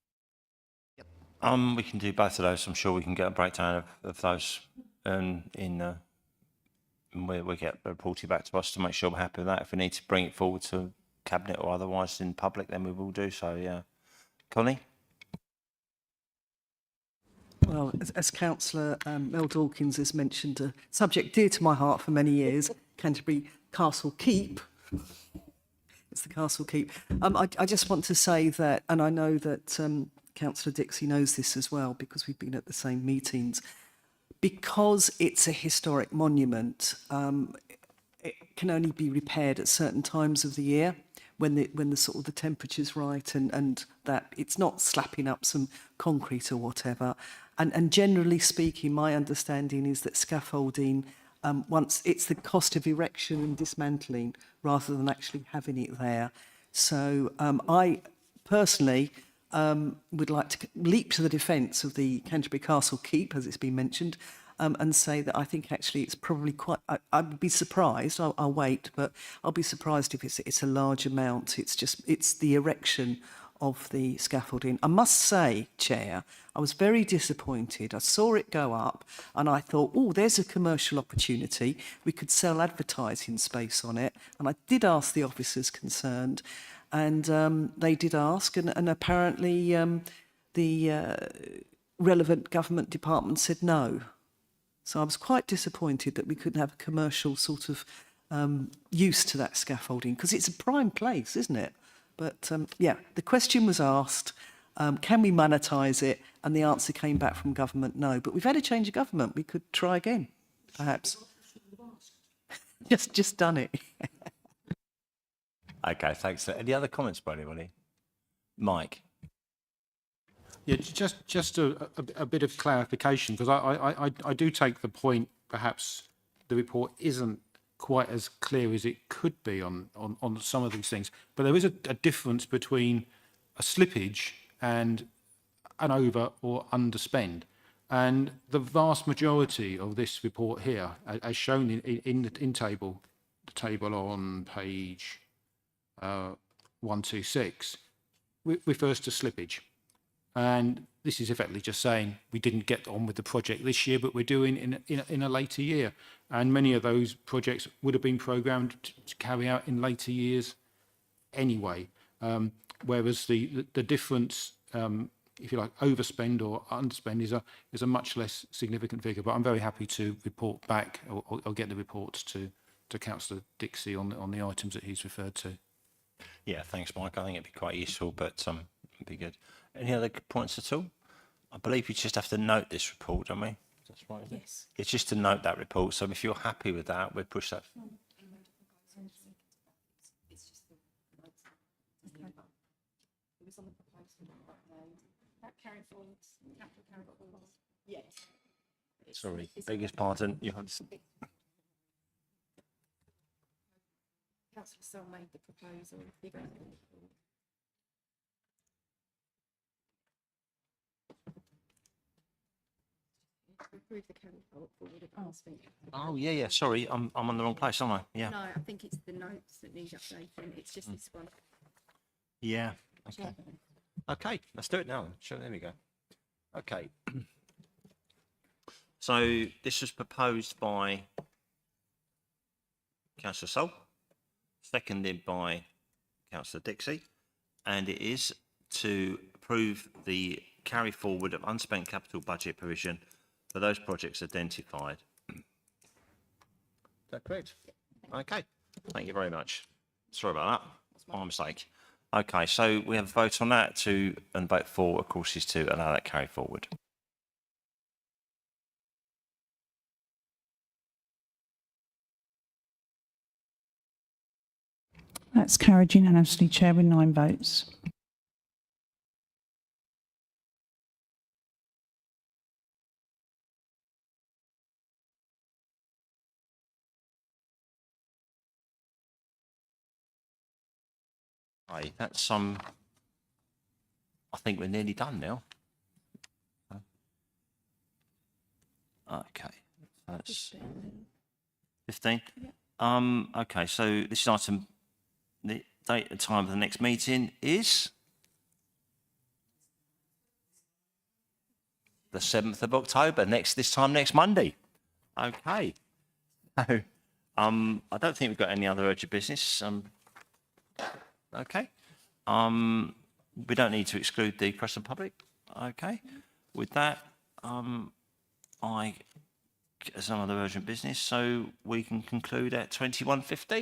We can do both of those. I'm sure we can get a breakdown of those and we'll get reported back to us to make sure we're happy with that. If we need to bring it forward to Cabinet or otherwise in public, then we will do so, yeah. Connie? Well, as Councillor Mel Dawkins has mentioned, a subject dear to my heart for many years, Canterbury Castle Keep. It's the Castle Keep. I just want to say that, and I know that Councillor Dixie knows this as well because we've been at the same meetings, because it's a historic monument, it can only be repaired at certain times of the year when the sort of the temperature's right and that it's not slapping up some concrete or whatever. And generally speaking, my understanding is that scaffolding, once it's the cost of erection and dismantling rather than actually having it there. So I personally would like to leap to the defence of the Canterbury Castle Keep, as it's been mentioned, and say that I think actually it's probably quite, I'd be surprised, I'll wait, but I'll be surprised if it's a large amount. It's the erection of the scaffolding. I must say, Chair, I was very disappointed. I saw it go up and I thought, oh, there's a commercial opportunity. We could sell advertising space on it. And I did ask the officers concerned, and they did ask, and apparently the relevant government department said no. So I was quite disappointed that we couldn't have a commercial sort of use to that scaffolding, because it's a prime place, isn't it? But yeah, the question was asked, can we monetise it? And the answer came back from government, no. But we've had a change of government. We could try again, perhaps. just done it. Okay, thanks. Any other comments by anybody? Mike? Yeah, just a bit of clarification, because I do take the point, perhaps the report isn't quite as clear as it could be on some of these things. But there is a difference between a slippage and an over or underspend. And the vast majority of this report here, as shown in the table on page 126, refers to slippage. And this is effectively just saying we didn't get on with the project this year, but we're doing in a later year. And many of those projects would have been programmed to carry out in later years anyway. Whereas the difference, if you like, overspend or underspend is a much less significant figure. But I'm very happy to report back or get the reports to Councillor Dixie on the items that he's referred to. Yeah, thanks, Mike. I think it'd be quite useful, but it'd be good. Any other points at all? I believe you just have to note this report, don't we? That's right. Yes. It's just to note that report. So if you're happy with that, we'll push that. Sorry, biggest pardon. You have to... Councillor Sell made the proposal. Approve the carry forward of casting. Oh yeah. Sorry, I'm on the wrong place, aren't I? Yeah. No, I think it's the notes that need updating. It's just this one. Yeah. Okay. Okay, let's do it now. Sure. There we go. Okay. So this was proposed by Councillor Sole, seconded by Councillor Dixie, and it is to approve the carry forward of unspent capital budget provision for those projects identified. Is that correct? Okay, thank you very much. Sorry about that, my mistake. Okay, so we have a vote on that and vote for, of course, is to allow that carry forward. That's carried unanimously, Chair, with 9 votes. Right, that's I think we're nearly done now. Okay, that's 15. Okay, so this item, the date and time of the next meeting is the 7th of October, this time next Monday. Okay. So, I don't think we've got any other urgent business. Okay. We don't need to exclude the press and public. Okay. With that, I, some other urgent business, so we can conclude at 21:15.